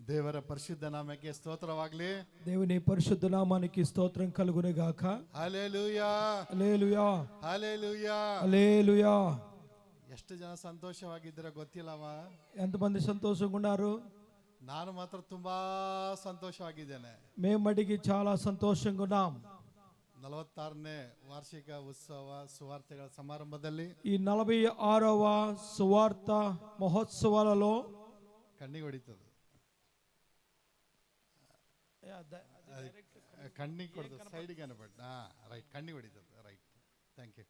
ದೇವರ ಪರಿಶುದ್ಧ ನಾಮಕ್ಕೆ ಸ್ತೋತ್ರವಾಗಲಿ. దేవుని పరిశుద్ధ నామానికి స్తోత్రం కలుగును గాక. హల్లెలూయా, హల్లెలూయా, హల్లెలూయా, హల్లెలూయా. ಎಷ್ಟು ಜನ ಸಂತೋಷವಾಗಿದ್ದೀರಾ ಗೊತ್ತಿಲ್ಲವ. ఎంతమంది సంతోషంగా ఉన్నారు? ನಾನು ಮಾತ್ರ ತುಂಬಾ ಸಂತೋಷವಾಗಿದ್ದೇನೆ. మేము మడికి చాలా సంతోషంగా ఉన్నాం. 46ನೇ ವಾರ್ಷಿಕ ಉತ್ಸವ ಸುವಾರ್ತೆಗಳ ಸಮಾರಂಭದಲ್ಲಿ ఈ 46వ సువార్త మహోత్సవాలలో ಕಣ್ಣಿಗೆ ಹೊಡಿತದೆ, ಕಣ್ಣಿಗೆ ಕೊಡ್ತದೆ, ಸೈಡ್ಗೆ ಅನ್ಬೇಡ, ರೈಟ್, ಕಣ್ಣಿಗೆ ಹೊಡಿತದೆ, ರೈಟ್, ಥ್ಯಾಂಕ್ ಯು.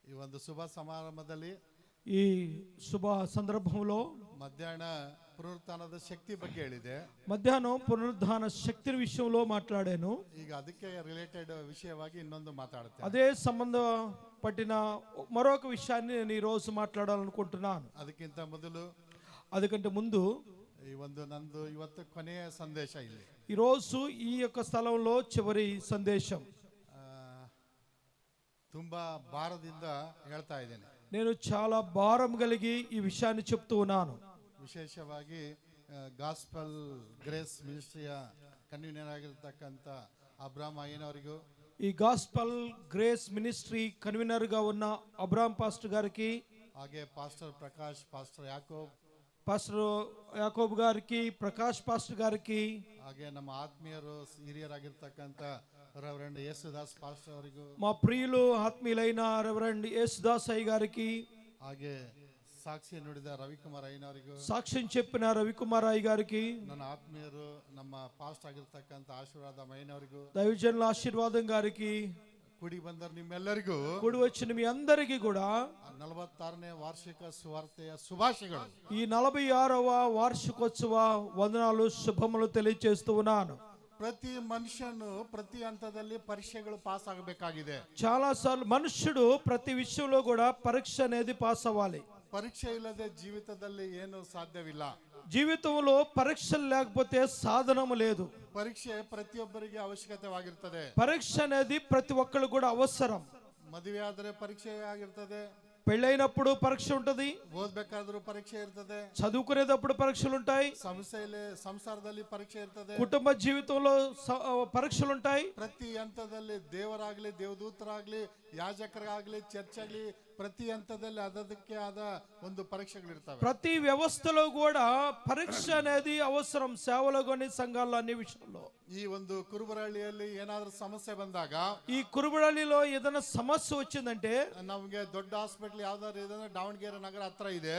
ಈ ಒಂದು ಶುಭ ಸಮಾರಂಭದಲ್ಲಿ ఈ శుభ సందర్భంలో మధ్యాహ్న పునరుత్థానದ శక్తి ಬಗ್ಗೆ ಹೇಳಿದೆ. మధ్యాహ్నం పునరుద్ధాన శక్తి విషయంలో మాట్లాడాను. ಈಗ ಅದಕ್ಕೆ ರಿಲೇಟೆಡ್ ವಿಷಯವಾಗಿ ಇನ್ನೊಂದು ಮಾತಾಡುತ್ತೇನೆ. అదే సంబంధ పట్టిన మరొక విషయాన్ని నేను ఈ రోజు మాట్లాడాలనుకుంటున్నాను. ಅದಕ್ಕಿಂತ ಮೊದಲು అదికంటే ముందు ಈ ಒಂದು ನಂದು ಇವತ್ತು ಕೊನೆಯ ಸಂದೇಶ ಇಲ್ಲಿ. ఈ రోజు ఈ యొక్క స్థలంలో చివరి సందేశం. ತುಂಬಾ ಭಾರದಿಂದ ಹೇಳ್ತಾ ಇದ್ದೇನೆ. నేను చాలా భారం కలిగి ఈ విషయాన్ని చెప్తూ ఉన్నాను. ವಿಶೇಷವಾಗಿ ಗಾಸ್ಪಲ್ ಗ್ರೇಸ್ ಮಿನಿಸ್ಟ್ರಿಯ ಕನ್ವೀನರ್ ಆಗಿರ್ತಕ್ಕಂಥ ಅಬ್ರಾಮ್ ಅಯ್ಯನವರಿಗೂ, ఈ గాస్పల్ గ్రేస్ మినిస్ట్రీ కన్వీనర్ గా ఉన్న అబ్రామ్ పాస్టర్ గారికి, ಹಾಗೆ ಪಾಸ್ಟರ್ ಪ್ರಕಾಶ್, ಪಾಸ್టర్ పాస్టర్ యాకోబ్ గారికి, ప్రకాష్ పాస్టర్ గారికి, ಹಾಗೆ ನಮ್ಮ ಆತ್ಮೀಯರು ಹಿರಿಯರಾಗಿರ್ತಕ್ಕಂಥ రెవరెండ్ యేసుదాస్ పాస్టర్ ಅವರಿಗೂ, మా ప్రియులు ఆత్మీయులైన రెవరెండ్ యేసుదాస్ అయ్య గారికి, ಹಾಗೆ ಸಾಕ್ಷಿ ನುಡಿದ ರವಿಕುಮಾರ್ ಅಯ್ಯನವರಿಗೂ, సాక్ష్యం చెప్పిన రవికుమార్ అయ్య గారికి, ನನ್ನ ಆತ್ಮೀಯರು ನಮ್ಮ ಪಾಸ್ಟ್ ಆಗಿರ್ತಕ್ಕಂಥ ಆಶೀರ್ವಾದ ಮೈನವರಿಗೂ, దైవజనుల ఆశీర్వాదం గారికి, ಕೂಡಿ ಬಂದರ ನಿಮ್ಮೆಲ್ಲರಿಗೂ, కూడి వచ్చిన మీ అందరికీ కూడా 46ನೇ ವಾರ್ಷಿಕ ಸುವಾರ್ತೆಯ ಶುಭಾಶಯಗಳು. ఈ 46వ వార్షికోత్సవ వందనాలు, శుభములు తెలియజేస్తూ ఉన్నాను. ಪ್ರತಿ ಮನುಷ್ಯನು ಪ್ರತಿ ಹಂತದಲ್ಲಿ ಪರೀಕ್ಷೆಗಳು ಪಾಸ್ ಆಗಬೇಕಾಗಿದೆ. చాలా సార్లు మనుష్యుడు ప్రతి విషయంలో కూడా పరీక్ష అనేది పాస్ అవ్వాలి. ಪರೀಕ್ಷೆ ಇಲ್ಲದೆ ಜೀವಿತದಲ್ಲಿ ಏನು ಸಾಧ್ಯವಿಲ್ಲ. జీవితంలో పరీక్షలు లేకపోతే సాధనము లేదు. ಪರೀಕ್ಷೆ ಪ್ರತಿಯೊಬ್ಬರಿಗೆ ಅವಶ್ಯಕತೆವಾಗಿರ್ತದೆ. పరీక్ష అనేది ప్రతి ఒక్కరు కూడా అవసరం. ಮದುವೆ ಆದರೆ ಪರೀಕ್ಷೆ ಆಗಿರ್ತದೆ, పెళ్ళైనప్పుడు పరీక్ష ఉంటది, ಓದ್ಬೇಕಾದ್ರೂ ಪರೀಕ್ಷೆ ಇರ್ತದೆ, చదువుకునేటప్పుడు పరీక్షలు ఉంటాయి, ಸಂಸಾರದಲ್ಲಿ ಪರೀಕ್ಷೆ ಇರ್ತದೆ, కుటుంబ జీవితంలో పరీక్షలు ఉంటాయి. ಪ್ರತಿ ಹಂತದಲ್ಲಿ ದೇವರಾಗ್ಲಿ, ದೇವದೂತರಾಗ್ಲಿ, ಯಾಜಕರಾಗ್ಲಿ, ಚರ್ಚ್ ಆಗ್ಲಿ, ಪ್ರತಿ ಹಂತದಲ್ಲಿ ಅದಕ್ಕೆ ಆದ ಒಂದು ಪರೀಕ್ಷೆಗಳಿರ್ತವೆ. ప్రతి వ్యవస్థలో కూడా పరీక్ష అనేది అవసరం. సేవలో కానీ సంఘాల్లో అన్ని విషయంలో. ಈ ಒಂದು ಕುರುಬರಹಳ್ಳಿಯಲ್ಲಿ ಏನಾದ್ರೂ ಸಮಸ್ಯೆ ಬಂದಾಗ, ఈ కురుబడలిలో ఏదైనా సమస్య వచ్చిందంటే, ನಮಗೆ ದೊಡ್ಡ ಹಾಸ್ಪಿಟಲ್ ಯಾವ್ದಾದ್ರು ಇದಂದ್ರೆ ದಾವಣಗೆರೆ ನಗರ ಹತ್ರ ಇದೆ,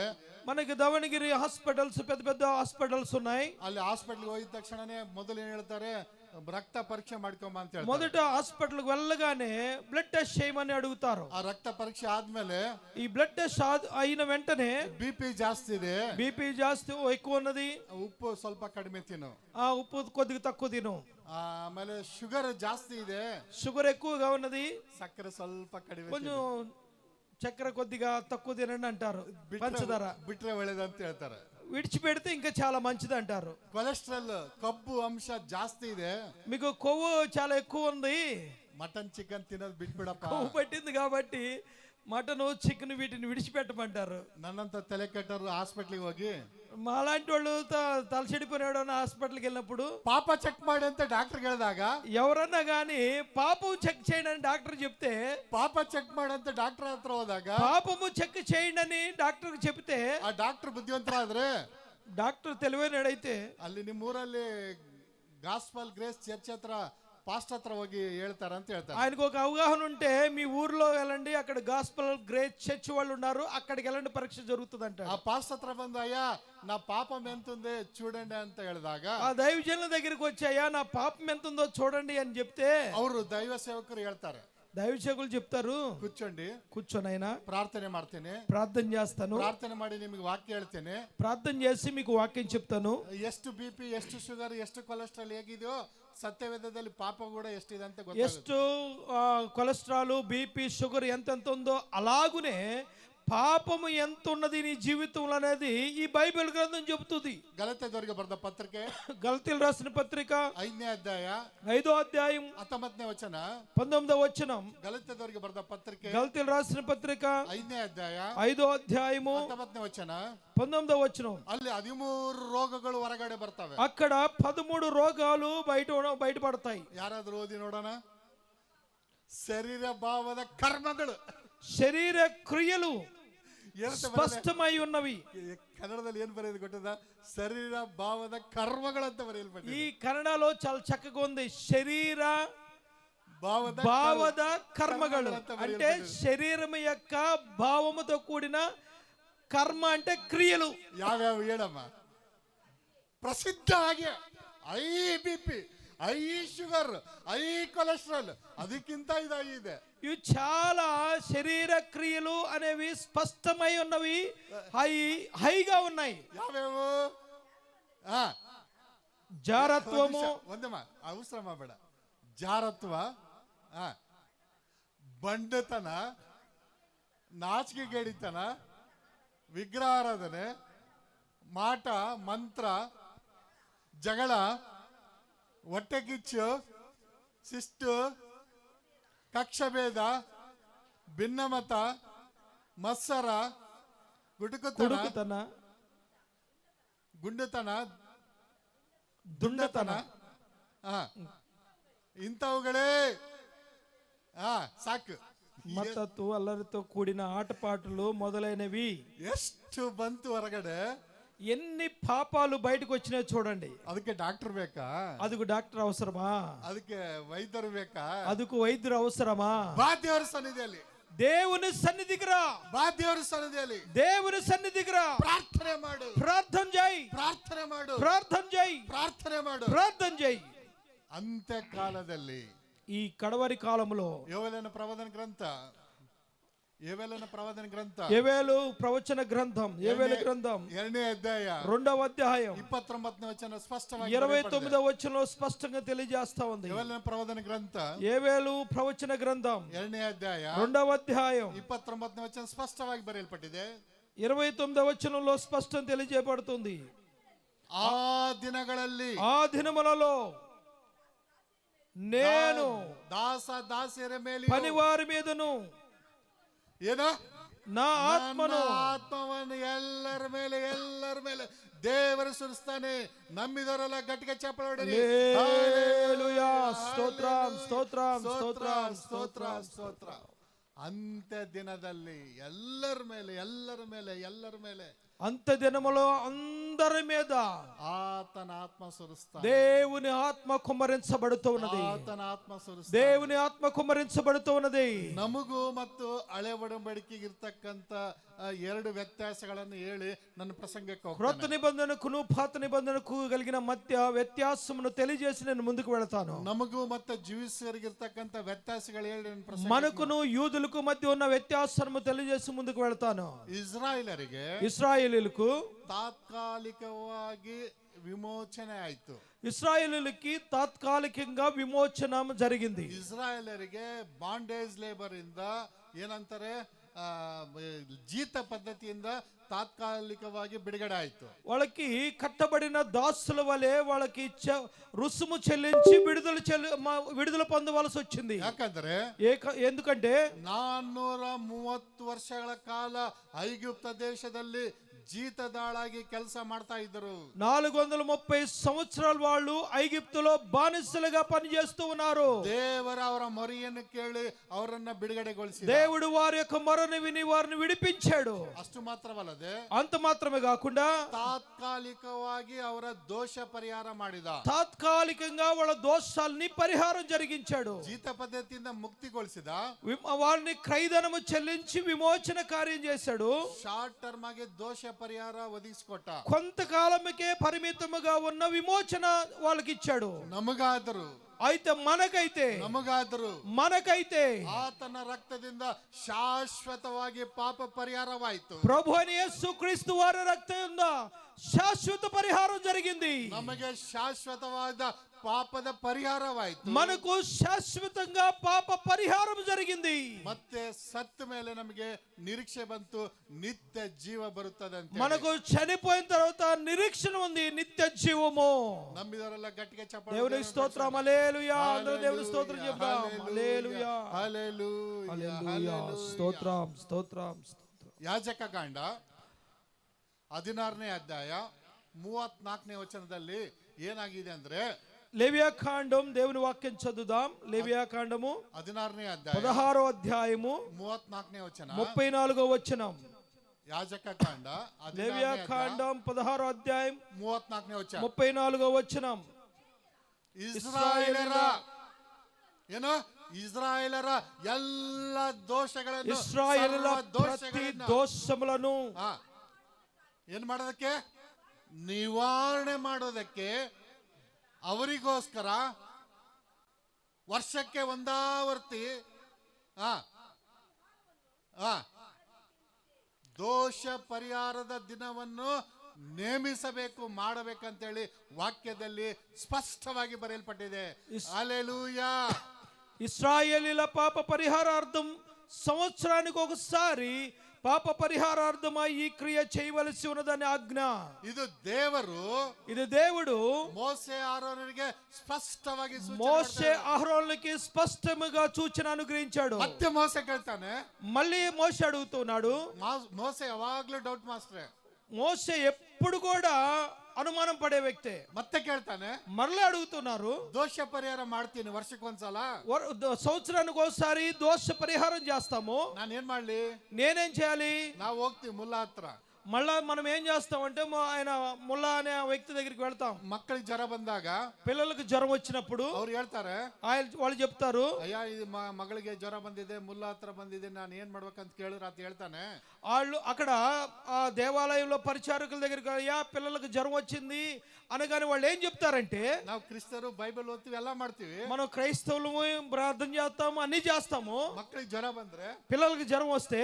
మనకి దావణగిరి హాస్పిటల్స్, పెద్ద పెద్ద హాస్పిటల్స్ ఉన్నాయి. ಅಲ್ಲಿ ಹಾಸ್ಪಿಟಲ್ ಹೋಗಿದ ತಕ್ಷಣನೇ ಮೊದಲು ಏನ್ ಹೇಳ್ತಾರೆ, ರಕ್ತ ಪರೀಕ್ಷೆ ಮಾಡ್ಕೊಂಬ ಅಂತ ಹೇಳ್ತಾರೆ. మొదట హాస్పిటల్కి వెళ్ళగానే బ్లడ్ టెస్ట్ చేయమని అడుగుతారు. ಆ ರಕ್ತ ಪರೀಕ್ಷೆ ಆದ್ಮೇಲೆ ఈ బ్లడ్ టెస్ట్ అయిన వెంటనే ಬಿಪಿ ಜಾಸ್ತಿ ಇದೆ, బీపీ జాస్తి ఎక్కువ ఉన్నది, ಉಪ್ಪು ಸ್ವಲ್ಪ ಕಡಿಮೆ ತಿನ್ನು, ఆ ఉప్పు కొద్దిగా తక్కువ తిను, ಆಮೇಲೆ ಶುಗರ್ ಜಾಸ್ತಿ ಇದೆ, షుగర్ ఎక్కువగా ఉన్నది, ಸಕ್ಕರೆ ಸ್ವಲ್ಪ ಕಡಿಮೆ, కొంచెం చక్కెర కొద్దిగా తక్కువ తినండి అంటారు. పంచదార ಬಿಟ್ರೆ ಒಳ್ಳೇದಂತ ಹೇಳ್ತಾರೆ. విడిచిపెడితే ఇంకా చాలా మంచిది అంటారు. ಕೊಲೆಸ್ಟ್ರಾಲ್, ಕಬ್ಬು ಅಂಶ ಜಾಸ್ತಿ ಇದೆ, మీకు కొవ్వు చాలా ఎక్కువ ఉంది, ಮಟನ್ ಚಿಕನ್ ತಿನ್ನೋದು ಬಿಟ್ಬಿಡಪ್ಪ, కొవ్వు పట్టింది కాబట్టి మటన్, చికెన్ వీటిని విడిచిపెట్టమంటారు. ನನ್ನಂತ ತಲೆ ಕೆಟ್ಟರು ಹಾಸ್ಪಿಟ್ಲಿಗೆ ಹೋಗಿ, మాలాంటి వాళ్ళు తల చెడిపోయినాడు అని హాస్పిటల్కి వెళ్ళినప్పుడు ಪಾಪ ಚೆಕ್ ಮಾಡಿ ಅಂತ ಡಾಕ್ಟರ್ ಹೇಳಿದಾಗ, ఎవరన్నా గానీ పాపం చెక్ చేయండి అని డాక్టర్ చెప్తే, ಪಾಪ ಚೆಕ್ ಮಾಡಂತ ಡಾಕ್ಟರ್ ಹತ್ರ ಹೋದಾಗ పాపము చెక్ చేయండి అని డాక్టర్ చెప్తే, ಆ ಡಾಕ್ಟರ್ ಬುದ್ಧಿವಂತರಾದ್ರೆ, డాక్టర్ తెలివైనడైతే ಅಲ್ಲಿ ನಿಮ್ಮೂರಲ್ಲಿ ಗಾಸ್ಪಲ್ ಗ್ರೇಸ್ ಚರ್ಚ್ ಹತ್ರ ಪಾಸ್ಟ್ ಹತ್ರ ಹೋಗಿ ಹೇಳ್ತಾರೆ ಅಂತ ಹೇಳ್ತಾರೆ. ఆయనకు ఒక అవగాహన ఉంటే మీ ఊర్లో వెళ్ళండి, అక్కడ గాస్పల్ గ్రేట్ చర్చ్ వాళ్ళు ఉన్నారు, అక్కడికి వెళ్ళండి, పరీక్ష జరుగుతుంది అంట. ಆ ಪಾಸ್ಟ್ ಹತ್ರ ಬಂದು, ಅಯ್ಯ ನಾ ಪಾಪಂ ಎಂತುಂದೆ చూడండి ಅಂತ ಹೇಳಿದಾಗ, ఆ దైవజనుల దగ్గరికి వచ్చాయా నా పాపం ఎంత ఉందో చూడండి అని చెప్తే, ಅವರು ದೈವ ಸೇವಕರು ಹೇಳ್ತಾರೆ, దైవసేవకులు చెప్తారు, కూర్చోనైనా ಪ್ರಾರ್ಥನೆ ಮಾಡ್ತೇನೆ, ప్రార్థన చేస్తాను, ಪ್ರಾರ್ಥನೆ ಮಾಡಿ ನಿಮಗೆ ವಾಕ್ಯ ಹೇಳ್ತೇನೆ, ప్రార్థన చేసి మీకు వాక్యం చెప్తాను, ಎಷ್ಟು ಬಿಪಿ, ಎಷ್ಟು ಶುಗರ್, ಎಷ್ಟು ಕೊಲೆಸ್ಟ್ರಾಲ್ ಹೇಗಿದೆಯೋ ಸತ್ಯವೇದದಲ್ಲಿ ಪಾಪ ಕೂಡ ಎಷ್ಟಿದೆ ಅಂತ ಎಷ್ಟು కొలెస్ట్రాల్, బీపీ, షుగర్ ఎంతెంత ఉందో అలాగునే పాపము ఎంత ఉన్నది నీ జీవితంలో అనేది ఈ బైబిల్ గ్రంథం చెబుతుంది. గలతీయులకు బರೆದ పత్రిಕೆ గలతీయులు రాసిన పత్రిక 5ನೇ అధ్యాయ 5వ అధ్యాయం 19ನೇ వచನ 19వ వచనం. గలతీయులకు బರೆದ పత్రిಕೆ గలతీయులు రాసిన పత్రిక 5ನೇ అధ్యాయ 5వ అధ్యాయము 19ನೇ వచನ 19వ వచనం. ಅಲ್ಲಿ 13 ರೋಗಗಳು ಹೊರಗಡೆ ಬರ್ತವೆ. అక్కడ 13 రోగాలు బయటపడతాయి. ಯಾರಾದ್ರೂ ಓದಿ ನೋಡೋಣ. ಶರೀರ ಭಾವದ ಕರ್ಮಗಳು, శరీర క్రియలు స్పష్టమై ఉన్నవి. కన్నడದಲ್ಲಿ ఏం బರೆಯೋದು ಗೊತ್ತದ? శరీర భావದ కర్మಗಳು ಅಂತ ಬರೆಯಲ್ಪಟ್ಟಿದೆ. ఈ కన్నడలో చాలా చక్కగా ఉంది. శరీర భావద కర్మಗಳು అంటే శరీరం యొక్క భావముతో కూడిన కర్మ అంటే క్రియలు. ಯಾವ್ಯಾವ ಹೇಳಮ್ಮ? ಪ್ರಸಿದ್ಧ ಆಗಿ I BP, I sugar, I cholesterol, ಅದಕ್ಕಿಂತ ಇದಾಗಿದೆ. ఇవి చాలా శరీర క్రియలు అనేవి స్పష్టమై ఉన్నవి, హైగా ఉన్నాయి. ಯಾವ್ಯಾವು? జారత్వము, ಒಂದಮ್ಮ ಅವಸರ ಮಾಡಬೇಡ. ಜಾರತ್ವ, ಬಂಡತನ, ನಾಚಿಕೆಗೇಡಿತನ, ವಿಗ್ರಹಾರಾಧನೆ, ಮಾಟ ಮಂತ್ರ, ಜಗಳ, ಹೊಟ್ಟೆಕಿಚ್ಚು, ಶಿಸ್ತು, ಕಕ್ಷಭೇದ, ಭಿನ್ನಮತ, ಮತ್ಸರ, గుడుకుతన, ಗುಂಡುತನ, దుండతನ, ಇಂಥವುಗಳೇ ಸಾಕು. మత్తు అల్లరితో కూడిన ఆటపాటలు మొదలైనవి ಎಷ್ಟು ಬಂತು ಹೊರಗಡೆ. ఎన్ని పాపాలు బయటకు వచ్చినాయో చూడండి. ಅದಕ್ಕೆ ಡಾಕ್ಟರ್ ಬೇಕಾ? అదుకు డాక్టర్ అవసరమా? ಅದಕ್ಕೆ ವೈದ್ಯರು ಬೇಕಾ? అదుకు వైద్యుడు అవసరమా? ಬಾ ದೇವರ ಸನ್ನಿಧಿಯಲ್ಲಿ, దేవుని సన్నిధికి రా. ಬಾ ದೇವರ సన్నిధిಯಲ್ಲಿ, దేవుని సన్నిధికి రా. ಪ್ರಾರ್ಥನೆ ಮಾಡು, ప్రార్థన చేయి, ಪ್ರಾರ್ಥನೆ ಮಾಡು, ప్రార్థన చేయి, ಪ್ರಾರ್ಥನೆ ಮಾಡು, ప్రార్థన చేయి. ಅಂತ್ಯ ಕಾಲದಲ್ಲಿ, ఈ కడవరి కాలంలో ಯೋವೇಲನ ಪ್ರವಾದನ ಗ್ರಂಥ, ಯೋವೇಲನ ಪ್ರವಾದನ ಗ್ರಂಥ, యోవేలు ప్రవచన గ్రంథం, యోవేలు గ్రంథం 2ನೇ ಅಧ್ಯಾಯ 2వ అధ్యాయం 29ನೇ ವಚನ ಸ್ಪಷ್ಟವಾಗಿ 29వ వచనంలో స్పష్టంగా తెలియజేస్తా ఉంది. ಯೋವೇಲನ ಪ್ರವಾದನ ಗ್ರಂಥ యోవేలు ప్రవచన గ్రంథం 2ನೇ ಅಧ್ಯಾಯ 2వ అధ్యాయం 29ನೇ ವಚನ ಸ್ಪಷ್ಟವಾಗಿ ಬರೆಯಲ್ಪಟ್ಟಿದೆ. 29వ వచనంలో స్పష్టం తెలియజేయబడుతుంది. ಆ ದಿನಗಳಲ್ಲಿ, ఆ దినములలో నేను ದಾಸ ದಾಸಿಯರ ಮೇಲೆ, పనివారి మీదను ಏನು, నా ఆత్మను, ಆತ್ಮವನ್ನು ಎಲ್ಲರ ಮೇಲೆ ದೇವರು ಸುರಿಸ್ತಾನೆ. ನಂಬಿದವರೆಲ್ಲ ಗಟ್ಟಿಗೆ ಚಪ್ಪಳ ಹೊಡೆಯಿರಿ. హల్లెలూయా, స్తోత్రం స్తోత్రం స్తోత్రం స్తోత్రం. ಸ್ತೋತ್ರ. ಅಂತ್ಯ ದಿನದಲ್ಲಿ ಎಲ್ಲರ ಮೇಲೆ అంత దినములో అందరి మీద ಆತನ ಆತ್ಮ ಸುರಿಸ್ತಾನೆ. దేవుని ఆత్మ కుమ్మరించబడుతూ ఉన్నది. ಆತನ ಆತ್ಮ ಸುರಿಸ್ತಾನೆ. దేవుని ఆత్మ కుమ్మరించబడుతూ ఉన్నది. ನಮಗೂ ಮತ್ತು ಹಳೆ ಒಡಂಬಡಿಕೆಗೆ ಇರ್ತಕ್ಕಂತ ಎರಡು ವ್ಯತ್ಯಾಸಗಳನ್ನು ಹೇಳಿ ನನ್ನ ಪ್ರಸಂಗಕ್ಕೆ క్రొత్త ಹೋಗ್ತೇನೆ. నిబంధనకును పాత నిబంధనకు కలిగిన మధ్య వ్యత్యాసమును తెలియజేసి నేను ముందుకు వెళతాను. ನಮಗೂ ಮತ್ತು ಜ್ಯೂಸರಿಗೆ ಇರ್ತಕ್ಕಂತ ವ್ಯತ್ಯಾಸಗಳು ಹೇಳಿ ನನ್ನ ಪ್ರಸಂಗ. మనకును యూదులకు మధ్య ఉన్న వ్యత్యాసము తెలియజేసి ముందుకు వెళతాను. ಇಸ್ರಾಯೇಲರಿಗೆ, ఇశ్రాయేలీయులకు ತಾತ್ಕಾಲಿಕವಾಗಿ ವಿಮೋಚನೆ ಆಯ್ತು. ఇశ్రాయేలీయులకి తాత్కాలికంగా విమోచన జరిగింది. ಇಸ್ರಾಯೇಲರಿಗೆ ಬಾಂಡೇಜ್ ಲೇಬರ್ ಇಂದ ಏನಂತಾರೆ, జీత పద్ధతిಯಿಂದ తాత్కాలికವಾಗಿ ಬಿಡುಗಡೆ ಆಯ್ತು. వాళ్ళకి కట్టబడిన దాసుల వలె వాళ్ళకి రుసుము చెల్లించి విడుదల పొందవలసి వచ్చింది. ಯಾಕಂದ್ರೆ ఎందుకంటే 430 ವರ್ಷಗಳ ಕಾಲ ಐಗುಪ್ತ ದೇಶದಲ್ಲಿ ಜೀತದಾಳಾಗಿ ಕೆಲಸ ಮಾಡ್ತಾ ಇದ್ದರು. 430 సంవత్సరాలు వాళ్ళు ఐగుప్తులో బానిసలుగా పనిచేస్తూ ఉన్నారు. ದೇವರ ಅವರ ಮೊರೆಯನ್ನು ಕೇಳಿ ಅವರನ್ನ ಬಿಡುಗಡೆಗೊಳಿಸಿದ. దేవుడు వారి యొక్క మొరను విని వారిని విడిపించాడు. ಅಷ್ಟು ಮಾತ್ರವಲ್ಲದೆ అంత మాత్రమే కాకుండా ತಾತ್ಕಾಲಿಕವಾಗಿ ಅವರ ದೋಷ ಪರಿಹಾರ ಮಾಡಿದ. తాత్కాలికంగా వాళ్ళ దోషాలని పరిహారం జరిగించాడు. ಜೀತ ಪದ್ಧತಿಯಿಂದ ಮುಕ್ತಿಗೊಳಿಸಿದ. వాళ్ళని క్రయధనము చెల్లించి విమోచన కార్యం చేశాడు. ಶಾರ್ಟ್ ಟರ್ಮ್ ಆಗಿ ದೋಷ ಪರಿಹಾರ ಒದಗಿಸಿಕೊಟ್ಟ. కొంతకాలముకే పరిమితముగా ఉన్న విమోచన వాళ్ళకి ఇచ్చాడు. ನಮಗಾದರೂ అయితే మనకైతే ಆತನ ರಕ್ತದಿಂದ ಶಾಶ್ವತವಾಗಿ ಪಾಪ ಪರಿಹಾರವಾಯಿತು. ప్రభు అయిన యేసుక్రీస్తు వారి రక్తದಿಂದ శాశ్వత పరిహారం జరిగింది. ನಮಗೆ ಶಾಶ್ವತವಾದ ಪಾಪದ ಪರಿಹಾರವಾಯಿತು. మనకు శాశ్వతంగా పాప పరిహారం జరిగింది. ಮತ್ತೆ ಸತ್ತ ಮೇಲೆ ನಮಗೆ ನಿರೀಕ್ಷೆ ಬಂತು, ನಿತ್ಯ ಜೀವ ಬರುತ್ತದೆ ಅಂತ. మనకు చనిపోయిన తర్వాత నిరీక్షణ ఉంది, నిత్య జీవము. నమ్మిదరెಲ್ಲ గట్టిగా చెప్పండి. దేవునికి స్తోత్రం. హల్లెలూయా. అందరూ దేవునికి స్తోత్రం చెప్దాం. హల్లెలూయా, హల్లెలూయా, హల్లెలూయా. స్తోత్రం, స్తోత్రం, స్తోత్రం. ಯಾಜಕಕಾಂಡ 16ನೇ ಅಧ್ಯಾಯ 34ನೇ ವಚನದಲ್ಲಿ ಏನಾಗಿದೆ ಅಂದ್ರೆ, లేవియాకాండం దేవుని వాక్యం చదువుదాం. లేవియాకాండము 16ನೇ ಅಧ್ಯಾಯ 16వ అధ్యాయము 34ನೇ ವಚನ. 34వ వచనం. యాజకకాండ లేవియాకాండం 16వ అధ్యాయం 34ನೇ ವಚನ. 34వ వచనం. ಇಸ್ರಾಯೇಲರ ಇಸ್ರಾಯೇಲರ ಎಲ್ಲ ದೋಷಗಳನ್ನು, ఇశ్రాయేలుల ಸರ್ವ ప్రతి దోషములను ಏನ್ ಮಾಡೋದಕ್ಕೆ, ನಿವಾರಣೆ ಮಾಡೋದಕ್ಕೆ, ಅವರಿಗೋಸ್ಕರ ವರ್ಷಕ್ಕೆ ಒಂದಾವರ್ತಿ ದೋಷ ಪರಿಹಾರದ ದಿನವನ್ನು ನೇಮಿಸಬೇಕು, ಮಾಡಬೇಕಂತೇಳಿ ವಾಕ್ಯದಲ್ಲಿ ಸ್ಪಷ್ಟವಾಗಿ ಬರೆಯಲ್ಪಟ್ಟಿದೆ. ಹಲ್ಲೆಲೂಯಾ. ఇశ్రాయేలీల పాప పరిహారార్థం సంవత్సరానికి ఒకసారి పాప పరిహారార్థమై ఈ క్రియ చేయవలసి ఉన్నదని ఆజ్ఞ. ఇది దేవుడు మోసే ఆరోనునికి స్పష్టವಾಗಿ మోసే అహరోనుకి స్పష్టముగా సూచన అనుగ్రహించాడు. ಮತ್ತೆ మోసే ಕೇಳ್ತಾನೆ, మళ్ళీ మోసే అడుగుతున్నాడు. మోసే ಯಾವಾಗಲೂ ಡೌಟ್ ಮಾಸ್ಟರ್. మోసే ఎప్పుడు కూడా అనుమానం పడే వ్యక్తే. ಮತ್ತೆ ಕೇಳ್ತಾನೆ, మరలా అడుగుతున్నారు, దోష పరిహార ಮಾಡ್ತೀನಿ ವರ್ಷಕ್ಕೊಂದ್ಸಲ, సంవత్సరానికి ఒకసారి దోష పరిహారం చేస్తాము, ನಾನು ಏನ್ ಮಾಡ್ಲಿ, నేనేం చేయాలి? ನಾವು ಹೋಗ್ತೀವಿ ಮುಲ್ಲಾ ಹತ್ರ. మళ్ళా మనం ఏం చేస్తామంటే ఆయన ముల్లా అనే వ్యక్తి దగ్గరికి వెళ్తాం. మక్కಳಿಗೆ జ్వರ ಬಂದಾಗ, పిల్లలకు జ్వరం వచ్చినప్పుడు ಅವ್ರು ಹೇಳ್ತಾರೆ, వాళ్ళు చెప్తారు, ಅಯ್ಯ ಇದು ಮಗಳಿಗೆ ಜ್ವರ ಬಂದಿದೆ, ಮುಲ್ಲಾ ಹತ್ರ ಬಂದಿದೆ, ನಾನು ಏನ್ ಮಾಡ್ಬೇಕಂತ ಕೇಳಿದ್ರೆ ಅಂತ ಹೇಳ್ತಾನೆ. వాళ్ళు అక్కడ ఆ దేవాలయంలో పరిచారకుల దగ్గరికి, అయ్యా పిల్లలకు జ్వరం వచ్చింది అనగానే వాళ్ళు ఏం చెప్తారంటే, ನಾವು ಕ್ರಿಸ್ತರು ಬೈಬಲ್ ಓದ್ತೀವಿ, ಎಲ್ಲ ಮಾಡ್ತೀವಿ, మనం క్రైస్తవులు ప్రార్థన చేస్తాము, అన్ని చేస్తాము. ಮಕ್ಕಳಿಗೆ ಜ್ವರ ಬಂದ್ರೆ, పిల్లలకి జ్వరం వస్తే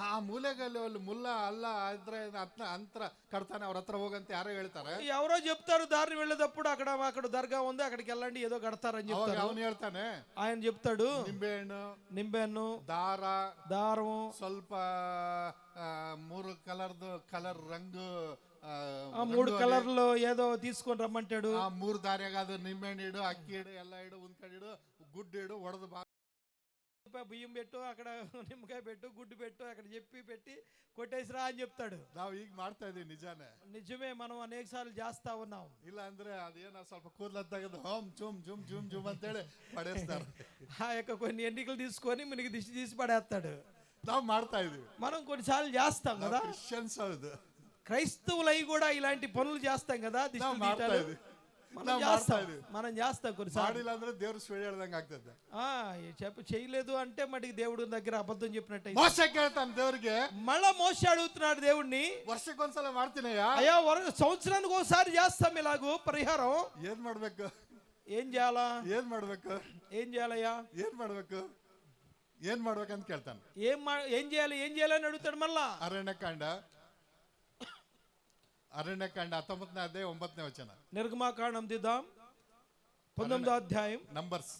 ಆ ಮೂಲೆಗಲ್ಲಿ ಮುಲ್ಲಾ ಅಲ್ಲ ಇದ್ರೆ ಅಂತರ కడతానే, ಅವ್ರ హత్ర ಹೋಗಂತ ಯಾರೋ ಹೇಳ್ತಾರೆ. ఎవరో చెప్తారు దారిని వెళ్ళేటప్పుడు, అక్కడ దర్గా ఉంది అక్కడికి వెళ్ళండి ఏదో కడతారని చెప్తారు. ಅವನು ಹೇಳ್ತಾನೆ, ఆయన చెప్తాడు, ನಿಂಬೆಹಣ್ಣು, ದಾರ, ಸ್ವಲ್ಪ 3 ಕಲರ್ ರಂಗು, 3 కలర్లు ఏదో తీసుకొని రమ్మంటాడు. 3 ದಾರ್ಯಾಗ ನಿಂಬೆಹಣ್ಣು ಇಡು, ಅಕ್ಕಿ ಇಡು, ಎಲ್ಲ ಇಡು, ಉಂದ್ಕಡಿಡು, ಗುಡ್ಡು ಇಡು, ಒಡೆದು బియ్యం పెట్టు, అక్కడ నిమ్మకాయ పెట్టు, గుడ్డు పెట్టు, అక్కడ చెప్పి పెట్టి కొట్టేసిరా అని చెప్తాడు. ನಾವು ಈಗ ಮಾಡ್ತಾ ಇದೀವಿ, నిజమే, మనం అనేక సార్లు చేస్తా ఉన్నాం. ಇಲ್ಲ ಅಂದ್ರೆ ಅದೇನೋ ಸ್ವಲ್ಪ ಕೂದಲ ತೆಗೆದು ಹೋಮ್ ಜುಮ್ ಜುಮ್ ಜುಮ್ ಜುಮ್ ಅಂತೇಳಿ ಪಡೇಸ್ತಾರೆ. ఆ యొక్క కొన్ని ఎన్నికలు తీసుకొని మనకి దిష్టి తీసి పడేస్తాడు. ನಾವು ಮಾಡ್ತಾ ಇದೀವಿ, మనం కొన్నిసార్లు చేస్తాం కదా. ಕ್ರಿಶ್ಚಿಯನ್ಸ್ ಹೌದು, క్రైస్తవులై కూడా ఇలాంటి పనులు చేస్తాం కదా. దిష్టి తీయటాలు మనం చేస్తాం కొన్నిసార్లు. ಅಂದ್ರೆ ದೇವ್ರು ಸುಳ್ಳು ಹೇಳ್ದಂಗೆ ಆಗ್ತದೆ. చేయలేదు అంటే మటుకు దేవుడి దగ్గర అబద్ధం చెప్పినట్టు. మోసే ಕೇಳ್ತಾನೆ ದೇವ್ರಿಗೆ, మళ్ళా మోసే అడుగుతున్నాడు దేవుడిని, ವರ್ಷಕ್ಕೊಂದ್ಸಲ ಮಾಡ್ತೀನయ్యా, అయ్యా సంవత్సరానికి ఒకసారి చేస్తాం ఇలాగూ పరిహారం, ಏನ್ ಮಾಡ್ಬೇಕು, ఏం చేయాలా, ಏನ್ ಮಾಡ್ಬೇಕು, ఏం చేయాలయ్యా, ಏನ್ ಮಾಡ್ಬೇಕು, ಏನ್ ಮಾಡ್ಬೇಕಂತ ಕೇಳ್ತಾನೆ. ఏం చేయాలి అని అడుగుతాడు. మళ్ళా ಅರಣ್ಯಕಾಂಡ 19ನೇ ಅಧ್ಯಾಯ 9ನೇ ವಚನ. నిర్గమాకాండం దిద్దాం 19వ అధ్యాయం. నంబర్స్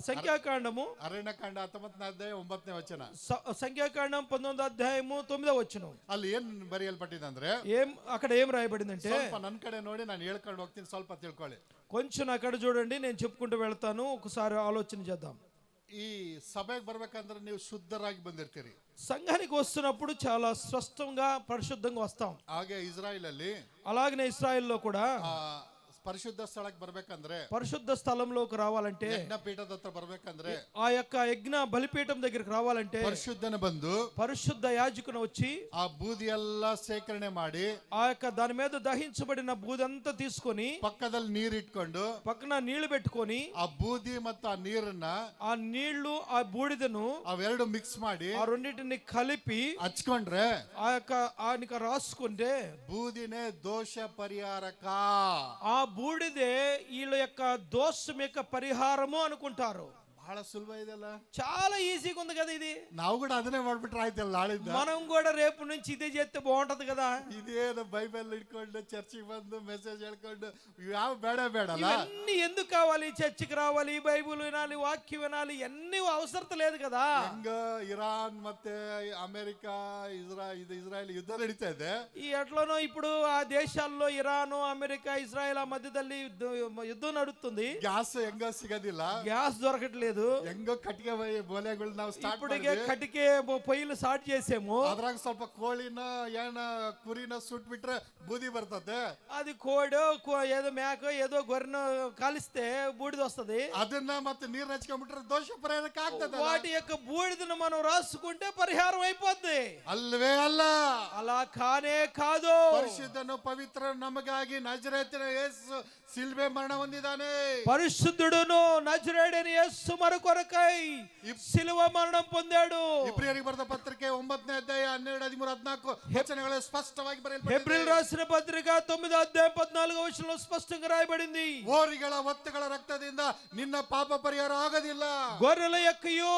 సంఖ్యాకాండము అరణ్యకాండ 19ನೇ అధ్యాయ 9ನೇ ವಚನ. సంఖ్యాకాండం 19వ అధ్యాయము 9వ వచనం. ಅಲ್ಲಿ ಏನ್ ಬರೆಯಲ್ಪಟ್ಟಿದೆ ಅಂದ್ರೆ, అక్కడ ఏం రాయబడిందంటే, ಸ್ವಲ್ಪ ನನ್ನ ಕಡೆ ನೋಡಿ, ನಾನು ಹೇಳ್ಕೊಂಡು ಹೋಗ್ತೀನಿ, ಸ್ವಲ್ಪ ತಿಳ್ಕೊಳ್ಳಿ. కొంచెం అక్కడ చూడండి, నేను చెప్పుకుంటూ వెళ్తాను, ఒకసారి ఆలోచన చేద్దాం. ఈ సభకు ಬರ್ಬೇಕಂದ್ರೆ ನೀವು ಶುದ್ಧರಾಗಿ ಬಂದಿರ್ತೀರಿ. సంఘానికి వస్తున్నప్పుడు చాలా స్పష్టంగా పరిశుద్ధంగా వస్తాం. ಹಾಗೆ ಇಸ್ರಾಯೇಲ್ ಅಲ್ಲಿ, అలాగనే ఇశ్రాయేల్లో కూడా పరిశుద్ధ స్థಳಕ್ಕೆ ಬರ್ಬೇಕಂದ್ರೆ, పరిశుద్ధ స్థలంలోకి రావాలంటే, ಯಜ್ಞಪೀಠದ ಹತ್ರ ಬರ್ಬೇಕಂದ್ರೆ, ఆ యొక్క యజ్ఞ బలిపీఠం దగ్గరికి రావాలంటే, పరిశుద్ధన ಬಂದು పరిశుద్ధ యాజకుని వచ్చి ఆ బూది ಎಲ್ಲ సేకರಣೆ ಮಾಡಿ, ఆ యొక్క దాని మీద దహించబడిన బూదంతా తీసుకొని పక్కದಲ್ಲಿ ನೀರು ಇಟ್ಕೊಂಡು, పక్కన నీళ్లు పెట్టుకొని, ఆ బూది ಮತ್ತು ಆ ನೀರನ್ನ, ఆ నీళ్లు ఆ బూడిదను అವೆರಡು ಮಿಕ್ಸ್ ಮಾಡಿ, ఆ రెండింటిని కలిపి ಹಚ್ಕೊಂಡ್ರೆ, ఆ యొక్క ఆయనకి రాసుకుంటే, బూదినే దోష పరిహారక, ఆ బూడిదే వీళ్ళ యొక్క దోషం యొక్క పరిహారము అనుకుంటారు. ಬಹಳ ಸುಲಭ ಇದೆಲ್ಲ. చాలా ఈజీగా ఉంది కదా ఇది. ನಾವು ಕೂಡ ಅದನ್ನೇ ಮಾಡ್ಬಿಟ್ರೆ ಆಯ್ತಲ್ಲ ನಾಳಿಂದ. మనం కూడా రేపు నుంచి ఇదే చేస్తే బాగుంటది కదా. ಇದೇನು ಬೈಬಲ್ ಇಟ್ಕೊಂಡು ಚರ್ಚಿಗೆ ಬಂದು ಮೆಸೇಜ್ ಹೇಳ್ಕೊಂಡು ಯಾವ ಬೇಡ ಬೇಡಲ್ಲ. ఇవన్నీ ఎందుకు కావాలి? చర్చికి రావాలి, బైబిల్ వినాలి, వాక్యం వినాలి, ఎన్ని అవసరం లేదు కదా. ಹೆಂಗ ಇರಾನ್ ಮತ್ತೆ ಅಮೆರಿಕಾ ಇಸ್ರಾಯೇಲ್ ಯುದ್ಧ ನಡೀತಾ ಇದೆ. ఈ ఎట్లనో ఇప్పుడు ఆ దేశాల్లో ఇరాన్, అమెరికా, ఇజ్రాయెల్ ఆ మధ్యದಲ್ಲಿ యుద్ధం నడుస్తుంది. ಗ್ಯಾಸ್ ಹೆಂಗ ಸಿಗೋದಿಲ್ಲ, గ్యాస్ దొరకట్లేదు. ಹೆಂಗೋ ಕಟ್ಟಿಗೆ ಬೋಲೆಗಳು ನಾವು ಸ್ಟಾರ್ಟ್ ఇప్పటికే కటికే పొయ్యిలు స్టార్ట్ చేసాము. ಅದ್ರಾಗ ಸ್ವಲ್ಪ ಕೋಳಿನ ಏನ ಕುರಿನ ಸುಟ್ ಬಿಟ್ರೆ ಬೂದಿ ಬರ್ತದೆ. అది కోడో ఏదో మేక ఏదో గొర్రెను కాలిస్తే బూడిద వస్తది. ಅದನ್ನ ಮತ್ತೆ ನೀರ್ ಹಚ್ಕೊಂಡ್ಬಿಟ್ರೆ ದೋಷ ಪರಿಹಾರಕ್ಕೆ ಆಗ್ತದೆ. వాటి యొక్క బూడిదను మనం రాసుకుంటే పరిహారం అయిపోద్ది. ಅಲ್ವೇ ಅಲ್ಲ, అలా కానే కాదు. ಪರಿಶುದ್ಧನು ಪವಿತ್ರ ನಮಗಾಗಿ ನಜರೇತಿನ ಯೇಸು ಸಿಲ್ವೆ ಮರಣ ಹೊಂದಿದ್ದಾನೆ. పరిశుద్ధుడును నజరేయుడైన యేసు మన కొరకై సిలువ మరణం పొందాడు. ಇಬ್ರಿಯರಿಗೆ ಬರೆದ ಪತ್ರಿಕೆ 9ನೇ ಅಧ್ಯಾಯ 12, 13, 14 ವಚನಗಳು ಸ್ಪಷ್ಟವಾಗಿ ಬರೆಯಲ್ಪಟ್ಟಿದೆ. హెబ్రీయులకు రాసిన పత్రిక 9వ అధ్యాయం 14వ వచనంలో స్పష్టంగా రాయబడింది. ಓರಿಗಳ ಒತ್ತುಗಳ ರಕ್ತದಿಂದ ನಿನ್ನ ಪಾಪ ಪರಿಹಾರ ಆಗೋದಿಲ್ಲ. గొర్రెల యొక్కయు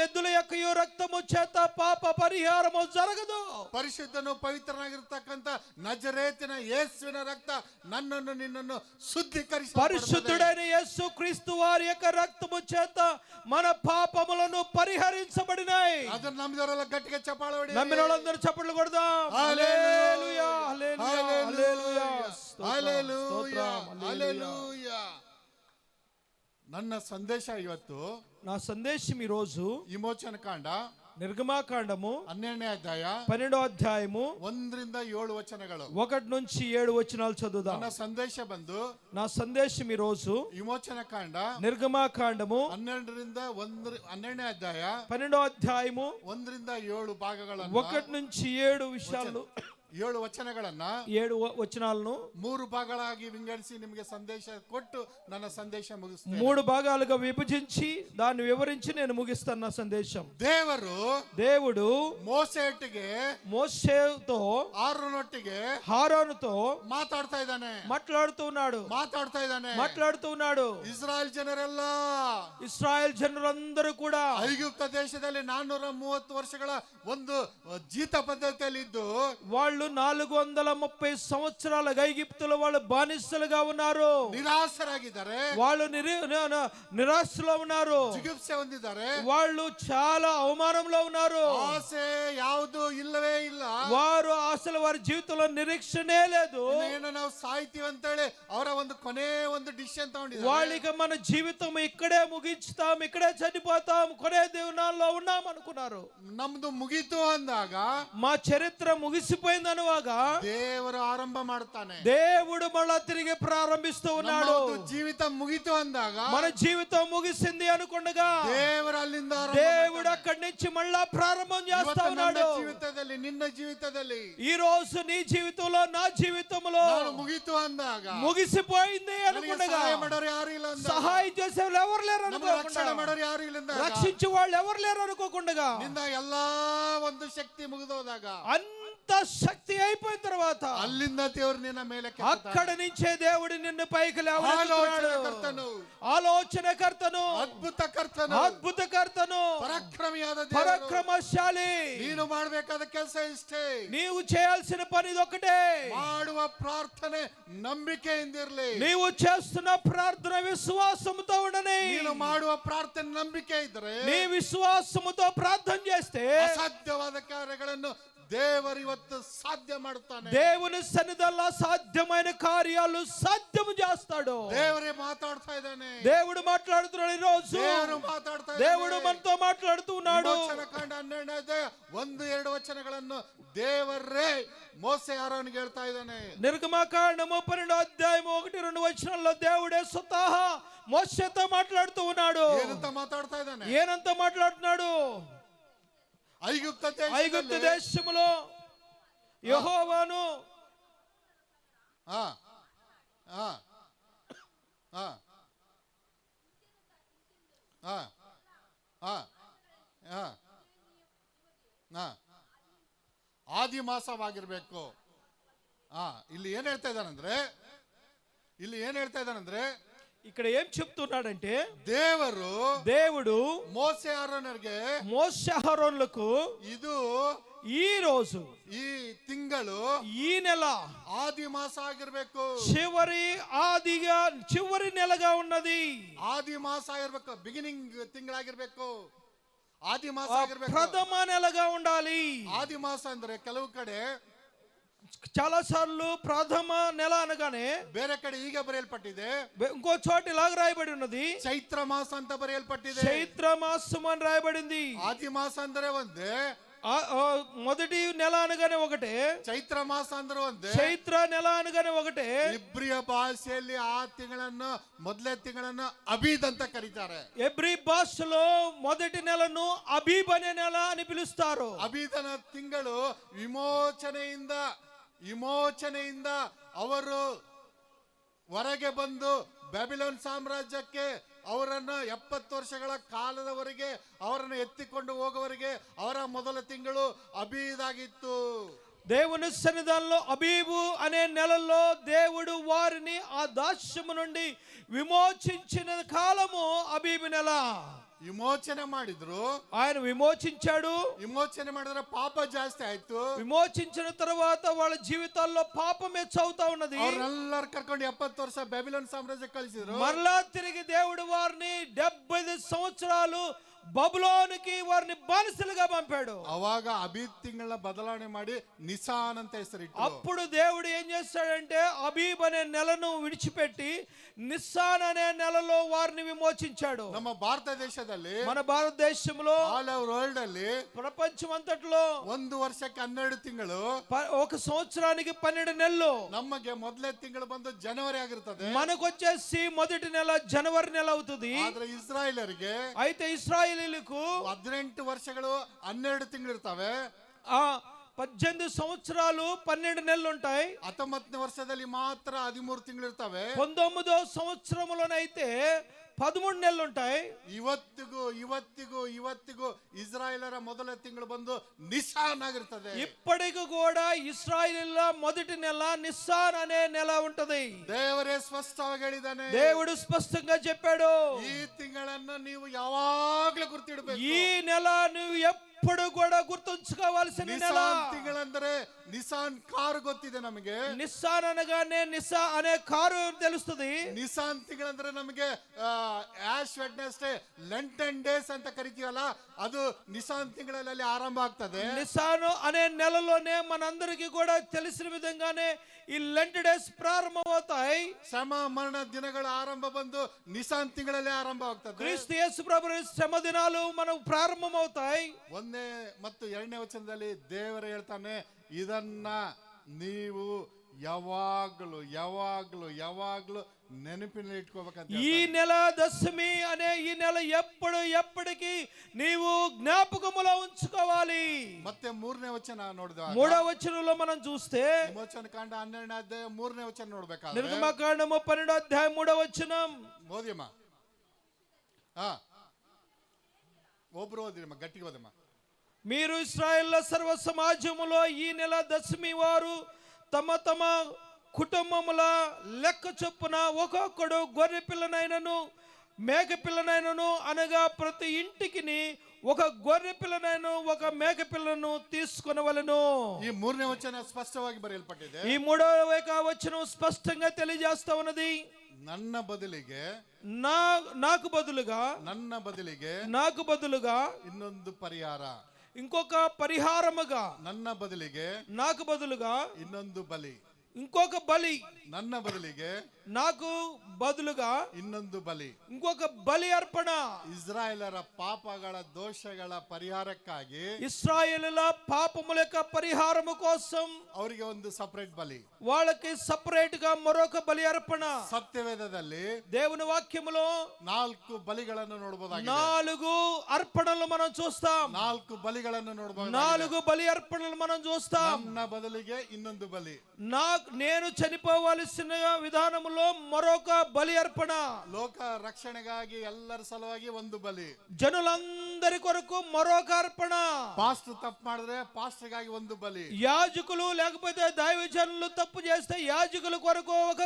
ఎద్దుల యొక్కయు రక్తము చేత పాప పరిహారము జరగదు. ಪರಿಶುದ್ಧನು ಪವಿತ್ರನಾಗಿರ್ತಕ್ಕಂಥ ನಜರೇತಿನ ಯೇಸುವಿನ ರಕ್ತ ನನ್ನನ್ನು ನಿನ್ನನ್ನು ಶುದ್ಧೀಕರಿಸುತ್ತದೆ. పరిశుద్ధుడైన యేసు క్రీస్తు వారి యొక్క రక్తము చేత మన పాపములను పరిహరించబడినాయి. ಅದನ್ನ ನಮ್ದವರೆಲ್ಲ ಗಟ್ಟಿಗೆ ಚಪ್ಪಾಳೆ ಹೊಡಿ. నమ్మిన వాళ్ళందరూ చప్పట్లు కొడదాం. హల్లెలూయా, హల్లెలూయా, హల్లెలూయా, హల్లెలూయా, హల్లెలూయా. ನನ್ನ ಸಂದೇಶ ಇವತ್ತು, నా సందేశం ఈ రోజు ವಿಮೋಚನ ಕಾಂಡ నిర్గమాకాండము 12ನೇ ಅಧ್ಯಾಯ 12వ అధ్యాయము 1ರಿಂದ 7 ವಚನಗಳು. 1 నుంచి 7 వచనాలు చదువుదాం. ನನ್ನ ಸಂದೇಶ ಬಂದು, నా సందేశం ఈ రోజు ವಿಮೋಚನ ಕಾಂಡ నిర్గమాకాండము 12ರಿಂದ 12ನೇ ಅಧ್ಯಾಯ 12వ అధ్యాయము 1ರಿಂದ 7 ಭಾಗಗಳನ್ನು, 1 నుంచి 7 విషయాలు 7 ವಚನಗಳನ್ನ 7 వచనాలను 3 ಭಾಗಗಳಾಗಿ ವಿಂಗಡಿಸಿ ನಿಮಗೆ ಸಂದೇಶ ಕೊಟ್ಟು ನನ್ನ ಸಂದೇಶ ಮುಗಿಸ್ತೇನೆ. 3 భాగాలుగా విభజించి దాన్ని వివరించి నేను ముగిస్తాను నా సందేశం. దేవుడు ಮೋಸೆಯೊಟ್ಟಿಗೆ మోషేతో ಆರೋನೊಟ್ಟಿಗೆ హారోనుతో ಮಾತಾಡ್ತಾ ಇದ್ದಾನೆ. మాట్లాడుతూ ఉన్నాడు. ಇಸ್ರಾಯೇಲ್ ಜನರೆಲ್ಲ, ఇశ్రాయేల్ జనులందరూ కూడా ಐಗುಪ್ತ ದೇಶದಲ್ಲಿ 430 ವರ್ಷಗಳ ಒಂದು ಜೀತ ಪದ್ಧತಿಯಲ್ಲಿ ಇದ್ದು వాళ్ళు 430 సంవత్సరాలుగా ఐగుప్తులో వాళ్ళు బానిసలుగా ఉన్నారు. ನಿರಾಸರಾಗಿದ್ದಾರೆ, వాళ్ళు నిరాశలో ఉన్నారు, ಜಿಗುಪ್ಸೆ ಹೊಂದಿದ್ದಾರೆ, వాళ్ళు చాలా అవమానంలో ఉన్నారు. ಆಸೆ ಯಾವುದು ಇಲ್ಲವೇ ಇಲ್ಲ. వారు అసలు వారి జీవితంలో నిరీక్షణే లేదు. ಏನು ನಾವು ಸಾಯ್ತೀವಿ ಅಂತೇಳಿ ಅವರ ಒಂದು ಕೊನೆ ಒಂದು ಡಿಸಿಷನ್ ತಗೊಂಡಿದ್ದಾರೆ. వాళ్ళకి మన జీవితం ఇక్కడే ముగించుతాం, ఇక్కడే చనిపోతాం, కొనే దినాల్లో ఉన్నాం అనుకున్నారు. ನಮ್ದು ಮುಗೀತು ಅಂದಾಗ, మా చరిత్ర ముగిసిపోయింది అనువాగా ದೇವರು ಆರಂಭ ಮಾಡ್ತಾನೆ. దేవుడు మళ్ళా తిరిగి ప్రారంభిస్తూ ఉన్నాడు. ಜೀವಿತ ಮುಗೀತು ಅಂದಾಗ, మన జీవితం ముగిసింది అనుకుండగా ದೇವರು ಅಲ್ಲಿಂದ దేవుడు అక్కడి నుంచి మళ్ళా ప్రారంభం చేస్తా ఉన్నాడు. ಜೀವಿತದಲ್ಲಿ, ನಿನ್ನ ಜೀವಿತದಲ್ಲಿ, ఈ రోజు నీ జీవితంలో, నా జీవితంలో ಮುಗೀತು ಅಂದಾಗ, ముగిసిపోయింది అనుకుండగా ಮಾಡೋರು ಯಾರು ಇಲ್ಲ, సహాయం చేసే వాళ్ళు ఎవరు లేరు అనుకోకుండా, ರಕ್ಷಣೆ ಮಾಡೋರು ಯಾರು ಇಲ್ಲ, రక్షించే వాళ్ళు ఎవరు లేరు అనుకోకుండా, ನಿನ್ನ ಎಲ್ಲಾ ಒಂದು ಶಕ್ತಿ ಮುಗಿದೋದಾಗ, అంత శక్తి అయిపోయిన తర్వాత ಅಲ್ಲಿಂದ ದೇವರು ನಿನ್ನ ಮೇಲೆ అక్కడ నుంచే దేవుడు నిన్ను పైకి లేవనెత్తుతున్నాడు. ఆలోచనకర్తను, అద్భుతకర్తను, పరాక్రమశాలి. ನೀನು ಮಾಡಬೇಕಾದ ಕೆಲಸ ಇಷ್ಟೇ. నీవు చేయాల్సిన పని ఒకటే. ಮಾಡುವ ಪ್ರಾರ್ಥನೆ ನಂಬಿಕೆಯಿಂದಿರಲಿ. నీవు చేస్తున్న ప్రార్థన విశ్వాసముతో ఉండని. ನೀನು ಮಾಡುವ ಪ್ರಾರ್ಥನೆ ನಂಬಿಕೆ ಇದ್ದರೆ, నీ విశ్వాసముతో ప్రార్థన చేస్తే ಅಸಾಧ್ಯವಾದ ಕಾರ್ಯಗಳನ್ನು ದೇವರು ಇವತ್ತು ಸಾಧ್ಯ ಮಾಡುತ್ತಾನೆ. దేవుని సన్నిధిలో సాధ్యమైన కార్యాలు సాధ్యము చేస్తాడు. ದೇವರೇ ಮಾತಾಡ್ತಾ ಇದ್ದಾನೆ. దేవుడు మాట్లాడుతున్నాడు. ఈ రోజు దేవుడు మనతో మాట్లాడుతున్నాడు. ಕಾಂಡ 12ನೇ ಅಧ್ಯಾಯ 1-2 ವಚನಗಳನ್ನು ದೇವರೇ ಮೋಸೆ ಆರೋನಿಗೆ ಹೇಳ್ತಾ ಇದ್ದಾನೆ. నిర్గమాకాండము 12వ అధ్యాయం 1-2 వచనాల్లో దేవుడే స్వతహా మోషేతో మాట్లాడుతూ ఉన్నాడు. ಏನಂತ ಮಾತಾಡ್ತಾ ಇದ್ದಾನೆ? ఏనంత మాట్లాడుతున్నాడు? ఐగుప్తు దేశములో యెహోవాను ಆದಿ ಮಾಸವಾಗಿರ್ಬೇಕು. ಇಲ್ಲಿ ಏನ್ ಹೇಳ್ತಾ ಇದ್ದಾನಂದ್ರೆ, ಇಲ್ಲಿ ಏನ್ ಹೇಳ್ತಾ ಇದ್ದಾನಂದ್ರೆ, ఇక్కడ ఏం చెప్తున్నాడంటే దేవుడు మోసే ఆరోనర్ಗೆ మోషే అహరోనులకు ಇದು ఈ రోజు ಈ ತಿಂಗಳು ఈ నెల ఆది మాస ಆಗಿರ್ಬೇಕು, చివరి నెలగా ఉన్నది. ఆది మాಸ ಆಗಿರ್ಬೇಕು, ಬಿಗಿನಿಂಗ್ ತಿಂಗಳಾಗಿರ್ಬೇಕು, ಆದಿ ಮಾಸ ಆಗಿರ್ಬೇಕು, ప్రథమ నెలగా ఉండాలి. ఆది మాಸ ಅಂದ್ರೆ ಕೆಲವು ಕಡೆ చాలా సార్లు ప్రథమ నెల అనగానే ಬೇರೆ ಕಡೆ ಈಗ ಬರೆಯಲ್ಪಟ್ಟಿದೆ, ఇంకో చోట ఇలాగ రాయబడి ఉన్నది ಚೈತ್ರ ಮಾಸ ಅಂತ ಬರೆಯಲ್ಪಟ್ಟಿದೆ. చైత్ర మాసం అని రాయబడింది. ఆది మాಸ ಅಂದ್ರೆ ಒಂದೇ, మొదటి నెల అనగానే ఒకటే, ಚೈತ್ರ ಮಾಸ ಅಂದ್ರೆ ಒಂದೇ, చైత్ర నెల అనగానే ఒకటే. ಇಬ್ರಿಯ ಭಾಷೆಯಲ್ಲಿ ಆ ತಿಂಗಳನ್ನು ಮೊದಲೇ ತಿಂಗಳನ್ನು ಅಬೀದ್ ಅಂತ ಕರೀತಾರೆ. ఎబ్రీ భాషలో మొదటి నెలను అబీబ్ అనే నెల అని పిలుస్తారు. ಅಬೀದನ ತಿಂಗಳು ವಿಮೋಚನೆಯಿಂದ ಅವರು ಹೊರಗೆ ಬಂದು ಬ್ಯಾಬಿಲೋನ್ ಸಾಮ್ರಾಜ್ಯಕ್ಕೆ ಅವರನ್ನು 70 ವರ್ಷಗಳ ಕಾಲದವರೆಗೆ ಅವರನ್ನು ಎತ್ತಿಕೊಂಡು ಹೋಗುವವರೆಗೆ ಅವರ ಮೊದಲ ತಿಂಗಳು ಅಬೀದಾಗಿತ್ತು. దేవుని సన్నిధానంలో అబీబు అనే నెలలో దేవుడు వారిని ఆ దాస్యము నుండి విమోచించిన కాలము అబీబు నెల. ವಿಮೋಚನೆ ಮಾಡಿದ್ರು, ఆయన విమోచించాడు. ವಿಮೋಚನೆ ಮಾಡಿದ್ರೆ ಪಾಪ ಜಾಸ್ತಿ ಆಯ್ತು. విమోచించిన తర్వాత వాళ్ళ జీవితాల్లో పాపం ಹೆಚ್ಚవుతా ఉన్నది. ಅವರೆಲ್ಲರೂ ಕರ್ಕೊಂಡು 70 ವರ್ಷ ಬ್ಯಾಬಿಲೋನ್ ಸಾಮ್ರಾಜ್ಯ ಕಳಿಸಿದ್ರು. మరలా తిరిగి దేవుడు వారిని 75 సంవత్సరాలు బబులోనికి వారిని బానిసలుగా పంపాడు. అವಾಗ అబీద్ తింಗಳ బదలావಣೆ ಮಾಡಿ నిసాన్ ಅಂತ ಹೆಸರಿಟ್ಟು, అప్పుడు దేవుడు ఏం చేస్తాడంటే అబీబ్ అనే నెలను విడిచిపెట్టి నిస్సాన్ అనే నెలలో వారిని విమోచించాడు. ನಮ್ಮ ಭಾರತ ದೇಶದಲ್ಲಿ, మన భారతదేశంలో, ಆಲ್ ಓವರ್ ವರ್ಲ್ಡ್ ಅಲ್ಲಿ ప్రపంచం అంతట్లో ಒಂದು ವರ್ಷಕ್ಕೆ 12 ತಿಂಗಳು, ఒక సంవత్సరానికి 12 నెలలు. ನಮಗೆ ಮೊದಲೇ ತಿಂಗಳು ಬಂದು ಜನವರಿ ಆಗಿರ್ತದೆ, మనకు వచ్చేసి మొదటి నెల జనవరి నెల అవుతుంది. ಆದ್ರೆ ಇಸ್ರಾಯೇಲರಿಗೆ అయితే ఇశ్రాయేలీయులకు 18 ವರ್ಷಗಳು 12 ತಿಂಗಳು ಇರ್ತವೆ. 18 సంవత్సరాలు 12 నెలలు ఉంటాయి. 19ನೇ ವರ್ಷದಲ್ಲಿ ಮಾತ್ರ 13 ತಿಂಗಳು ಇರ್ತವೆ. 19వ సంవత్సరంలోనైతే 13 నెలలు ఉంటాయి. ಇವತ್ತಿಗೂ ಇಸ್ರಾಯೇಲರ ಮೊದಲ ತಿಂಗಳು ಬಂದು ನಿಸಾನ್ ಆಗಿರ್ತದೆ. ఇప్పటికి కూడా ఇశ్రాయేలీయుల మొదటి నెల నిస్సాన్ అనే నెల ఉంటది. ದೇವರೇ ಸ್ಪಷ್ಟವಾಗಿ ಹೇಳಿದ್ದಾನೆ, దేవుడు స్పష్టంగా చెప్పాడు, ಈ ತಿಂಗಳನ್ನು ನೀವು ಯಾವಾಗಲೂ ಗುರ್ತಿಡಬೇಕು. ఈ నెల నువ్వు ఎప్పుడు కూడా గుర్తుంచుకోవాల్సిన నెల. ತಿಂಗಳಂದ್ರೆ ನಿಸಾನ್ ಕಾರು ಗೊತ್ತಿದೆ ನಮಗೆ. నిస్సాన్ అనగానే నిసా అనే కారు తెలుస్తుంది. ನಿಸಾನ್ ತಿಂಗಳಂದ್ರೆ ನಮಗೆ ಆಶ್ ವೆಡ್ನೆಸ್ಡೇ ಲೆಂಟನ್ ಡೇಸ್ ಅಂತ ಕರಿತೀವಲ್ಲ, ಅದು ನಿಸಾನ್ ತಿಂಗಳಲ್ಲಿ ಆರಂಭ ಆಗ್ತದೆ. నిసాను అనే నెలలోనే మనందరికీ కూడా తెలిసిన విధంగానే ఈ లెంట్ డేస్ ప్రారంభమవుతాయి. ಶ್ರಮ ಮರಣ ದಿನಗಳ ಆರಂಭ ಬಂದು ನಿಸಾನ್ ತಿಂಗಳಲ್ಲಿ ಆರಂಭ ಆಗ್ತದೆ. క్రీస్తు యేసు ప్రభు శ్రమ దినాలు మనకు ప్రారంభమవుతాయి. 1ನೇ ಮತ್ತು 2ನೇ ವಚನದಲ್ಲಿ ದೇವರು ಹೇಳ್ತಾನೆ, ಇದನ್ನ ನೀವು ಯಾವಾಗ್ಲೂ ನೆನಪಿನಲ್ಲಿ ಇಟ್ಕೋಬೇಕಂತ. ఈ నెల దశమి అనే ఈ నెల ఎప్పటికీ నీవు జ్ఞాపకములో ఉంచుకోవాలి. ಮತ್ತೆ 3ನೇ ವಚನ ನೋಡಿದಾಗ, 3వ వచనంలో మనం చూస్తే ವಿಮೋಚನ ಕಾಂಡ 12ನೇ ಅಧ್ಯಾಯ 3ನೇ ವಚನ ನೋಡ್ಬೇಕಾದ್ರೆ, నిర్గమకాండము 12వ అధ్యాయం 3వ వచనం ಓದಿಯಮ್ಮ. ಒಬ್ರು ಓದಿರಮ್ಮ, ಗಟ್ಟಿಗೆ ಓದಮ್ಮ. మీరు ఇశ్రాయేళ్ల సర్వ సమాజములో ఈ నెల దశమి వారు తమ తమ కుటుంబముల లెక్క చొప్పున ఒక్కొక్కడు గొర్రె పిల్లనైనను మేక పిల్లనైనను అనగా ప్రతి ఇంటికి ఒక గొర్రె పిల్లనైనా ఒక మేక పిల్లను తీసుకొనవలెను. ఈ 3ನೇ ವಚನ ಸ್ಪಷ್ಟವಾಗಿ ಬರೆಯಲ್ಪಟ್ಟಿದೆ. ఈ 3వ వచనం స్పష్టంగా తెలియజేస్తా ఉన్నది. ನನ್ನ ಬದಲಿಗೆ నాకు బదులుగా ಇನ್ನೊಂದು ಪರಿಹಾರ, ఇంకొక పరిహారముగా, ನನ್ನ ಬದಲಿಗೆ నాకు బదులుగా ಇನ್ನೊಂದು ಬಲಿ, ఇంకొక బలి, ನನ್ನ ಬದಲಿಗೆ నాకు బదులుగా ಇನ್ನೊಂದು ಬಲಿ, ఇంకొక బలి అర్పణ. ಇಸ್ರಾಯೇಲರ ಪಾಪಗಳ ದೋಷಗಳ ಪರಿಹಾರಕ್ಕಾಗಿ, ఇశ్రాయేలుల పాపముల యొక్క పరిహారము కోసం ಅವರಿಗೆ ಒಂದು ಸಪರೇಟ್ ಬಲಿ, వాళ్ళకి సపరేట్ గా మరొక బలి అర్పణ. ಸತ್ಯವೇದದಲ್ಲಿ దేవుని వాక్యములో 4 ಬಲಿಗಳನ್ನು ನೋಡಬಹುದಾಗಿದೆ. 4 అర్పణలు మనం చూస్తాం. 4 బలిಗಳನ್ನು ನೋಡಬಹುದು. 4 బలి అర్పణలు మనం చూస్తాం. ನನ್ನ ಬದಲಿಗೆ ಇನ್ನೊಂದು ಬಲಿ, నేను చనిపోవలసిన విధానములో మరొక బలి అర్పణ, ಲೋಕ ರಕ್ಷಣೆಗಾಗಿ ಎಲ್ಲರ ಸಲುವಾಗಿ ಒಂದು ಬಲಿ, జనులందరి కొరకు మరొక అర్పణ, ಪಾಸ್ಟರ್ ತಪ್ಪು ಮಾಡಿದ್ರೆ ಪಾಸ್ಟರ್ಗಾಗಿ ಒಂದು ಬಲಿ, యాజకులు లేకపోతే దైవజనులు తప్పు చేస్తే యాజకుల కొరకు ఒక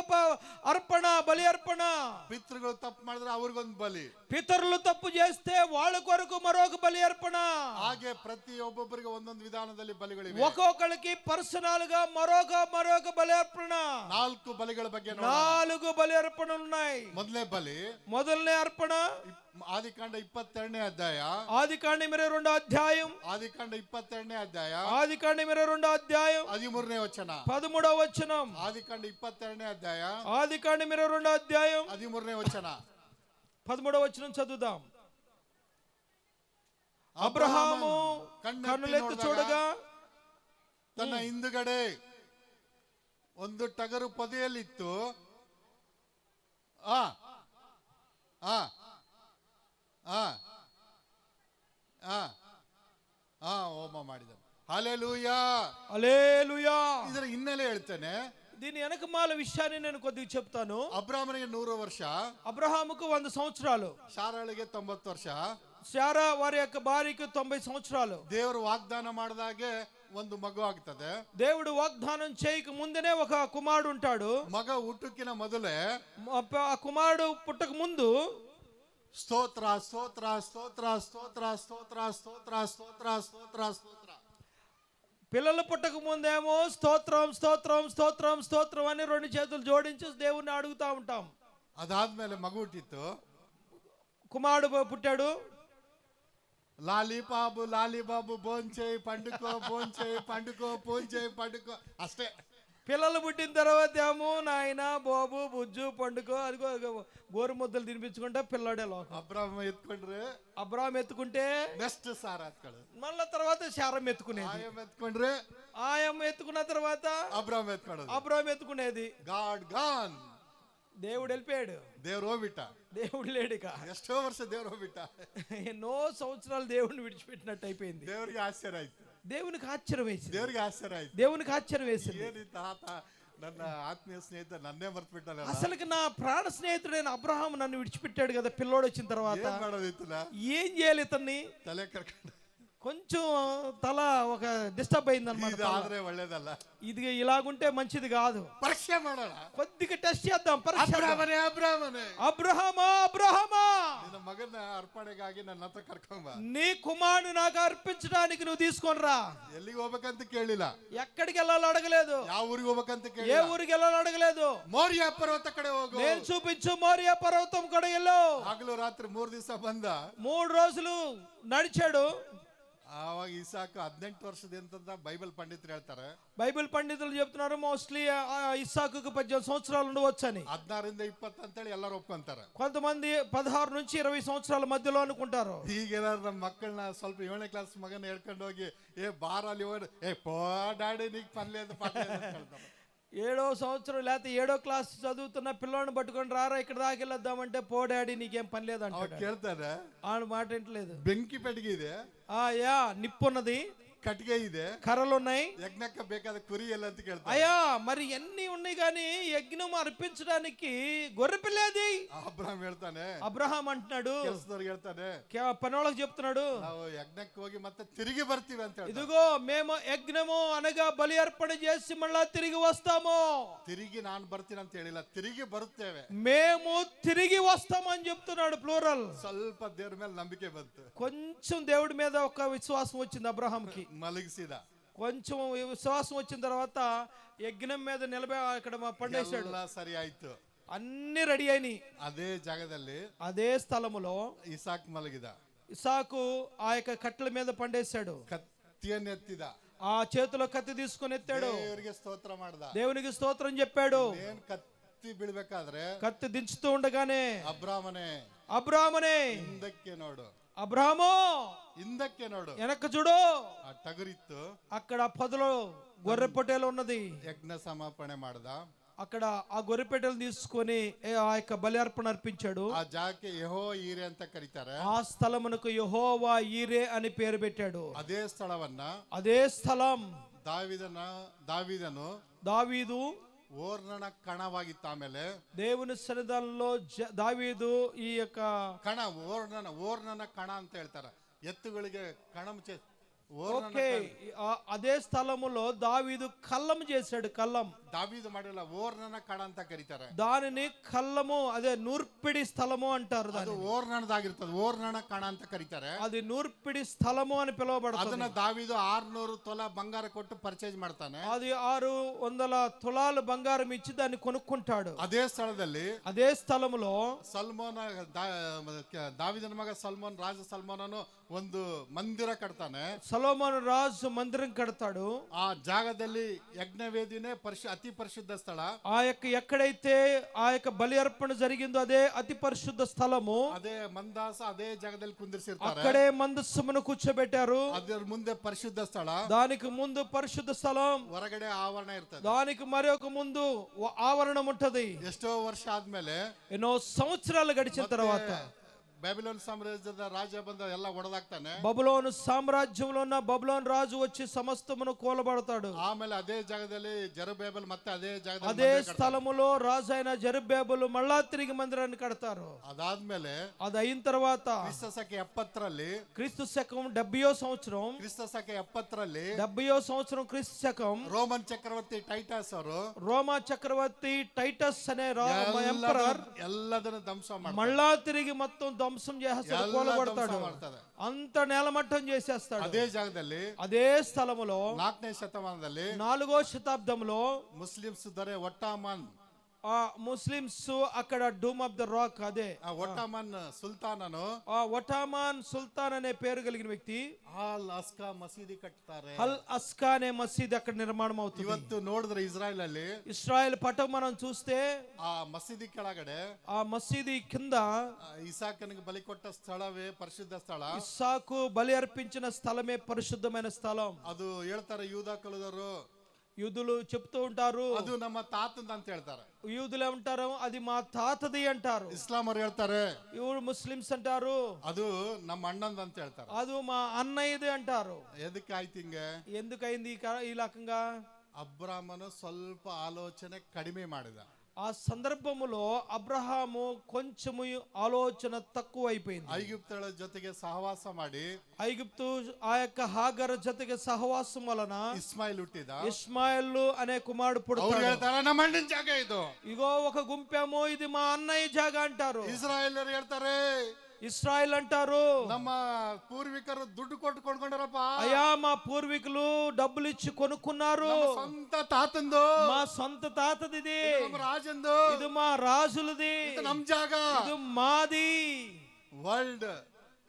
అర్పణ, బలి అర్పణ, ಪಿತೃಗಳು ತಪ್ಪು ಮಾಡಿದ್ರೆ ಅವ್ರಿಗೊಂದು ಬಲಿ, పితరులు తప్పు చేస్తే వాళ్ళ కొరకు మరొక బలి అర్పణ. ಹಾಗೆ ಪ್ರತಿ ಒಬ್ಬೊಬ್ಬರಿಗೆ ಒಂದೊಂದು ವಿಧಾನದಲ್ಲಿ ಬಲಿಗಳಿವೆ. ఒక్కొక్కరికి పర్సనల్ గా మరొక బలి అర్పణ. 4 ಬಲಿಗಳ ಬಗ್ಗೆ 4 బలి అర్పణలు ఉన్నాయి. ಮೊದಲನೇ ಬಲಿ, మొదలనే అర్పణ ಆದಿಕಾಂಡ 22ನೇ ಅಧ್ಯಾಯ, ఆదికాండ 22వ అధ్యాయం, ಆದಿಕಾಂಡ 22ನೇ ಅಧ್ಯಾಯ, ఆదికాండ 22వ అధ్యాయం 13ನೇ ವಚನ, 13వ వచనం, ಆದಿಕಾಂಡ 22ನೇ ಅಧ್ಯಾಯ, ఆదికాండ 22వ అధ్యాయం 13ನೇ ವಚನ, 13వ వచనం చదువుదాం. అబ్రహాము కన్నులెత్తి చూడగా ತನ್ನ ಹಿಂದುಗಡೆ ಒಂದು ಟಗರು ಪೊದೆಯಲ್ಲಿತ್ತು. ಆ ಆ ಆ ಆ ಹೋಮ ಮಾಡಿದನು. ಹಲ್ಲೆಲೂಯಾ, హల్లెలూయా. ಇದರ ಹಿನ್ನೆಲೆ ಹೇಳ್ತೇನೆ. దీని వెనకమాల విషయాన్ని నేను కొద్దిగా చెప్తాను. ಅಬ್ರಾಮನಿಗೆ 100 ವರ್ಷ, అబ్రహాముకు 100 సంవత్సరాలు, ಶಾರಾಳಿಗೆ 90 ವರ್ಷ. శారా వారి యొక్క భార్యకు 90 సంవత్సరాలు. ದೇವರು ವಾಗ್ದಾನ ಮಾಡಿದಾಗೆ ಒಂದು ಮಗು ಆಗ್ತದೆ. దేవుడు వాగ్దానం చేయక ముందునే ఒక కుమారుడు ఉంటాడు. ಮಗ ಹುಟ್ಟುಕಿನ ಮೊದಲೇ ఆ కుమారుడు పుట్టక ముందు ಸ್ತೋತ್ರ ಸ್ತೋತ್ರ ಸ್ತೋತ್ರ ಸ್ತೋತ್ರ ಸ್ತೋತ್ರ ಸ್ತೋತ್ರ ಸ್ತೋತ್ರ ಸ್ತೋತ್ರ ಸ್ತೋತ್ರ. పిల్లలు పుట్టక ముందేమో స్తోత్రం స్తోత్రం స్తోత్రం స్తోత్రం అని 2 చేతులు జోడించి దేవుణ్ణి అడుగుతా ఉంటాం. ಅದಾದ್ಮೇಲೆ ಮಗು ಹುಟ್ಟಿತ್ತು. కుమారుడు పుట్టాడు. లాలీబాబు లాలీబాబు భోంచేయి పండుకో భోంచేయి పండుకో భోంచేయి పండుకో అಷ್ಟೇ. పిల్లలు పుట్టిన తర్వాత ఏమో నాయన బాబు బుజ్జు పండుకో అదిగో గోరు ముద్దలు తినిపించుకుంటే పిల్లాడే లోకం. అబ్రాహం ఎత్తుకుంటే నెక్స్ట్ సారా ఎత్తుకోడు, మళ్ళా తర్వాత శారం ఎత్తుకునేది. ఆయమ్మ ఎత్తుకున్న తర్వాత అబ్రాహం ఎత్తుకునేది. గాడ్ గాన్, దేవుడు వెళ్ళిపోయాడు. దేవుడు ಹೋಗ್ಬಿಟ್ಟ, దేవుడు లేడుక. ఎಷ್ಟో ವರ್ಷ దేవుడు ಹೋಗ್ಬಿಟ್ಟ. ఎన్నో సంవత్సరాలు దేవుడిని విడిచిపెట్టినట్టు అయిపోయింది. దేవుడికి ఆశ్చర్య ఆಯ್ತು, దేవునికి ఆశ్చర్యం వేసింది. దేవుడికి ఆశ్చర్య ఆಯ್ತು, దేవునికి ఆశ్చర్యం వేసింది. ఏది తాత ನನ್ನ ఆత్మీయ స్నేహితుడు నన్నే మర్చిపెట్టాలి. అసలుకి నా ప్రాణ స్నేహితుడైన అబ్రహాం నన్ను విడిచిపెట్టాడు కదా పిల్లోడు వచ్చిన తర్వాత. ఏం చేయాలి ఇతన్ని? తలే కరకండి, కొంచెం తల ఒక డిస్టర్బ్ అయింది అనమాట. ఇది ఇలాగుంటే మంచిది కాదు. పరీక్ష ಮಾಡೋಣ, కొద్దిగా టెస్ట్ చేద్దాం. అబ్రహామా అబ్రహామా ನಿನ್ನ ಮಗನ ಅರ್ಪಣೆಗಾಗಿ ನನ್ನ ಹತ್ರ ಕರ್ಕೊಂಬ, నీ కుమారుని నాకు అర్పించడానికి నువ్వు తీసుకొని రా. ఎಲ್ಲಿಗೆ ಹೋಗ್ಬೇಕಂತ ಕೇಳಿಲ್ಲ, ఎక్కడికి వెళ్ళాలో అడగలేదు, ಯಾವ ಊರಿಗೆ ಹೋಗ್ಬೇಕಂತ ఏ ಕೇಳಿಲ್ಲ, ఊరికి వెళ్ళాలో అడగలేదు. ಮೋರಿಯಾ ಪರ್ವತ ಕಡೆ ಹೋಗು, నేను చూపించు మోరియా పర్వతం కూడా వెళ్ళు. ಹಗಲು ರಾತ್ರಿ 3 ದಿವಸ ಬಂದ. 3 రోజులు నడిచాడు. ಆವಾಗ ಇಸಾಕ 18 ವರ್ಷದಿಂದ ಬೈಬಲ್ ಪಂಡಿತರು ಹೇಳ್ತಾರೆ. బైబిల్ పండితులు చెప్తున్నారు మోస్ట్లీ ఇస్సాకుకు 18 సంవత్సరాలు ఉండవచ్చు అని. 16 ರಿಂದ 20 ಅಂತೇಳಿ ಎಲ್ಲರೂ ಒಪ್ಕೊಂತಾರೆ. కొంతమంది 16 నుంచి 20 సంవత్సరాల మధ్యలో అనుకుంటారు. ಈಗೆಲ್ಲ ನಮ್ಮ ಮಕ್ಕಳನ್ನ ಸ್ವಲ್ಪ 7ನೇ ಕ್ಲಾಸ್ ಮಗನ ಹೇಳ್ಕೊಂಡು ಹೋಗಿ ಬಾರಲ್ಲಿ ಪೋ డాడీ నీకు పని లేదు పాట లేదు ಅಂತ ಹೇಳ್ತಾರೆ. 7వ సంవత్సరం లేకపోతే 7వ క్లాస్ చదువుతున్న పిల్లోని పట్టుకొని రారా ఇక్కడ దాకా వెళ్ళొద్దామంటే పో డాడీ నీకేం పని లేదు అంటాడు. ಕೇಳ್ತಾರೆ, ఆడు మాట ఏంటలేదు. ಬೆಂಕಿ ಪೆಟ್ಟಿಗೆ ಇದೆ, నిప్పున్నది, ಕಟ್ಟಿಗೆ ಇದೆ, కర్రలు ఉన్నాయి, ಯಜ್ಞಕ್ಕೆ ಬೇಕಾದ ಕುರಿ ಎಲ್ಲ ಅಂತ ಕೇಳ್ತಾರೆ. అయ్యా మరి ఎన్ని ఉన్నాయి కానీ యజ్ఞం అర్పించడానికి గొర్రె పిల్లేది. ಅಬ್ರಹಾಂ ಹೇಳ್ತಾನೆ, అబ్రహాం అంటున్నాడు, ಕೆಲಸದವ್ರಿಗೆ ಹೇಳ್ತಾನೆ, పనోళ్ళకి చెప్తున్నాడు, ನಾವು ಯಜ್ಞಕ್ಕೆ ಹೋಗಿ ಮತ್ತೆ ತಿರುಗಿ ಬರ್ತೀವಿ ಅಂತ ಹೇಳ್ತಾರೆ. ఇదిగో మేము యజ్ఞము అనగా బలి అర్పణ చేసి మళ్ళా తిరిగి వస్తాము. తిరిగి ನಾನು ಬರ್ತೀನಿ ಅಂತ ಹೇಳಿಲ್ಲ, ತಿರುಗಿ ಬರುತ್ತೇವೆ, మేము తిరిగి వస్తామని చెప్తున్నాడు ప్లూరల్. ಸ್ವಲ್ಪ ದೇವ್ರ ಮೇಲೆ ನಂಬಿಕೆ ಬಂತು, కొంచెం దేవుడి మీద ఒక విశ్వాసం వచ్చింది అబ్రహాంకి. మలగిసిದ, కొంచెం విశ్వాసం వచ్చిన తర్వాత యజ్ఞం మీద నిలబడి అక్కడ పండేశాడు. సరి ఆಯ್ತು, అన్ని రెడీ అయినాయి. అదే జాగದಲ್ಲಿ అదే స్థలములో ఇసాక్ మలగిದ. ఇసాకు ఆ యొక్క కట్టెల మీద పండేశాడు. కత్తిಯನ್ನು ఎత్తిದ, ఆ చేతిలో కత్తి తీసుకొని ఎత్తాడు. ದೇವರಿಗೆ ಸ್ತೋತ್ರ ಮಾಡ್ದ, దేవునికి స్తోత్రం చెప్పాడు. ಏನ್ ಕತ್ತಿ ಬೀಳ್ಬೇಕಾದ್ರೆ కత్తి దించుతూ ఉండగానే ಅಬ್ರಾಮನೇ ಹಿಂದಕ್ಕೆ ನೋಡು, అబ్రహాము ಹಿಂದಕ್ಕೆ ನೋಡು, వెనక్కి చూడు. ఆ టగరిತ್ತು, అక్కడ పొదలో గొర్రె పొట్టేలు ఉన్నది. యజ్ఞ సమాపణೆ ಮಾಡ್ದ, అక్కడ ఆ గొర్రె పెట్టెలు తీసుకొని ఆ యొక్క బలి అర్పణ అర్పించాడు. ఆ జాగಕ್ಕೆ యెహోవా ఈరే ಅಂತ ಕರೀತಾರೆ. ఆ స్థలమునకు యెహోవా ఈరే అని పేరు పెట్టాడు. అదే స్థలవನ್ನ అదే స్థలం దావీదను దావీదు ಓರ್ನನ ಕಣವಾಗಿತ್ತು. ಆಮೇಲೆ దేవుని సన్నిధానంలో దావీదు ఈ యొక్క ಕಣ ಓರ್ನನ ಕಣ ಅಂತ ಹೇಳ್ತಾರೆ. ఎత్తుಗಳಿಗೆ కణం ఓకే అదే స్థలములో దావీదు కల్లం చేశాడు. కల్లం దావీదు ಮಾಡಿಲ್ಲ, ఓర్నన కణ ಅಂತ ಕರೀತಾರೆ. దానిని కల్లము అదే నూర్పిడి స్థలము అంటారు. ಅದು ಓರ್ನನದಾಗಿರ್ತದೆ, ಓರ್ನನ ಕಣ ಅಂತ ಕರೀತಾರೆ. అది నూర్పిడి స్థలము అని పిలువబడుతుంది. ಅದನ್ನ దావీదు 600 ತೊಲ ಬಂಗಾರ ಕೊಟ್ಟು ಪರ್ಚೇಸ್ ಮಾಡ್ತಾನೆ. అది 600 తులాలు బంగారం ఇచ్చి దాన్ని కొనుక్కుంటాడు. ಅದೇ ಸ್ಥಳದಲ್ಲಿ అదే స్థలములో ಸಲ್ಮೋನ దావీದನ ಮಗ ಸಲ್ಮೋನ್, ರಾಜ ಸಲ್ಮೋನನು ಒಂದು ಮಂದಿರ ಕಟ್ತಾನೆ. సొలొమోను రాజు మందిరం కడతాడు. ఆ జాగದಲ್ಲಿ యజ్ఞవేదినే అతి పరిశుద్ధ స్థಳ. ఆ యొక్క ఎక్కడైతే ఆ యొక్క బలి అర్పణ జరిగిందో అదే అతి పరిశుద్ధ స్థలము. అదే మందాస అదే జాగದಲ್ಲಿ ಕುಂದಿರಿಸಿರ್ತಾರೆ. అక్కడే మందస్సును కూర్చోబెట్టారు. ಅದರ ಮುಂದೆ ಪರಿಶುద్ధ ಸ್ಥಳ, దానికి ముందు పరిశుద్ధ స్థలం, ಹೊರಗಡೆ ಆವರಣ ಇರ್ತದೆ. దానికి మరొక ముందు ఆవరణం ఉంటది. ఎಷ್ಟో ವರ್ಷ ಆದ್ಮೇಲೆ, ఎన్నో సంవత్సరాలు గడిచిన తర్వాత బబులోన్ సామ్రాజ్యದ రాజ ಬಂದ ಎಲ್ಲ ಒಡೆದಾಗ್ತಾನೆ. బబులోను సామ్రాజ్యంలో ఉన్న బబులోన్ రాజు వచ్చి సమస్తమును కూలబడతాడు. ఆಮೇಲೆ అదే జాగದಲ್ಲಿ జెరుబ్బాబెల్ ಮತ್ತೆ అదే జాగದಲ್ಲಿ అదే స్థలములో రాజు అయిన జెరుబ్బాబెలు మళ్ళా తిరిగి మందిరాన్ని కడతారు. అదాద్ಮೇಲೆ అది అయిన తర్వాత క్రీస్తు శక 70ರಲ್ಲಿ, క్రీస్తు శకం 70వ సంవత్సరం, క్రీస్తు శక 70ರಲ್ಲಿ 70వ సంవత్సరం క్రీస్తు శకం, రోమన్ చక్రవర్తి టైటస్ ಅವರು, రోమా చక్రవర్తి టైటస్ అనే ఎంపరర్ ಎಲ್ಲದನ್ನು ಧ್ವಂಸ ಮಾಡ್ತಾರೆ. మళ్ళా తిరిగి మొత్తం ధ్వంసం చేస్తాడు, కూలబడతాడు, అంత నేలమట్టం చేసేస్తాడు. అదే జాగದಲ್ಲಿ, అదే స్థలములో 4ನೇ శతమానದಲ್ಲಿ 4వ శతాబ్దంలో ముస్లిమ్స్ దొరే ఒట్టామన్, ఆ ముస్లిమ్స్ అక్కడ డూమ్ ఆఫ్ ద రాక్, అదే ఒట్టామన్ సుల్తానను, ఆ ఒటామాన్ సుల్తాన్ అనే పేరు కలిగిన వ్యక్తి అల్ అస్కా మసీది కట్టుతారు. అల్ అస్కా అనే మసీద్ అక్కడ నిర్మాణం అవుతుంది. ಇವತ್ತು ನೋಡಿದ್ರೆ ఇజ్రాయెల్ ಅಲ್ಲಿ, ఇస్రాయెల్ పట్టం మనం చూస్తే ఆ మసీది ಕೆಳಗಡೆ, ఆ మసీది కింద ఇసాకనికి బలి కొట్ట స్థಳವೇ పరిశుద్ధ స్థಳ. ఇస్సాకు బలి అర్పించిన స్థలమే పరిశుద్ధమైన స్థలం. ಅದು ಹೇಳ್ತಾರೆ యూదా కులదವರು, యూదులు చెప్తూ ఉంటారు ಅದು ನಮ್ಮ ತಾತಂದ ಅಂತ ಹೇಳ್ತಾರೆ. యూదులు ఏమంటారు అది మా తాతది అంటారు. ఇస్లాం ಅವರು ಹೇಳ್ತಾರೆ, ఇವರು ముస్లిమ్స్ అంటారు ಅದು ನಮ್ಮ అಣ್ಣంద ಅಂತ ಹೇಳ್ತಾರೆ. అది మా అన్నయ్యది అంటారు. ಎದಕ್ಕೆ ಆಯ್ತು ಹಿಂಗೆ? ఎందుకైంది ఈ రకంగా? ಅಬ್ರಾಮನು ಸ್ವಲ್ಪ ಆಲೋಚನೆ ಕಡಿಮೆ ಮಾಡಿದ. ఆ సందర్భములో అబ్రహాము కొంచెము ఆలోచన తక్కువ అయిపోయింది. ఐగుప్తుల జೊತೆಗೆ సహవాಸ ಮಾಡಿ, ఐగుప్తు ఆ యొక్క హాగర్ జೊತೆಗೆ సహవాసం వలన ఇస్మాయిల్ ಹುಟ್ಟಿದ. ఇస్మాయిల్ అనే కుమారుడు ಅವ್ರು పుడతాడు. ಹೇಳ್ತಾರೆ ನಮ್ಮ ಅಣ್ಣನ ಜಾಗ ಇದು, ఇగో ఒక గుంపేమో ఇది మా అన్నయ్య జాగా అంటారు. ಇಸ್ರಾಯೇಲರು ಹೇಳ್ತಾರೆ, ఇస్రాయల్ అంటారు ನಮ್ಮ పూర్వీకರು ದುಡ್ಡು ಕೊಟ್ಟು ಕೊಂಡ್ಕೊಂಡಾರಪ್ಪ, అయ్యా మా పూర్వీకులు డబ్బులు ఇచ్చి కొనుక్కున్నారు, ಸ್ವಂತ ತಾತಂದು, మా సొంత తాతది ఇది, ನಮ್ಮ ರಾಜಂದು, ఇది మా రాజులది, ಇದು ನಮ್ ಜಾಗ. ఇది మాది. ವರ್ಲ್ಡ್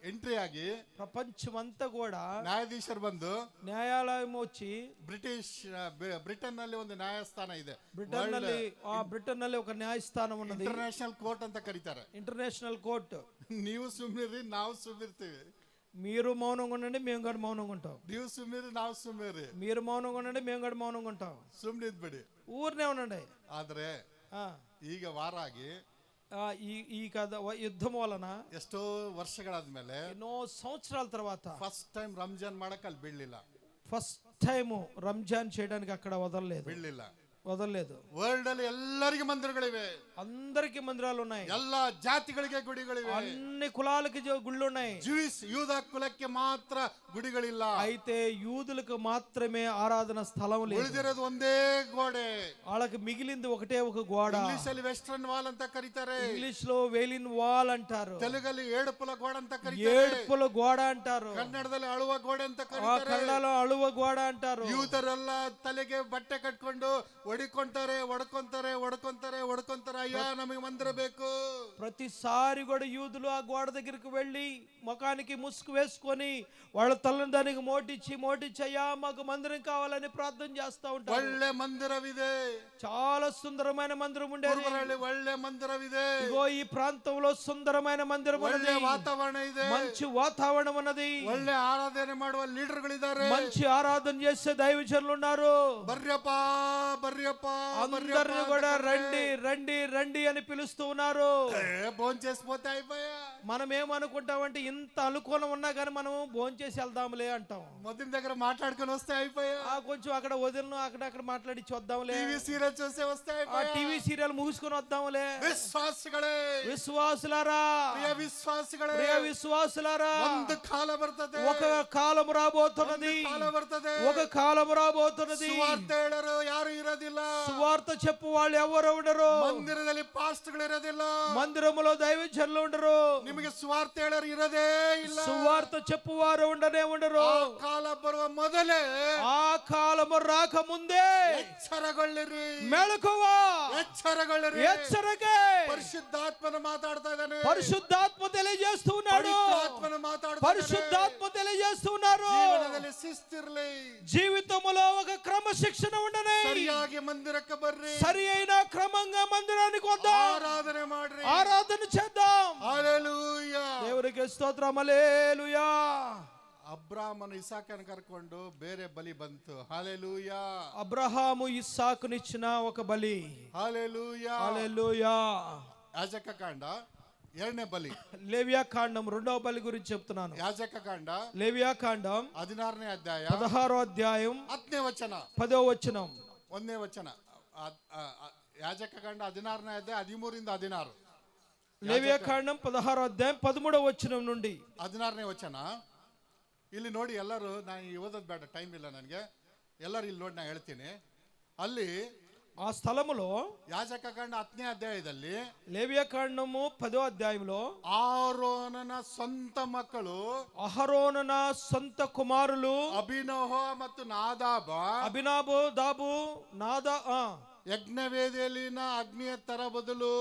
ಎಂಟ್ರಿ ಆಗಿ ప్రపంచమంతా కూడా ನ್ಯಾಯಾಧೀಶರು ಬಂದು, న్యాయాలయం వచ్చి ಬ್ರಿಟನ್ ನಲ್ಲಿ ಒಂದು ನ್ಯಾಯಸ್ಥಾನ ಇದೆ, బ్రిటన్ ನಲ್ಲಿ ఒక న్యాయస్థానం ఉన్నది, ಇಂಟರ್ನ್ಯಾಷನಲ್ ಕೋರ್ಟ್ ಅಂತ ಕರೀತಾರೆ. International court. ನೀವು ಸುಮ್ಮಿರಿ, ನಾವು ಸುಮ್ಮಿರ್ತೀವಿ. మీరు మౌనంగా ఉండండి, మేము కూడా మౌనంగా ఉంటాం. ನೀವು ಸುಮ್ಮಿರಿ, ನಾವು ಸುಮ್ಮಿರಿ. మీరు మౌనంగా ఉండండి, మేము కూడా మౌనంగా ఉంటాం. ಸುಮ್ನಿದ್ಬಿಡಿ. ఊరినే ఉండండి. ಆದ್ರೆ ಈಗ ವಾರ ಆಗಿ ఈ కథ యుద్ధం వలన ಎಷ್ಟೋ ವರ್ಷಗಳಾದ್ಮೇಲೆ, ఎన్నో సంవత్సరాల తర్వాత ಫಸ್ಟ್ ಟೈಮ್ ರಂಜಾನ್ ಮಾಡಕ್ ಅಲ್ಲಿ ಬೀಳಲಿಲ್ಲ. ఫస్ట్ టైం రంజాన్ చేయడానికి అక్కడ వదలలేదు. ವರ್ಲ್ಡ್ ಅಲ್ಲಿ ಎಲ್ಲರಿಗೆ ಮಂದಿರಗಳಿವೆ, అందరికి మందిరాలు ఉన్నాయి, ಎಲ್ಲ ಜಾತಿಗಳಿಗೆ ಗುಡಿಗಳಿವೆ, అన్ని కులాలకి గుళ్ళు ఉన్నాయి. జ్యూస్ యూద కులಕ್ಕೆ ಮಾತ್ರ గుడిಗಳಿಲ್ಲ. అయితే యూదులకు మాత్రమే ఆరాధన స్థలం లేదు. ఉಳಿದಿರೋದು ಒಂದೇ ಗೋಡೆ. వాళ్ళకి మిగిలింది ఒకటే ఒక గోడ. ఇంగ్లీష్ ಅಲ್ಲಿ ವೆಸ್ಟರ್ನ್ ವಾಲ್ ಅಂತ ಕರೀತಾರೆ, ఇంగ్లీష్ లో వేలిన్ వాల్ అంటారు, తెలుగులో ఏడుపుల గోడ ಅಂತ ಕರೀತಾರೆ, ఏడుపుల గోడ అంటారు, ಕನ್ನಡದಲ್ಲಿ ಅಳುವ ಗೋಡೆ ಅಂತ ಕರೀತಾರೆ, కన్నడలో అಳುవ గోడ అంటారు. యూదರೆಲ್ಲ ತಲೆಗೆ ಬಟ್ಟೆ ಕಟ್ಕೊಂಡು ಒಡಿಕೊಂತಾರೆ, అయ్యా ನಮಗೆ మందిర ಬೇಕು. ప్రతిసారి కూడా యూదులు ఆ గోడ దగ్గరికి వెళ్ళి ముఖానికి ముసుగు వేసుకొని వాళ్ళ తలని దానికి మోటిచ్చి అయ్యా మాకు మందిరం కావాలని ప్రార్థన చేస్తా ఉంటారు. ಒಳ್ಳೆ ಮಂದಿರವಿದೆ, చాలా సుందరమైన మందిరం ఉండేది. ಒಳ್ಳೆ ಮಂದಿರವಿದೆ. ఇగో ఈ ప్రాంతంలో సుందరమైన మందిరం ఉన్నది, ಒಳ್ಳೆ ವಾತಾವರಣ ಇದೆ, మంచి వాతావరణం ఉన్నది, ಒಳ್ಳೆ ಆರಾಧನೆ ಮಾಡುವ ಲೀಡರ್ಗಳಿದ್ದಾರೆ, మంచి ఆరాధన చేసే దైవజనులు ఉన్నారు. ಬರ್ಯಪ್ಪ అందరిని కూడా రండి రండి రండి అని పిలుస్తూ ఉన్నారు. భోంచేసిపోతే అయిపోయా. మనం ఏమనుకుంటామంటే ఇంత అనుకూలం ఉన్నా కానీ మనం భోంచేసి వెళ్దాంలే అంటాం. మొదటి దగ్గర మాట్లాడుకొని వస్తే అయిపోయా. కొంచెం అక్కడ వదిలిను అక్కడ మాట్లాడి చూద్దాంలే. టీవీ సీరియల్ చూస్తే వస్తే టీవీ సీరియల్ ముగించుకొని వద్దాంలే. ವಿಶ್ವಾಸಿಗಳೇ, విశ్వాసులారా, ಪ್ರಿಯ ವಿಶ್ವಾಸಿಗಳೇ, ప్రియ విశ్వాసులారా, ಒಂದು ಕಾಲ ಬರ್ತದೆ, ఒక కాలం రాబోతున్నది, ಕಾಲ ಬರ್ತದೆ, ఒక కాలం రాబోతున్నది. ಸುವಾರ್ತೆ ಹೇಳರು ಯಾರು ಇರೋದಿಲ್ಲ, సువార్త చెప్పు వాళ్ళు ఎవరు ఉండరు. ಮಂದಿರದಲ್ಲಿ ಪಾಸ್ಟ್ಗಳು ಇರೋದಿಲ್ಲ, మందిరములో దైవజనులు ఉండరు. ನಿಮಗೆ ಸುವಾರ್ತೆ ಹೇಳರು ಇರೋದೇ ಇಲ್ಲ. సువార్త చెప్పువారు ఉండనే ఉండరు. ಆ ಕಾಲ ಬರುವ ಮೊದಲೇ ఆ కాలము రాక ముందే ಎಚ್ಚರಗೊಳ್ಳಿರಿ, మెళకువ, ಎಚ್ಚರಗೊಳ್ಳಿರಿ. హెచ్చరికే. పరిశుద్ధాత్మను మాట్లాడుతా ఇದ್ದಾನೆ, పరిశుద్ధాత్మ తెలియజేస్తున్నాడు, పవిత్రాత్మను మాట్లాడుతా పరిశుద్ధాత్మ తెలియజేస్తున్నారు. ಜೀವನದಲ್ಲಿ ಶಿಸ್ತಿರ್ಲಿ, జీవితంలో ఒక క్రమశిక్షణ ఉండనే. ಸರಿಯಾಗಿ ಮಂದಿರಕ್ಕೆ ಬರ್ರಿ, సరి అయిన క్రమంగా మందిరానికి వద్దాం, ಆರಾಧನೆ ಮಾಡ್ರಿ, ఆరాధన చేద్దాం. హల్లెలూయా. దేవునికి స్తోత్రం. హల్లెలూయా. ಅಬ್ರಾಮನು ಇಸಾಕನ ಕರ್ಕೊಂಡು ಬೇರೆ ಬಲಿ ಬಂತು. హల్లెలూయా. అబ్రహాము ఇస్సాకునిచ్చిన ఒక బలి. హల్లెలూయా. హల్లెలూయా. యాజక కాండ 2ನೇ బలి, లేవియా కాండం 2వ బలి గురించి చెప్తున్నాను. యాజక కాండ లేవియా కాండం 16ನೇ అధ్యాయ 16వ అధ్యాయం 10ನೇ వచನ 10వ వచనం. 1ನೇ వచನ. యాజక కాండ 16ನೇ అధ్యాయ 13 ರಿಂದ 16. లేవియా కాండం 16వ అధ్యాయం 13వ వచనం నుండి 16ನೇ ವಚನ. ಇಲ್ಲಿ ನೋಡಿ ಎಲ್ಲರೂ, ನಾನು ಓದೋದು ಬೇಡ, ಟೈಮ್ ಇಲ್ಲ ನನಗೆ. ಎಲ್ಲರೂ ಇಲ್ಲಿ ನೋಡಿ, ನಾನು ಹೇಳ್ತೀನಿ. ಅಲ್ಲಿ ఆ స్థలములో యాజక కాండ 10ನೇ అధ్యాಯದಲ್ಲಿ లేవియా కాండము 10వ అధ్యాయంలో ಆರೋನನ ಸ್ವಂತ ಮಕ್ಕಳು, అహరోనన సొంత కుమారులు ಅಭಿನೋಹ ಮತ್ತು ನಾದಾಬ అబినాబు, దాబు, నాదా ಯಜ್ಞವೇದಿಯಲ್ಲಿನ ಅಗ್ನಿಯ ತರ ಬದಲು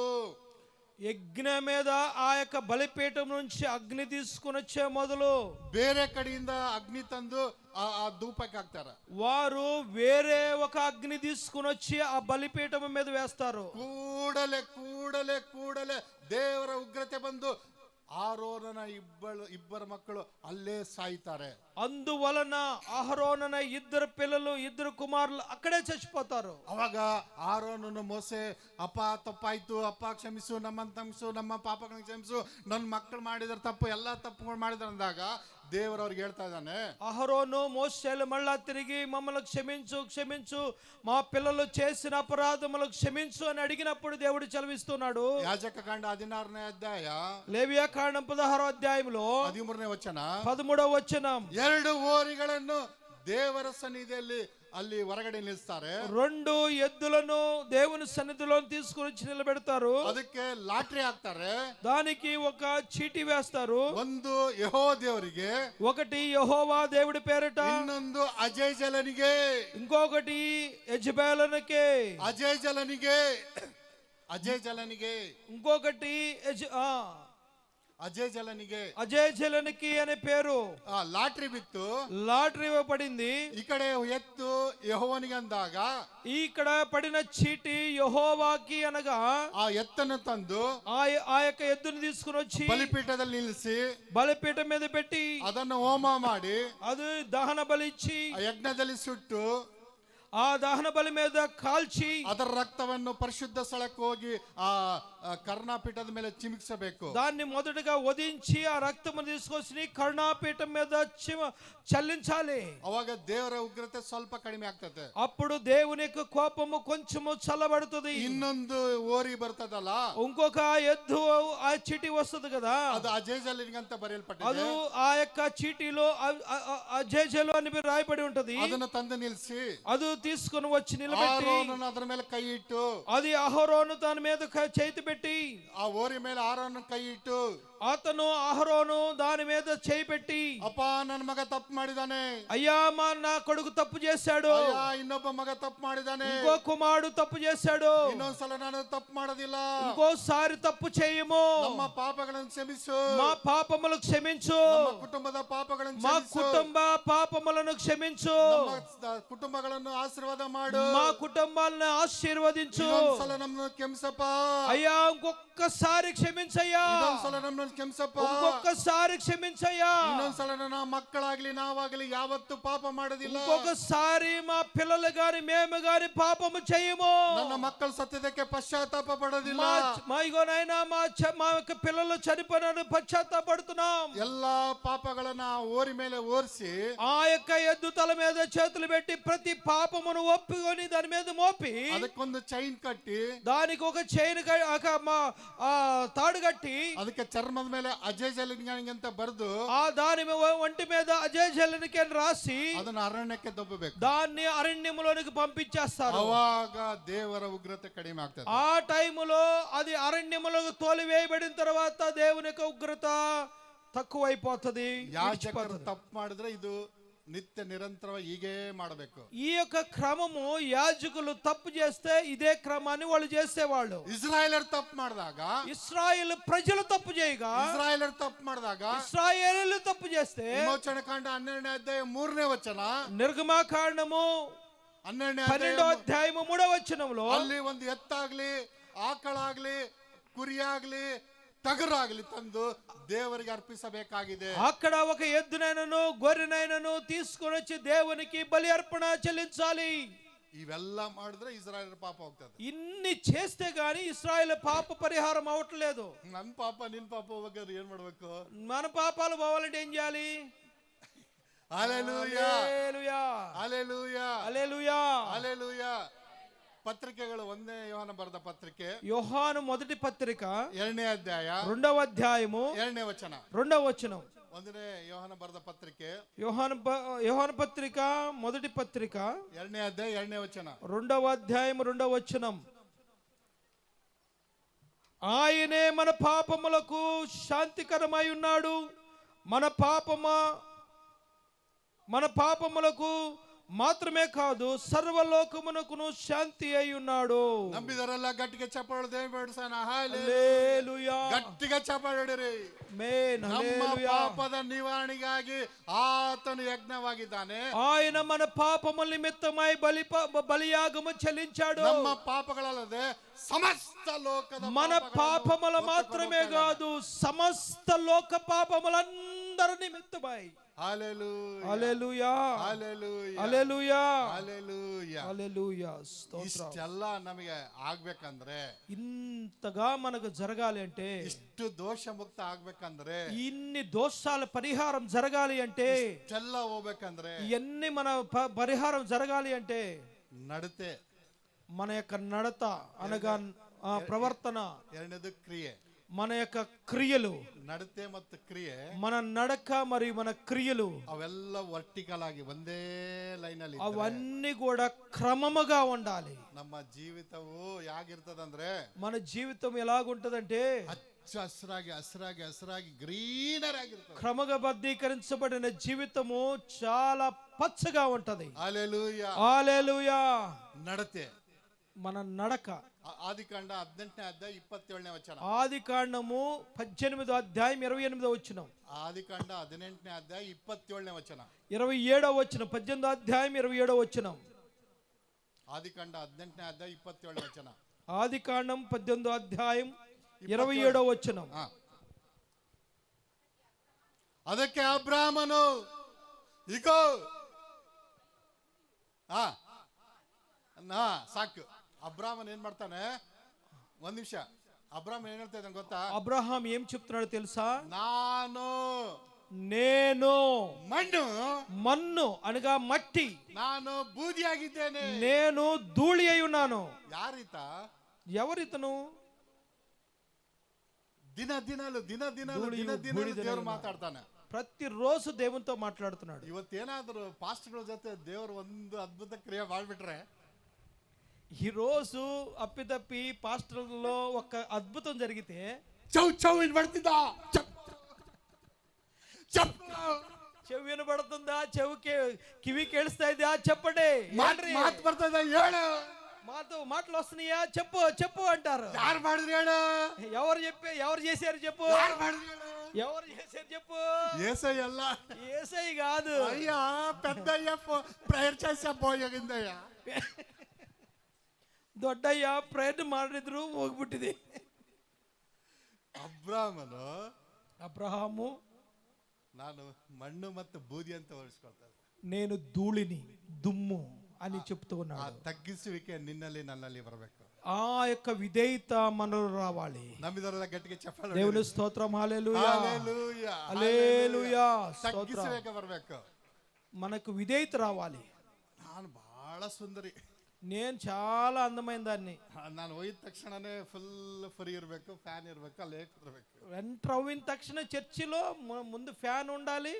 యజ్ఞ మీద ఆ యొక్క బలిపీఠం నుంచి అగ్ని తీసుకుని వచ్చే మొదలు ಬೇರೆ ಕಡೆಯಿಂದ ಅಗ್ನಿ ತಂದು ಆ ಧೂಪಕ್ಕೆ ಹಾಕ್ತಾರೆ. వారు వేరే ఒక అగ్ని తీసుకుని వచ్చి ఆ బలిపీఠం మీద వేస్తారు. ಕೂಡಲೇ ಕೂಡಲೇ ಕೂಡಲೇ ದೇವರ ಉಗ್ರತೆ ಬಂದು ಆರೋನನ ಇಬ್ಬರು ಮಕ್ಕಳು ಅಲ್ಲೇ ಸಾಯ್ತಾರೆ. అందువలన అహరోనన ఇద్దరు పిల్లలు, ఇద్దరు కుమారులు అక్కడే చచ్చిపోతారు. ಅವಾಗ ಆರೋನನು ಮೋಸೆ, ಅಪ್ಪ ತಪ್ಪಾಯ್ತು, ಅಪ್ಪ ಕ್ಷಮಿಸು, ನಮ್ಮನ್ನು ಕ್ಷಮಿಸು, ನಮ್ಮ ಪಾಪಗಳನ್ನು ಕ್ಷಮಿಸು, ನನ್ನ ಮಕ್ಕಳು ಮಾಡಿದ್ರ ತಪ್ಪು, ಎಲ್ಲಾ ತಪ್ಪುಗಳು ಮಾಡಿದ್ರ ಅಂದಾಗ ದೇವರು ಅವ್ರಿಗೆ ಹೇಳ್ತಾ ಇದ್ದಾನೆ, అహరోను మోషేలు మళ్ళా తిరిగి మమ్మల్ని క్షమించు క్షమించు, మా పిల్లలు చేసిన అపరాధములు క్షమించు అని అడిగినప్పుడు దేవుడు చలవిస్తున్నాడు. యాజక కాండ 16ನೇ అధ్యాయ లేవియా కాండం 16వ అధ్యాయంలో 13ನೇ ವಚನ, 13వ వచనం. 2 ಹೋರಿಗಳನ್ನು ದೇವರ ಸನ್ನಿಧಿಯಲ್ಲಿ ಅಲ್ಲಿ ಹೊರಗಡೆ ನಿಲ್ಲಿಸ್ತಾರೆ. 2 ఎద్దులను దేవుని సన్నిధిలో తీసుకుని వచ్చి నిలబెడతారు. ಅದಕ್ಕೆ ಲಾಟ್ರಿ ಹಾಕ್ತಾರೆ. దానికి ఒక చీటీ వేస్తారు. ಒಂದು ಯೆಹೋವ ದೇವರಿಗೆ, ఒకటి యెహోవా దేవుడి పేరిట, ಇನ್ನೊಂದು ಅಜೇಜಲನಿಗೆ, ఇంకొకటి యెజ్బేలనికి, ಅಜೇಜಲನಿಗೆ, ಅಜೇಜಲನಿಗೆ, ఇంకొకటి అజేజలనికి అనే పేరు. లాటరీ బిత్తు, లాటరీ ఇవ్వబడింది. ఇక్కడ ఎత్తు యెహోవానికి అందాక ఇక్కడ పడిన చీటి యెహోవాకి అనగా ఆ ఎత్తును ತಂದು ఆ యొక్క ఎద్దును తీసుకుని వచ్చి బలిపీఠದಲ್ಲಿ ನಿಲ್ಲಿಸಿ బలిపీఠం మీద పెట్టి ಅದನ್ನು ಹೋಮ ಮಾಡಿ అది దహన బలి ఇచ్చి ಆ ಯಜ್ಞದಲ್ಲಿ ಸುಟ್ಟು ఆ దహన బలి మీద కాల్చి ಅದರ ರಕ್ತವನ್ನು ಪರಿಶುದ್ಧ ಸ್ಥಳಕ್ಕೆ ಹೋಗಿ ಆ కరుణాపీఠದ ಮೇಲೆ చిమికిಸಬೇಕು. దాన్ని మొదటగా వధించి ఆ రక్తము తీసుకొచ్చి కరుణాపీఠం మీద చల్లించాలి. అವಾಗ ದೇವರ ಉಗ್ರತೆ ಸ್ವಲ್ಪ ಕಡಿಮೆ ಆಗ್ತದೆ. అప్పుడు దేవుని యొక్క కోపము కొంచెము చల్లబడుతుంది. ಇನ್ನೊಂದು ಓರಿ ಬರ್ತದಲ್ಲ, ఇంకొక ఎద్దు ఆ చీటి వస్తుంది కదా, ಅದು ಅಜೇಜಲಿನಿಗೆ ಅಂತ ಬರೆಯಲ್ಪಟ್ಟಿದೆ. ಅದು ఆ యొక్క చీటిలో అజేజలు అని రాయబడి ఉంటది. ಅದನ್ನು ತಂದು ನಿಲ್ಲಿಸಿ ಅದು తీసుకొని వచ్చి నిలబెట్టి ಆರೋನನು ಅದರ ಮೇಲೆ ಕೈ ಇಟ್ಟು, అది అహరోను దాని మీద చేతి పెట్టి, ಆ ಓರಿ ಮೇಲೆ ಆರೋನನು ಕೈ ಇಟ್ಟು, అతను అహరోను దాని మీద చేయి పెట్టి, ಅಪ್ಪ ನನ್ನ ಮಗ ತಪ್ಪು ಮಾಡಿದಾನೆ, అయ్యా మా నా కొడుకు తప్పు చేశాడు, ಅಯ್ಯ ಇನ್ನೊಬ್ಬ ಮಗ ತಪ್ಪು ಮಾಡಿದಾನೆ, ఇంకో కుమారుడు తప్పు చేశాడు, ಇನ್ನೊಂದ್ಸಲ ನಾನು ತಪ್ಪು ಮಾಡೋದಿಲ್ಲ, ఇంకోసారి తప్పు చేయము, ನಮ್ಮ ಪಾಪಗಳನ್ನು ಕ್ಷಮಿಸು, మా పాపములు క్షమించు, ನಮ್ಮ ಕುಟುಂಬದ ಪಾಪಗಳನ್ನು మా ಕ್ಷಮಿಸು, కుటుంబ పాపములను క్షమించు, ನಮ್ಮ ಕುಟುಂಬಗಳನ್ನು ఆశీర్వాద మాడు, మా కుటుంబాలను ఆశీర్వదించు. ಇನ್ನೊಂದ್ಸಲ ನಮ್ಮನ್ನು ಕ್ಷಮಿಸಪ್ಪ, అయ్యా ఇంకొకసారి క్షమించయ్యా, ಇನ್ನೊಂದ್ಸಲ ನಮ್ಮನ್ನು ಕ್ಷಮಿಸಪ್ಪ, ఇంకొకసారి క్షమించయ్యా. ಇನ್ನೊಂದ್ಸಲ ನನ್ನ ಮಕ್ಕಳಾಗ್ಲಿ ನಾವಾಗ್ಲಿ ಯಾವತ್ತು ಪಾಪ ಮಾಡೋದಿಲ್ಲ. ఇంకొకసారి మా పిల్లలు గాని మేము గాని పాపము చేయము. ನನ್ನ ಮಕ್ಕಳು ಸತ್ಯದಕ್ಕೆ ಪಶ್ಚಾತ್ತಾಪ ಪಡೋದಿಲ್ಲ. మా ఇగోనైనా మా యొక్క పిల్లలు చనిపోయిన పశ్చాత్తాపడుతున్నాం. ಎಲ್ಲಾ పాపಗಳನ್ನ ఓరి ಮೇಲೆ ఓర్సి ఆ యొక్క ఎద్దు తల మీద చేతులు పెట్టి ప్రతి పాపమును ఒప్పుకొని దాని మీద మోపి ಅದಕ್ಕೊಂದು ಚೈನ್ ಕಟ್ಟಿ దానికి ఒక చైన్ తాడు కట్టి ಅದಕ್ಕೆ ಚರ್ಮದ ಮೇಲೆ ಅಜಯ್ ಜಲಿನ್ಗೆ ಅಂತ ಬರೆದು దాని ఒంటి మీద అజయ్ జలనికి అని రాసి ಅದನ್ನ ಅರಣ್ಯಕ್ಕೆ ದಬ್ಬಬೇಕು. దాన్ని అరణ్యములోనికి పంపించేస్తారు. ಅವಾಗ ದೇವರ ಉಗ್ರತೆ ಕಡಿಮೆ ಆಗ್ತದೆ. ఆ టైములో అది అరణ్యములకు తోలివేయబడిన తర్వాత దేవుని యొక్క ఉగ్రత తక్కువైపోతుంది. ಯಾಜಕರು ತಪ್ಪು ಮಾಡಿದ್ರೆ ಇದು నిత్య నిరంతరం ಹೀಗೆ ಮಾಡಬೇಕು. ఈ యొక్క క్రమము యాజకులు తప్పు చేస్తే ఇదే క్రమాన్ని వాళ్ళు చేసేవాళ్ళు. ಇಸ್ರಾಯೇಲರು ತಪ್ಪು ಮಾಡಿದಾಗ, ఇశ్రాయేలు ప్రజలు తప్పు చేయగా, ಇಸ್ರಾಯೇಲರು ತಪ್ಪು ಮಾಡಿದಾಗ ఇశ్రాయేలు తప్పు చేస్తే ವಿಮೋಚನ ಕಾಂಡ 12ನೇ ಅಧ್ಯಾಯ 3ನೇ ವಚನ, నిర్గమాకాండము 12ನೇ 12వ అధ్యాయము 3వ వచనంలో ಅಲ್ಲಿ ಒಂದು ಎತ್ತಾಗ್ಲಿ ಆಕಳಾಗ್ಲಿ ಕುರಿಯಾಗ್ಲಿ ಟಗರಾಗ್ಲಿ ತಂದು ದೇವರಿಗೆ ಅರ್ಪಿಸಬೇಕಾಗಿದೆ. అక్కడ ఒక ఎద్దునైనను గొర్రెనైనను తీసుకొని వచ్చి దేవునికి బలి అర్పణ చెల్లించాలి. ಇವೆಲ್ಲ ಮಾಡಿದ್ರೆ ಇಸ್ರಾಯೇಲ್ ಪಾಪ ಹೋಗ್ತದೆ. ఇన్ని చేస్తే గాని ఇశ్రాయేలు పాప పరిహారం అవట్లేదు. ನನ್ ಪಾಪ ನಿನ್ ಪಾಪ ಹೋಗ್ಬೇಕಾದ್ರೆ ಏನ್ ಮಾಡ್ಬೇಕು? మన పాపాలు పోవాలంటే ఏం చేయాలి? హల్లెలూయా, హల్లెలూయా, హల్లెలూయా, హల్లెలూయా, హల్లెలూయా. పత్రిಕೆಗಳು 1ನೇ ಯೋಹಾನ ಬರೆದ ಪತ್ರಿಕೆ, యోహాను మొదటి పత్రిక 2ನೇ ಅಧ್ಯಾಯ 2వ అధ్యాయము 2ನೇ ವಚನ. 2వ వచనం. 1ನೇ ಯೋಹಾನ ಬರೆದ ಪತ್ರಿಕೆ, యోహాను పత్రిక మొదటి పత్రిక 2ನೇ ಅಧ್ಯಾಯ 2ನೇ ವಚನ. 2వ అధ్యాయం 2వ వచనం. ఆయనే మన పాపములకు శాంతికరమై ఉన్నాడు, మన పాపములకు మాత్రమే కాదు సర్వలోకమునకును శాంతి అయి ఉన్నాడు. ನಂಬಿದರೆಲ್ಲ ಗಟ್ಟಿಗೆ ಚಪ್ಪಾಳೆ ದೇವಡಿಸೋಣ. హల్లెలూయా, ಗಟ್ಟಿಗೆ ಚಪ್ಪಾಳೆ. ಆಮೆನ್. ನಮ್ಮ హల్లెలూయా. ಪಾಪದ ನಿವಾರಣೆಗಾಗಿ ಆತನು ಯಜ್ಞವಾಗಿದ್ದಾನೆ. ఆయన మన పాపముల నిమిత్తమై బలియాగము చెల్లించాడు. ನಮ್ಮ ಪಾಪಗಳಲ್ಲದೆ ಸಮಸ್ತ ಲೋಕದ మన పాపముల మాత్రమే కాదు సమస్త లోక పాపములందరి నిమిత్తమై. హల్లెలూయా, హల్లెలూయా, హల్లెలూయా, హల్లెలూయా, హల్లెలూయా. హల్లెలూయా. స్తోత్రం. ಇಷ್ಟೆಲ್ಲ ನಮಗೆ ಆಗ್ಬೇಕಂದ್ರೆ, ఇంతగా మనకు జరగాలి అంటే, ಇಷ್ಟು ದೋಷ ಮುಕ್ತ ಆಗ್ಬೇಕಂದ್ರೆ, ఇన్ని దోషాల పరిహారం జరగాలి అంటే, ಇಷ್ಟೆಲ್ಲ ಹೋಗ್ಬೇಕಂದ್ರೆ, ఇవన్నీ మన పరిహారం జరగాలి అంటే ನಡತೆ, మన యొక్క నడత అనగా ప్రవర్తన, ಎರಡನೇದು ಕ್ರಿಯೆ. మన యొక్క క్రియలు, ನಡತೆ ಮತ್ತು ಕ್ರಿಯೆ, మన నడక మరియు మన క్రియలు ಅವೆಲ್ಲ ವರ್ಟಿಕಲ್ ಆಗಿ ಒಂದೇ ಲೈನ್ ಅಲ್ಲಿ అవన్నీ కూడా క్రమముగా ఉండాలి. ನಮ್ಮ ಜೀವಿತವು ಯಾಗಿರ್ತದಂದ್ರೆ, మన జీవితం ఎలాగుంటదంటే ಹಚ್ಚ ಹಸಿರಾಗಿ ಹಸಿರಾಗಿ ಹಸಿರಾಗಿ ಗ್ರೀನರ್ ಆಗಿರ್ತದೆ. క్రమబద్ధీకరించబడిన జీవితము చాలా పచ్చగా ఉంటది. హల్లెలూయా, హల్లెలూయా. ನಡತೆ, మన నడక. ಆದಿಕಾಂಡ 18ನೇ ಅಧ್ಯಾಯ 27ನೇ ವಚನ. ఆదికాండము 18వ అధ్యాయం 28వ వచనం. ಆದಿಕಾಂಡ 18ನೇ ಅಧ್ಯಾಯ 27ನೇ ವಚನ. 27వ వచనం. 18వ అధ్యాయం 27వ వచనం. ಆದಿಕಾಂಡ 18ನೇ ಅಧ್ಯಾಯ 27ನೇ ವಚನ. ఆదికాండం 18వ అధ్యాయం 27వ వచనం. ಅದಕ್ಕೆ ಅಬ್ರಾಮನು ಇಗೋ ಸಾಕು. ಅಬ್ರಾಮನ್ ಏನ್ ಮಾಡ್ತಾನೆ? ಒಂದ್ ನಿಮಿಷ. ಅಬ್ರಾಮನ್ ಏನ್ ಹೇಳ್ತಾ ಇದ್ದಾನೆ ಗೊತ್ತಾ? అబ్రహాం ఏం చెప్తున్నాడో తెలుసా? నేను మన్ను అనగా మట్టి, ನಾನು ಬೂದಿಯಾಗಿದ್ದೇನೆ, నేను ధూళి అయి ఉన్నాను. ಯಾರೀತ? ఎవరితను? ದಿನ ದಿನಲು ದೇವರು ಮಾತಾಡ್ತಾನೆ. ప్రతిరోజు దేవునితో మాట్లాడుతున్నాడు. ಇವತ್ತೇನಾದ್ರೂ ಪಾಸ್ಟರ್ಗಳ ಜೊತೆ ದೇವರು ಒಂದು ಅದ್ಭುತ ಕ್ರಿಯೆ ಮಾಡ್ಬಿಟ್ರೆ, ఈ రోజు అప్పితప్పి పాస్టర్లో ఒక అద్భుతం జరిగితే చౌ వినబడుతుందా? చెవి వినబడుతుందా? కివి కేಳಿಸ್ತಾ ಇದೆಯా? చెప్పండి. ಮಾತು ಬರ್ತಾ ಇದೆ, ಹೇಳು. మాటలు వస్తున్నాయా చెప్పు చెప్పు అంటారు. ಯಾರು ಮಾಡಿದ್ರು ಹೇಳು, ఎవరు చేశారు చెప్పు, ಯಾರು ಮಾಡಿದ್ರು ಹೇಳು. ఎవరు చేశారు చెప్పు. ఏసై అల్ల, ఏసై కాదు. అయ్యా పెద్దయ్య ప్రేయర్ చేసా పోయిందయ్యా. ದೊಡ್ಡಯ್ಯ ಪ್ರಯತ್ನ ಮಾಡಿದ್ರು ಹೋಗ್ಬಿಟ್ಟಿದೆ. ಅಬ್ರಹಾಮು ನಾನು ಮಣ್ಣು ಮತ್ತು ಬೂದಿ ಅಂತ ಹೋಲಿಸ್ಕೊಳ್ತಾರೆ. నేను ధూళిని దుమ్ము అని చెప్తూ ఆ ఉన్నాడు. తగ్గించుವಿಕೆ నిన్ನಲ್ಲಿ నన్ನಲ್ಲಿ ಬರಬೇಕು. ఆ యొక్క విధేయత మనలో రావాలి. నమ్మిదరల గట్టిగా చెప్పాలి. దేవుని స్తోత్రం. హల్లెలూయా హల్లెలూయా హల్లెలూయా. తగ్గించువిಕೆ ಬರಬೇಕು. మనకు విధేయత రావాలి. ನಾನು ಬಹಳ ಸುಂದರಿ, నేను చాలా అందమైన దాన్ని. ನಾನು ಹೋಗಿದ ತಕ್ಷಣನೇ ಫುಲ್ ಫ್ರೀ ಇರಬೇಕು, ಫ್ಯಾನ್ ಇರಬೇಕು, ಅಲ್ಲೇ ಕೂರ್ಬೇಕು. ఎంటర్ అయిన తక్షణ చర్చిలో ముందు ఫ్యాన్ ఉండాలి,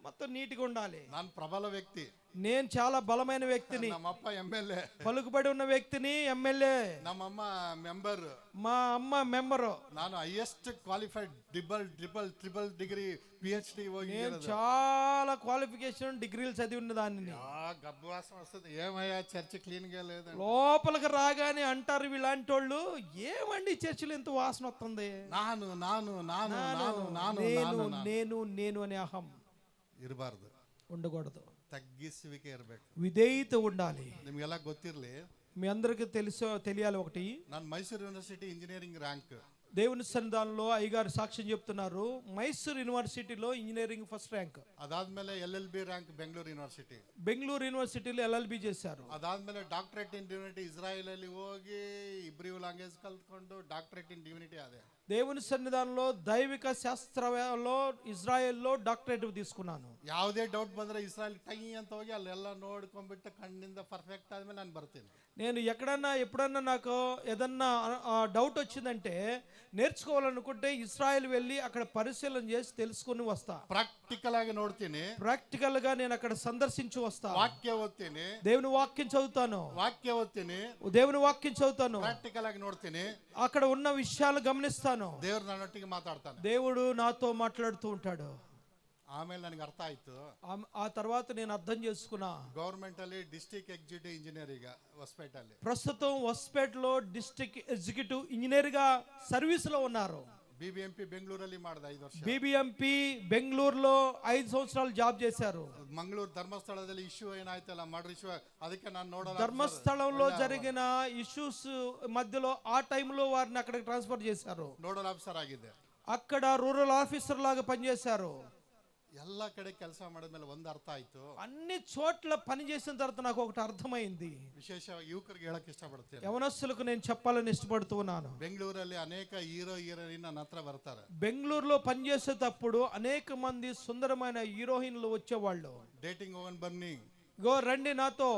మొత్తం నీట్గా ఉండాలి. ನಾನು ಪ್ರಬಲ ವ್ಯಕ್ತಿ, నేను చాలా బలమైన వ్యక్తిని, ನಮ್ಮಪ್ಪ MLA, పలుకుబడి ఉన్న వ్యక్తిని, ఎమ్మెల్యే, ನಮ್ಮಮ್ಮ ಮೆಂಬರ್, మా అమ్మ మెంబరు. ನಾನು highest qualified triple degree PhD నేను చాలా క్వాలిఫికేషన్ డిగ్రీలు చదివి ఉన్న దాన్ని. గబ్బు వాసన వస్తుంది. ఏమయ్యా చర్చ్ క్లీన్ గా లేదు. లోపలికి రాగానే అంటారు వీళ్ళంటి వాళ్ళు, ఏమండి చర్చిలో ఎంత వాసన వస్తుంది. ನಾನು ನಾನು ನಾನು ನಾನು ನಾನು నేను నేను నేను అనే అహం ಇರಬಾರ್ದು, ఉండకూడదు. ತಗ್ಗಿಸುವಿಕೆ ಇರಬೇಕು, విధేయత ఉండాలి. ನಿಮ್ಗೆಲ್ಲ ಗೊತ್ತಿರ್ಲಿ, మీ అందరికి తెలియాలి ఒకటి. ನಾನು ಮೈಸೂರು ಯೂನಿವರ್ಸಿಟಿ ಇಂಜಿನಿಯರಿಂಗ್ ರ್ಯಾಂಕ್. దేవుని సన్నిధానంలో అయ్యగారు సాక్ష్యం చెప్తున్నారు. మైసూర్ యూనివర్సిటీలో ఇంజనీరింగ్ ఫస్ట్ ర్యాంక్. ಅದಾದ್ಮೇಲೆ LLB rank Bengaluru university. Bengaluru యూనివర్సిటీలో LLB చేశారు. ಅದಾದ್ಮೇಲೆ ಡಾಕ್ಟರೇಟ್ ಇನ್ ಡಿವಿನಿಟಿ ಇಸ್ರಾಯೇಲ್ ಅಲ್ಲಿ ಹೋಗಿ ಇಬ್ರಿಯು ಲ್ಯಾಂಗ್ವೇಜ್ ಕಲ್ತ್ಕೊಂಡು ಡಾಕ್ಟರೇಟ್ ಇನ್ ಡಿವಿನಿಟಿ ಆದೆ. దేవుని సన్నిధానంలో దైవిక శాస్త్రంలో ఇజ్రాయెల్లో డాక్టరేట్ తీసుకున్నాను. ಯಾವುದೇ ಡೌಟ್ ಬಂದ್ರೆ ಇಸ್ರಾಯೇಲ್ ಟೈ ಅಂತ ಹೋಗಿ ಅಲ್ಲೆಲ್ಲ ನೋಡ್ಕೊಂಡ್ಬಿಟ್ಟು ಕಣ್ಣಿಂದ ಪರ್ಫೆಕ್ಟ್ ಆದ್ಮೇಲೆ ನಾನು ಬರ್ತೀನಿ. నేను ఎప్పుడన్నా నాకు ఏదన్నా డౌట్ వచ్చిందంటే, నేర్చుకోవాలనుకుంటే ఇజ్రాయెల్ వెళ్ళి అక్కడ పరిశీలన చేసి తెలుసుకొని వస్తా. ಪ್ರಾಕ್ಟಿಕಲ್ ಆಗಿ ನೋಡ್ತೀನಿ, ప్రాక్టికల్ గా నేను అక్కడ సందర్శించి వస్తా. ವಾಕ್ಯ ಓದ್ತೀನಿ, దేవుని వాక్యం చదువుతాను, ವಾಕ್ಯ ಓದ್ತೀನಿ, దేవుని వాక్యం చదువుతాను, ಪ್ರಾಕ್ಟಿಕಲ್ ಆಗಿ ನೋಡ್ತೀನಿ, అక్కడ ఉన్న విషయాలు గమనిస్తాను. ದೇವ್ರು ನನ್ನೊಟ್ಟಿಗೆ ಮಾತಾಡ್ತಾನೆ, దేవుడు నాతో మాట్లాడుతూ ఉంటాడు. ಆಮೇಲೆ ನನಗೆ ಅರ್ಥ ಆಯ್ತು. ఆ తర్వాత నేను అర్థం చేసుకున్నా. ಗವರ್ಮೆಂಟ್ ಅಲ್ಲಿ ಡಿಸ್ಟ್ರಿಕ್ಟ್ ಎಕ್ಸಿಕ್ಯೂಟಿವ್ ಇಂಜಿನಿಯರ್ ಈಗ ಹೊಸಪೇಟಲ್ಲಿ, ప్రస్తుతం ಹೊಸಪೇಟలో డిస్ట్రిక్ట్ ఎగ్జిక్యూటివ్ ఇంజనీర్ గా సర్వీస్ లో ఉన్నారు. BBMP ಬೆಂಗಳೂರಲ್ಲಿ ಮಾಡಿದ 5 ವರ್ಷ. BBMP బెంగళూరులో 5 సంవత్సరాలు జాబ్ చేశారు. ಮಂಗಳೂರು ಧರ್ಮಸ್ಥಳದಲ್ಲಿ ಇಶ್ಯೂ ಏನಾಯ್ತಲ್ಲ, ಮರ್ಡರ್ ಇಶ್ಯೂ, ಅದಕ್ಕೆ ನಾನು ನೋಡೋಣ. ధర్మస్థలంలో జరిగిన ఇష్యూస్ మధ్యలో ఆ టైంలో వారిని అక్కడికి ట్రాన్స్ఫర్ చేశారు. ನೋಡಲ್ ಆಫೀಸರ್ ಆಗಿದ್ದೆ, అక్కడ రూరల్ ఆఫీసర్ లాగా పనిచేశారు. ಎಲ್ಲ ಕಡೆ ಕೆಲಸ ಮಾಡಿದ್ಮೇಲೆ ಒಂದು ಅರ್ಥ ಆಯ್ತು. అన్ని చోట్ల పని చేసిన తర్వాత నాకు ఒకటి అర్థమైంది. ವಿಶೇಷವಾಗಿ ಯುವಕರಿಗೆ ಹೇಳಕ್ ಇಷ್ಟಪಡ್ತೇನೆ, యవనస్తులకు నేను చెప్పాలని ఇష్టపడుతూ ఉన్నాను. ಬೆಂಗಳೂರಲ್ಲಿ ಅನೇಕ ಹೀರೋಯಿನ್ ನನ್ನ ಹತ್ರ ಬರ್ತಾರೆ. బెంగళూరులో పనిచేసేటప్పుడు అనేక మంది సుందరమైన హీరోయిన్లు వచ్చేవాళ్ళు. ಡೇಟಿಂಗ್ ಹೋಗನ್ ಬನ್ನಿ, రండి నాతో,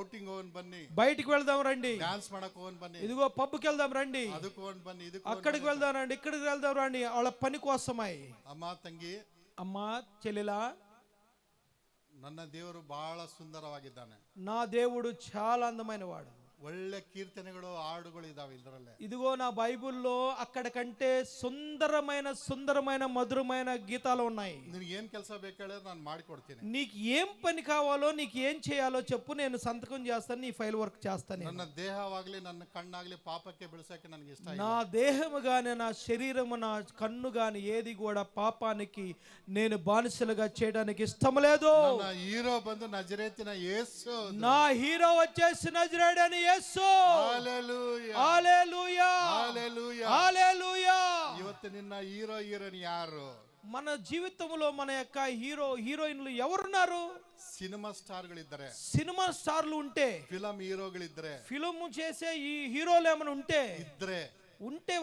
ಔಟಿಂಗ್ ಹೋಗನ್ ಬನ್ನಿ, బయటికి వెళ్దాం రండి, డాన్స్ ಮಾಡಕ್ ಹೋಗನ್ ಬನ್ನಿ, ఇదిగో పబ్కి వెళ్దాం రండి, ಅದಕ್ಕೆ ಹೋಗನ್ ಬನ್ನಿ, ಇದಕ್ಕೆ అక్కడికి వెళ్దాం రండి, ఇక్కడికి వెళ్దాం రండి, వాళ్ళ పని కోసమై. ಅಮ್ಮ ತಂಗಿ, అమ్మా చెల్లెలా, ನನ್ನ ದೇವರು ಬಹಳ ಸುಂದರವಾಗಿದ್ದಾನೆ. నా దేవుడు చాలా అందమైన వాడు. ಒಳ್ಳೆ ಕೀರ್ತನೆಗಳು ಹಾಡುಗಳು ಇದಾವೆ ಇದರಲ್ಲೇ. ఇదిగో నా బైబిల్లో అక్కడ కంటే సుందరమైన మధురమైన గీతాలు ఉన్నాయి. ನಿನಗೆ ಏನ್ ಕೆಲಸ ಬೇಕು ಹೇಳಿದ್ರೆ ನಾನು ಮಾಡಿಕೊಡ್ತೀನಿ. నీకు ఏం పని కావాలో, నీకు ఏం చేయాలో చెప్పు, నేను సంతకం చేస్తాను, నీ ఫైల్ వర్క్ చేస్తాను. ನನ್ನ ದೇಹವಾಗ್ಲಿ ನನ್ನ ಕಣ್ಣಾಗ್ಲಿ ಪಾಪಕ್ಕೆ ಬೆಳೆಸಕ್ಕೆ ನನಗೆ ಇಷ್ಟ ಇಲ್ಲ. నా దేహము గాని నా శరీరము నా కన్ను గాని ఏది కూడా పాపానికి నేను బానిసలుగా చేయడానికి ఇష్టం లేదు. ನನ್ನ ಹೀರೋ ಬಂದು ನಜರೇತಿನ ಯೇಸು, నా హీరో వచ్చేసి నజరేయుడైన యేసు. హల్లెలూయా హల్లెలూయా హల్లెలూయా హల్లెలూయా. ಇವತ್ತು ನಿನ್ನ ಹೀರೋಯಿನ್ ಯಾರು? మన జీవితంలో మన యొక్క హీరోయిన్లు ఎవరున్నారు? ಸಿನಿಮಾ ಸ್ಟಾರ್ಗಳಿದ್ದಾರೆ, సినిమా స్టార్లు ఉంటే, ಫಿಲಂ ಹೀರೋಗಳಿದ್ರೆ, ఫిల్మ్ చేసే ఈ హీరోలు ఏమైనా ఉంటే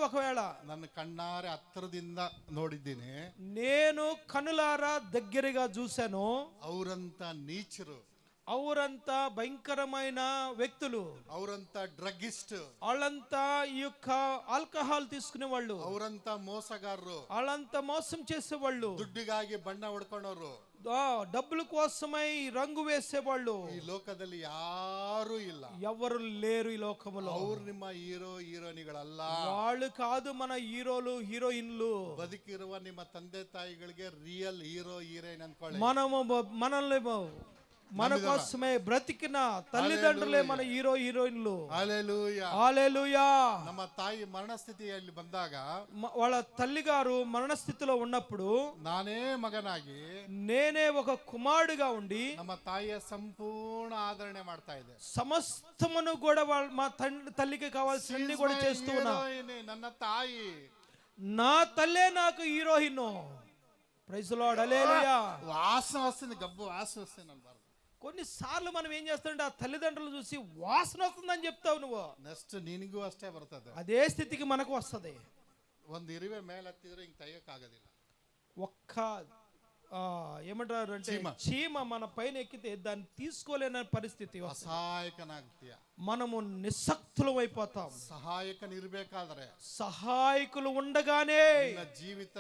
ఒకవేళ ನನ್ನ ಕಣ್ಣಾರೆ ಹತ್ತಿರದಿಂದ ನೋಡಿದ್ದೀನಿ, నేను కనులారా దగ్గరగా చూశాను. ಅವರಂತ ನೀಚರು, ಅವರಂతా భయంకరమైన వ్యక్తులు, ಅವರಂತ ಡ್ರಗ್ಗಿಸ್ಟ್, వాళ్ళంతా ఈ యొక్క ఆల్కహాల్ తీసుకునే వాళ్ళు, ಅವರಂತ మోసగాರರು, వాళ్ళంతా మోసం చేసేవాళ్ళు, ದುಡ್ಡಿಗಾಗಿ ಬಣ್ಣ ಹೊಡ್ಕೊಂಡವರು, డబ్బుల కోసమై రంగు వేసేవాళ్ళు ಈ ಲೋಕದಲ್ಲಿ ಯಾರು ಇಲ್ಲ. ఎవరు లేరు ఈ లోకములో. ಅವ್ರು ನಿಮ್ಮ ಹೀರೋಯಿನ್ಗಳಲ್ಲ, వాళ్ళు కాదు మన హీరోయిన్లు. ಬದುಕಿರುವ ನಿಮ್ಮ ತಂದೆ ತಾಯಿಗಳಿಗೆ ರಿಯಲ್ ಹೀರೋಯಿನ್ ಅನ್ಕೊಳ್ಳಿ. మనల్ని మన కోసమే బ్రతికిన తల్లిదండ్రులే మన హీరో హీరోయిన్లు. హల్లెలూయా. హల్లెలూయా. ನಮ್ಮ ತಾಯಿ ಮರಣ ಸ್ಥಿತಿಯಲ್ಲಿ ಬಂದಾಗ వాళ్ళ తల్లి గారు మరణ స్థితిలో ఉన్నప్పుడు ನಾನೇ ಮಗನಾಗಿ నేనే ఒక కుమారుడిగా ఉండి ನಮ್ಮ ತಾಯಿಯ ಸಂಪೂರ್ಣ ಆದರಣೆ ಮಾಡ್ತಾ ಇದ್ದೆ. సమస్తమును కూడా మా తల్లికి కావాల్సింది కూడా చేస్తూ ఉన్నా. ನನ್ನ ತಾಯಿ, నా తల్లే నాకు హీరోయిన్. Praise lord. హల్లెలూయా. వాసన వస్తుంది, గబ్బు వాసన వస్తుంది అన్నారు. కొన్నిసార్లు మనం ఏం చేస్తామంటే ఆ తల్లిదండ్రులు చూసి వాసన వస్తుందని చెప్తావు నువ్వు. నెక్స్ట్ నిನಗೂ ಅಷ್ಟೇ ಬರ್ತದೆ. అదే స్థితికి మనకు వస్తుంది. ಒಂದು ಇರುವೆ ಮೇಲೆ ಹತ್ತಿದ್ರೆ ಹಿಂಗ್ ತೆಗಿಯಕ್ಕಾಗೋದಿಲ್ಲ. ఒక్క ఏమంటారు అంటే చీమ మన పైన ఎక్కితే దాన్ని తీసుకోలేని పరిస్థితి. ಅಸಹಾಯಕನಾಗ್ತೀಯ, మనము నిస్సక్తులం అయిపోతాం. ಸಹಾಯಕನಿರ್ಬೇಕಾದ್ರೆ సహాయకులు ఉండగానే ನಿನ್ನ ಜೀವಿತ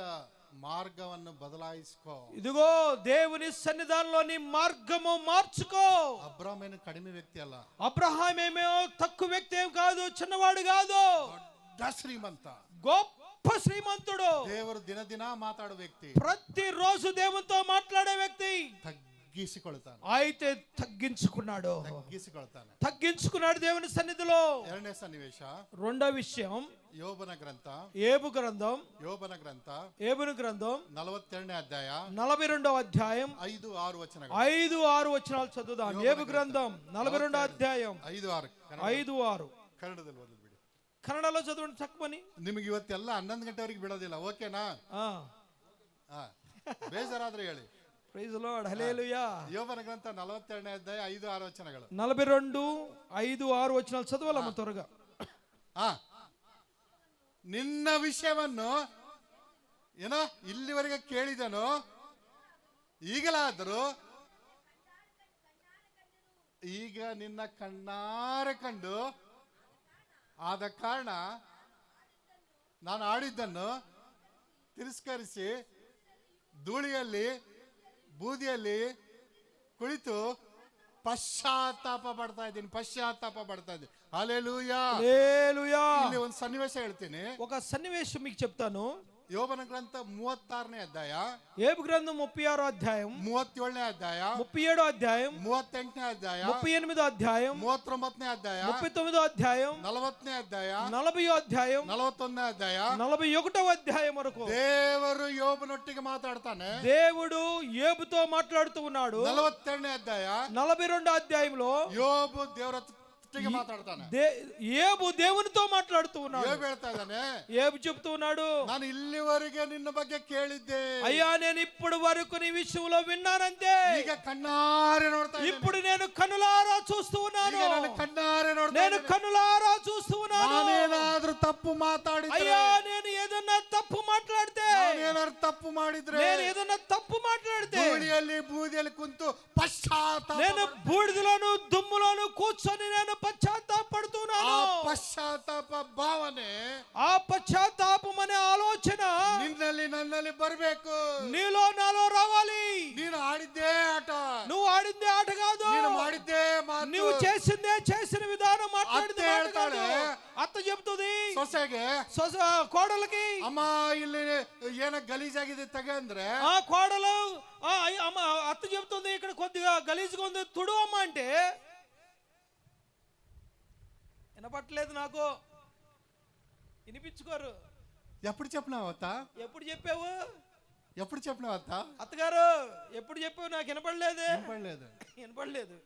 మార్గವನ್ನು బదలాయించుకో. ఇదిగో దేవుని సన్నిధానంలో నీ మార్గము మార్చుకో. అబ్రాహాము కడిమి వ్యక్తి అಲ್ಲ. అబ్రహాం ఏమో తక్కువ వ్యక్తి ఏం కాదు, చిన్నవాడు కాదు, దొడ్డ శ్రీమంత, గొప్ప శ్రీమంతుడు. దేవుడు దినదిన మాట్లాడే వ్యక్తి, ప్రతిరోజు దేవునితో మాట్లాడే వ్యక్తి. తగ్గించుకొಳ್ತಾನೆ. అయితే తగ్గించుకున్నాడు. తగ్గించుకున్నాడు దేవుని సన్నిధిలో. ಎರಡನೇ ಸನ್ನಿವೇಶ, రెండో విషయం, యోబున గ్రంథ, ఏబు గ్రంథం, యోబున గ్రంథ, ఏబును గ్రంథం 42ನೇ ಅಧ್ಯಾಯ 42వ అధ్యాయం 5-6 వచనాలు. 5-6 వచనాలు చదువుదాం. ఏబు గ్రంథం 42వ అధ్యాయం 5-6 ಕನ್ನಡದಲ್ಲಿ ಓದಿಬಿಡಿ. కన్నడలో చదవండి చక్కమని. ನಿಮಗೆ ಇವತ್ತೆಲ್ಲ 11 ಗಂಟೆವರೆಗೆ ಬಿಡೋದಿಲ್ಲ, ಓಕೆನಾ? ಬೇಜಾರಾದ್ರೆ ಹೇಳಿ. Praise lord. హల్లెలూయా. యోబున గ్రంథ 42ನೇ ಅಧ್ಯಾಯ 5-6 వచనాలు. 42-5-6 వచనాలు చదవాలమ్మ త్వరగా. ನಿನ್ನ ವಿಷಯವನ್ನು ಏನೋ ಇಲ್ಲಿವರೆಗೆ ಕೇಳಿದನು, ಈಗಲಾದರೂ ಈಗ ನಿನ್ನ ಕಣ್ಣಾರೆ ಕಂಡು, ಆದ ಕಾರಣ ನಾನು ಆಡಿದ್ದನ್ನು ತಿರಸ್ಕರಿಸಿ ಧೂಳಿಯಲ್ಲಿ ಬೂದಿಯಲ್ಲಿ ಕುಳಿತು ಪಶ್ಚಾತ್ತಾಪ ಪಡ್ತಾ ಇದ್ದೀನಿ. హల్లెలూయా. ಇಲ್ಲಿ ಒಂದು ಸನ್ನಿವೇಶ ಹೇಳ್ತೀನಿ. ఒక సన్నివేశం మీకు చెప్తాను. యోబున గ్రంథ 36ನೇ ಅಧ್ಯಾಯ, ఏబు గ్రంథం 36వ అధ్యాయం, 37ನೇ ಅಧ್ಯಾಯ, 37వ అధ్యాయం, 38ನೇ ಅಧ್ಯಾಯ, 38వ అధ్యాయం, 39ನೇ ಅಧ್ಯಾಯ, 39వ అధ్యాయం, 40ನೇ ಅಧ್ಯಾಯ, 40వ అధ్యాయం, 41ನೇ ಅಧ್ಯಾಯ, 41వ అధ్యాయం వరకు ದೇವರು యోబునొಟ್ಟಿಗೆ మాట్లాడతాನೆ. దేవుడు యోబుతో మాట్లాడుతూ ఉన్నాడు. 42ನೇ ಅಧ್ಯಾಯ 42వ అధ్యాయంలో యోబు దేవుರ మాట్లాడతాನೆ. ఏబు దేవునితో మాట్లాడుతూ ఉన్నాడు. యోబు ಹೇಳ್ತಾ ಇದ್ದಾನೆ, ఏబు చెప్తూ ఉన్నాడు, ನಾನು ಇಲ್ಲಿವರೆಗೆ ನಿನ್ನ ಬಗ್ಗೆ ಕೇಳಿದ್ದೆ, అయ్యా నేను ఇప్పుడు వరకు నీ విషయంలో విన్నానంతే, ಈಗ కన్నారే ನೋಡ್ತಾ ఇದ್ದೀನಿ, ఇప్పుడు నేను కన్నులారా చూస్తూ ఉన్నాను, కన్నారే ನೋಡ್ತಾ నేను కన్నులారా చూస్తూ ఉన్నాను. ನಾನೇನಾದ್ರೂ ತಪ್ಪು ಮಾತಾಡಿದ್ರೆ, అయ్యా నేను ఏదన్నా తప్పు మాట్లాడితే, ನಾನೇನಾದ್ರೂ ತಪ್ಪು ಮಾಡಿದ್ರೆ, నేను ఏదన్నా తప్పు మాట్లాడితే ಧೂಳಿಯಲ್ಲಿ ಬೂದಿಯಲ್ಲಿ ಕುಂತು ಪಶ್ಚಾತ್ತಾಪ, నేను బూడిదలోను దుమ్ములోను కూర్చొని నేను పశ్చాత్తాపడుతున్నాను. ಪಶ್ಚಾತ್ತಾಪ ಭಾವನೆ, ఆ పశ్చాత్తాపం అనే ఆలోచన ನಿನ್ನಲ್ಲಿ ನನ್ನಲ್ಲಿ ಬರಬೇಕು. నీలో నాలో రావాలి. ನೀನು ಆಡಿದ್ದೇ ಆಟ, నువ్వు ఆడిందే ఆట కాదు, ನೀನು ಮಾಡಿದ್ದೇ ಮಾತು, నువ్వు చేసిందే చేసిన విధానం మాట్లాడిందే మాట కాదు. అత్త చెప్తుంది ಸೊಸೆಗೆ, కోడలకి, ಅಮ್ಮ ಇಲ್ಲಿ ಏನ ಗಲೀಜಾಗಿದೆ ತೆಗೆ ಅಂದ್ರೆ, ఆ కోడలు అమ్మ అత్త చెప్తుంది ఇక్కడ కొద్దిగా గలీజ్గా ఉంది తుడు అమ్మ అంటే వినపట్లేదు, నాకు వినిపించుకోరు. ఎప్పుడు చెప్పినావు అత్త? ఎప్పుడు చెప్పావు? ఎప్పుడు చెప్పినావు అత్త? అత్తగారు ఎప్పుడు చెప్పావు? నాకు వినపడలేదు.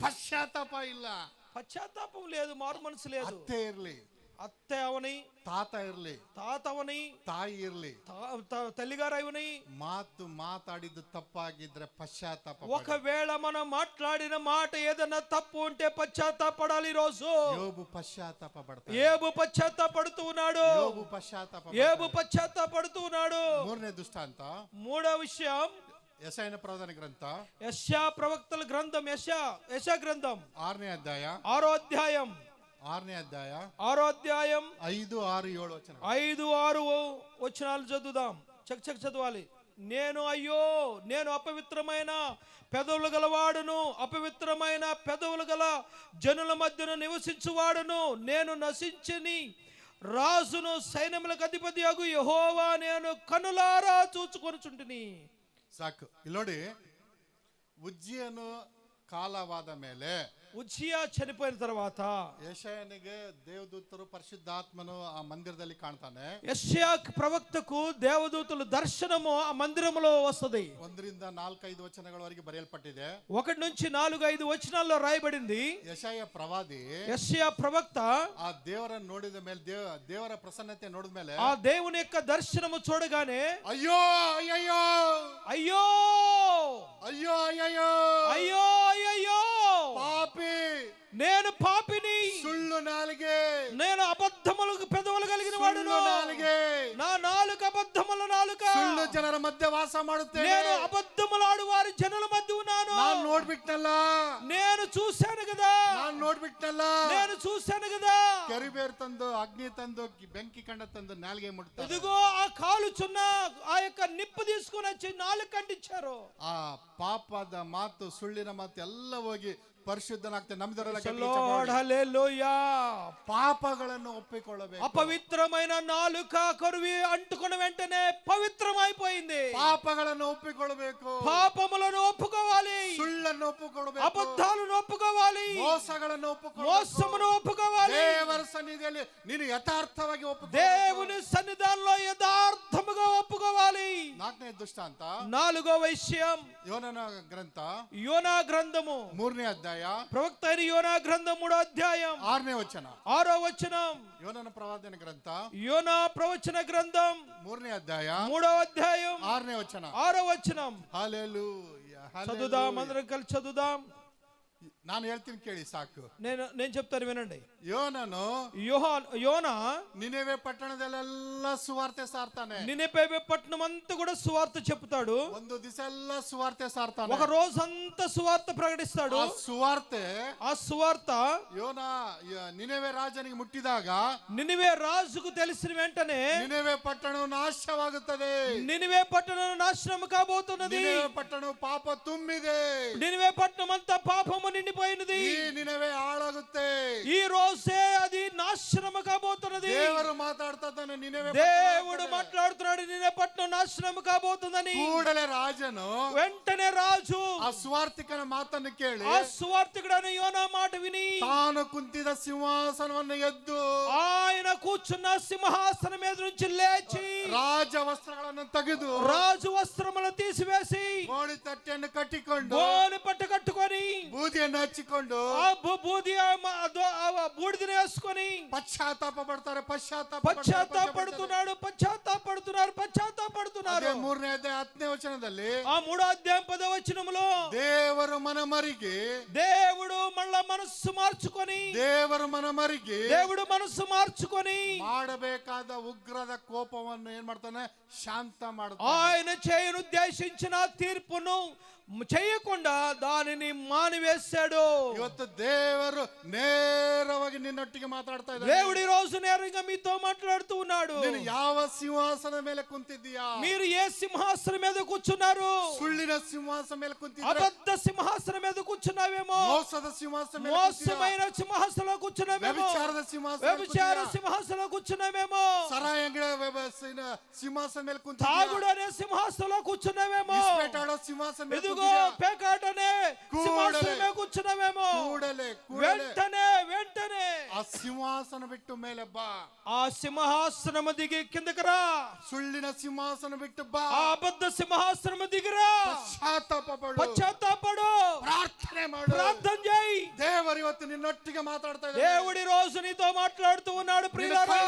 పశ్చాత్తాప ಇಲ್ಲ, పశ్చాత్తాపం లేదు, మారు మనసు లేదు. అత్తే ఇర్ಲಿ, అత్తే అవని, తాత ఇర్ಲಿ, తాత అవని, ತಾಯಿ ಇರ್ಲಿ, తల్లిగారు అవని, ಮಾತು ಮಾತಾಡಿದ್ದು ತಪ್ಪಾಗಿದ್ರೆ ಪಶ್ಚಾತ್ತಾಪ. ఒకవేళ మనం మాట్లాడిన మాట ఏదైనా తప్పు ఉంటే పశ్చాత్తాపడాలి. ఈ రోజు యోబు పశ్చాత్తాప పడతాడు. ఏబు పశ్చాత్తాపడుతూ ఉన్నాడు. ఏబు పశ్చాత్తాపడుతూ ఉన్నాడు. ಮೂರನೇ ದೃಷ್ಟಾಂತ, మూడో విషయం, యెషయా ప్రవచన గ్రంథ, యెషయా ప్రవక్తల గ్రంథం, యెషయా గ్రంథం 6ನೇ ಅಧ್ಯಾಯ 6వ అధ్యాయం 6ನೇ ಅಧ್ಯಾಯ 6వ అధ్యాయం 5, 6, 7 వచనం, 5, 6 వచనాలు చదువుదాం. చక్ చదవాలి. అయ్యో నేను అపవిత్రమైన పెదవులు గలవాడును, అపవిత్రమైన పెదవులు గల జనుల మధ్యను నివసించువాడును, నేను నశించని రాజును, సైన్యములకు అధిపతి అగు యెహోవా నేను కనులారా చూచుకొనుచుంటిని. ಸಾಕು. ಇಲ್ಲಿ ನೋಡಿ, ಉಜ್ಜಿಯನು ಕಾಲವಾದ ಮೇಲೆ ఉజ్జియా చనిపోయిన తర్వాత ಯೆಶಾಯನಿಗೆ ದೇವದೂತರು ಪರಿಶುದ್ಧಾತ್ಮನು ಆ ಮಂದಿರದಲ್ಲಿ ಕಾಣ್ತಾನೆ. యెషయా ప్రవక్తకు దేవదూతల దర్శనము ఆ మందిరములో వస్తది. 1-4-5 వచనಗಳವರೆಗೆ ಬರೆಯಲ್ಪಟ್ಟಿದೆ. 1 నుంచి 4-5 వచనాల్లో రాయబడింది. ಯೆಶಾಯ ಪ್ರವಾದಿ యెషయా ప్రవక్త ಆ ದೇವರನ್ನು ನೋಡಿದ ಮೇಲೆ ದೇವರ ಪ್ರಸನ್ನತೆ ನೋಡಿದ ಮೇಲೆ ఆ దేవుని యొక్క దర్శనము చూడగానే ಅಯ್ಯೋ ಅಯ್ಯಯ್ಯೋ అయ్యో ಅಯ್ಯೋ ಅಯ್ಯಯ್ಯೋ అయ్యో అయ్యో ಪಾಪಿ నేను పాపిని, ಸುಳ್ಳು ನಾಲಿಗೆ, నేను అబద్ధములకు పెదవులు కలిగిన వాడును, ನಾಲಿಗೆ, నా నాలుక అబద్ధముల నాలుక, ಸುಳ್ಳು ಜನರ ಮಧ್ಯೆ ವಾಸ ಮಾಡುತ್ತೇನೆ, నేను అబద్ధములాడు వారి జనుల మధ్య ఉన్నాను, ನಾನು ನೋಡ್ಬಿಟ್ನಲ್ಲ, నేను చూశాను కదా, ನಾನು ನೋಡ್ಬಿಟ್ನಲ್ಲ, నేను చూశాను కదా, ಕೆರಿಬೇರ್ ತಂದು ಅಗ್ನಿ ತಂದು ಬೆಂಕಿ ಕಂಡ ತಂದು ನಾಲಿಗೆ ಮುಟ್ತಾರೆ. ఇదిగో ఆ కాలుచున్న ఆ యొక్క నిప్పు తీసుకుని వచ్చి నాలుక కంటించారు. ಆ ಪಾಪದ ಮಾತು ಸುಳ್ಳಿನ ಮಾತು ಎಲ್ಲ ಹೋಗಿ ಪರಿಶುದ್ಧನಾಗ್ತದೆ. ನಮ್ದರೆಲ್ಲ ಪಾಪಗಳನ್ನು ಒಪ್ಪಿಕೊಳ್ಳಬೇಕು. అపవిత్రమైన నాలుక కరువి అంటుకున్న వెంటనే పవిత్రమైపోయింది. ಪಾಪಗಳನ್ನು ಒಪ್ಪಿಕೊಳ್ಳಬೇಕು, పాపములను ఒప్పుకోవాలి, ಸುಳ್ಳನ್ನು ಒಪ್ಪಿಕೊಳ್ಳಬೇಕು, అబద్ధాలను ఒప్పుకోవాలి, ಮೋಸಗಳನ್ನು ಒಪ್ಪಿಕೊಳ್ಳಬೇಕು, మోసమును ఒప్పుకోవాలి. ದೇವರ ಸನ್ನಿಧಿಯಲ್ಲಿ ನೀನು ಯಥಾರ್ಥವಾಗಿ ಒಪ್ಪಿಕೊಳ್ಳಬೇಕು. దేవుని సన్నిధానంలో యథార్థముగా ఒప్పుకోవాలి. 4ನೇ ದೃಷ್ಟಾಂತ 4వ విషయం ಯೋನನ ಗ್ರಂಥ యోనా గ్రంథము 3ನೇ ಅಧ್ಯಾಯ ప్రవక్త అయిన యోనా గ్రంథం 3వ అధ్యాయం 6ನೇ ವಚನ. 6వ వచనం ಯೋನನ ಪ್ರವಾದನ ಗ್ರಂಥ యోనా ప్రవచన గ్రంథం 3ನೇ ಅಧ್ಯಾಯ 3వ అధ్యాయం 6ನೇ ವಚನ. 6వ వచనం హల్లెలూయా, చదువుదాం, అందరం కలిసి చదువుదాం. ನಾನು ಹೇಳ್ತೀನಿ ಕೇಳಿ ಸಾಕು. నేను చెప్తాను వినండి. ಯೋನನು యోనా ನಿನೆವೆ ಪಟ್ಟಣದಲ್ಲೆಲ್ಲ ಸುವಾರ್ತೆ ಸಾರ್ತಾನೆ. నినెవే పట్టణం అంతా కూడా సువార్త చెప్తాడు. ಒಂದು ದಿವಸ ಎಲ್ಲ ಸುವಾರ್ತೆ ಸಾರ್ತಾನೆ. ఒక రోజంతా సువార్త ప్రకటిస్తాడు. ಆ ಸುವಾರ್ತೆ ఆ సువార్త ಯೋನ ನಿನೆವೆ ರಾಜನಿಗೆ ಮುಟ್ಟಿದಾಗ నినివే రాజుకు తెలిసిన వెంటనే ನಿನೆವೆ ಪಟ್ಟಣವು ನಾಶವಾಗುತ್ತದೆ. నినివే పట్టణం నాశనం కాబోతున్నది. ನಿನೆವೆ ಪಟ್ಟಣವು ಪಾಪ ತುಂಬಿದೆ. నినివే పట్టణం అంతా పాపము నిండిపోయినది. ಈ ನಿನೆವೆ ಹಾಳಾಗುತ್ತೆ. ఈ రోజే అది నాశనం కాబోతున్నది. ದೇವರು ಮಾತಾಡ್ತಾ ಇದ್ದಾನೆ, ನಿನೆವೆ దేవుడు మాట్లాడుతున్నాడు, నినివే పట్టణం నాశనం కాబోతుందని. ಕೂಡಲೇ ರಾಜನು వెంటనే రాజు ಆ ಸುವಾರ್ತಿಕನ ಮಾತನ್ನು ಕೇಳಿ ఆ సువార్తికుడైన యోనా మాట విని ತಾನು ಕುಂತಿದ ಸಿಂಹಾಸನವನ್ನು ಎದ್ದು ఆయన కూర్చున్న సింహాసనం మీద నుంచి లేచి ರಾಜ ವಸ್ತ್ರಗಳನ್ನು ತೆಗೆದು రాజు వస్త్రములను తీసివేసి ಗೋಣಿ ತಟ್ಟೆಯನ್ನು ಕಟ್ಟಿಕೊಂಡು గోనె పట్ట కట్టుకొని ಬೂದಿಯನ್ನು ಹಚ್ಚಿಕೊಂಡು ఆ బూడిదని వేసుకొని ಪಶ್ಚಾತ್ತಾಪ ಪಡ್ತಾರೆ. పశ్చాత్తాపడుతున్నారు. 3ನೇ ಅಧ್ಯಾಯ 10ನೇ ವಚನದಲ್ಲಿ ఆ 3వ అధ్యాయం 10వ వచనములో ದೇವರು ಮನಮರಿಗೆ దేవుడు మళ్ళా మనస్సు మార్చుకొని ಮಾಡಬೇಕಾದ ಉಗ್ರದ ಕೋಪವನ್ನು ಏನ್ ಮಾಡ್ತಾನೆ? ಶಾಂತ ಮಾಡ್ತಾನೆ. ఆయన చేయనుద్దేశించిన తీర్పును చేయకుండా దానిని మానివేశాడు. ಇವತ್ತು ದೇವರು ನೇರವಾಗಿ ನಿನ್ನೊಟ್ಟಿಗೆ ಮಾತಾಡ್ತಾ ಇದ್ದಾನೆ. దేవుడు ఈ రోజు నేరుగా మీతో మాట్లాడుతూ ఉన్నాడు. ನೀನು ಯಾವ ಸಿಂಹಾಸನದ ಮೇಲೆ ಕುಂತಿದ್ದೀಯಾ? మీరు ఏ సింహాసనం మీద కూర్చున్నారు? ಸುಳ್ಳಿನ ಸಿಂಹಾಸನ ಮೇಲೆ ಕುಂತಿದ್ದೀರಾ? అబద్ధ సింహాసనం మీద కూర్చున్నావేమో, ಮೋಸದ ಸಿಂಹಾಸನ ಮೇಲೆ మోసమైన సింహాసనంలో కూర్చున్నావేమో, ವ್ಯಭಿಚಾರದ ಸಿಂಹಾಸನ వ్యభిచార సింహాసనంలో కూర్చున్నావేమో, ಸರಾಯಂಗಳ ಸಿಂಹಾಸನ ಮೇಲೆ ಕುಂತಿದ್ದೀರಾ? తాగుడు అనే సింహాసనంలో కూర్చున్నావేమో, ಇಸ್ಪೇಟಾಡೋ ಸಿಂಹಾಸನ ಮೇಲೆ ఇదిగో ಕುಂತಿದ್ದೀರಾ? పేకాట అనే సింహాసనం మీద కూర్చున్నావేమో, ಕೂಡಲೇ వెంటనే ಆ ಸಿಂಹಾಸನ ಬಿಟ್ಟು ಮೇಲೆ ಬಾ. ఆ సింహాసనం దిగి కిందకి రా. ಸುಳ್ಳಿನ ಸಿಂಹಾಸನ ಬಿಟ್ಟು ಬಾ. ఆ అబద్ధ సింహాసనం దిగిరా. పశ్చాత్తాపడు, ಪ್ರಾರ್ಥನೆ ಮಾಡು, ప్రార్థన చేయి. ದೇವರು ಇವತ್ತು ನಿನ್ನೊಟ್ಟಿಗೆ ಮಾತಾಡ್ತಾ ಇದ್ದಾನೆ. దేవుడి రోజు నీతో మాట్లాడుతూ ఉన్నాడు. ప్రియులారా,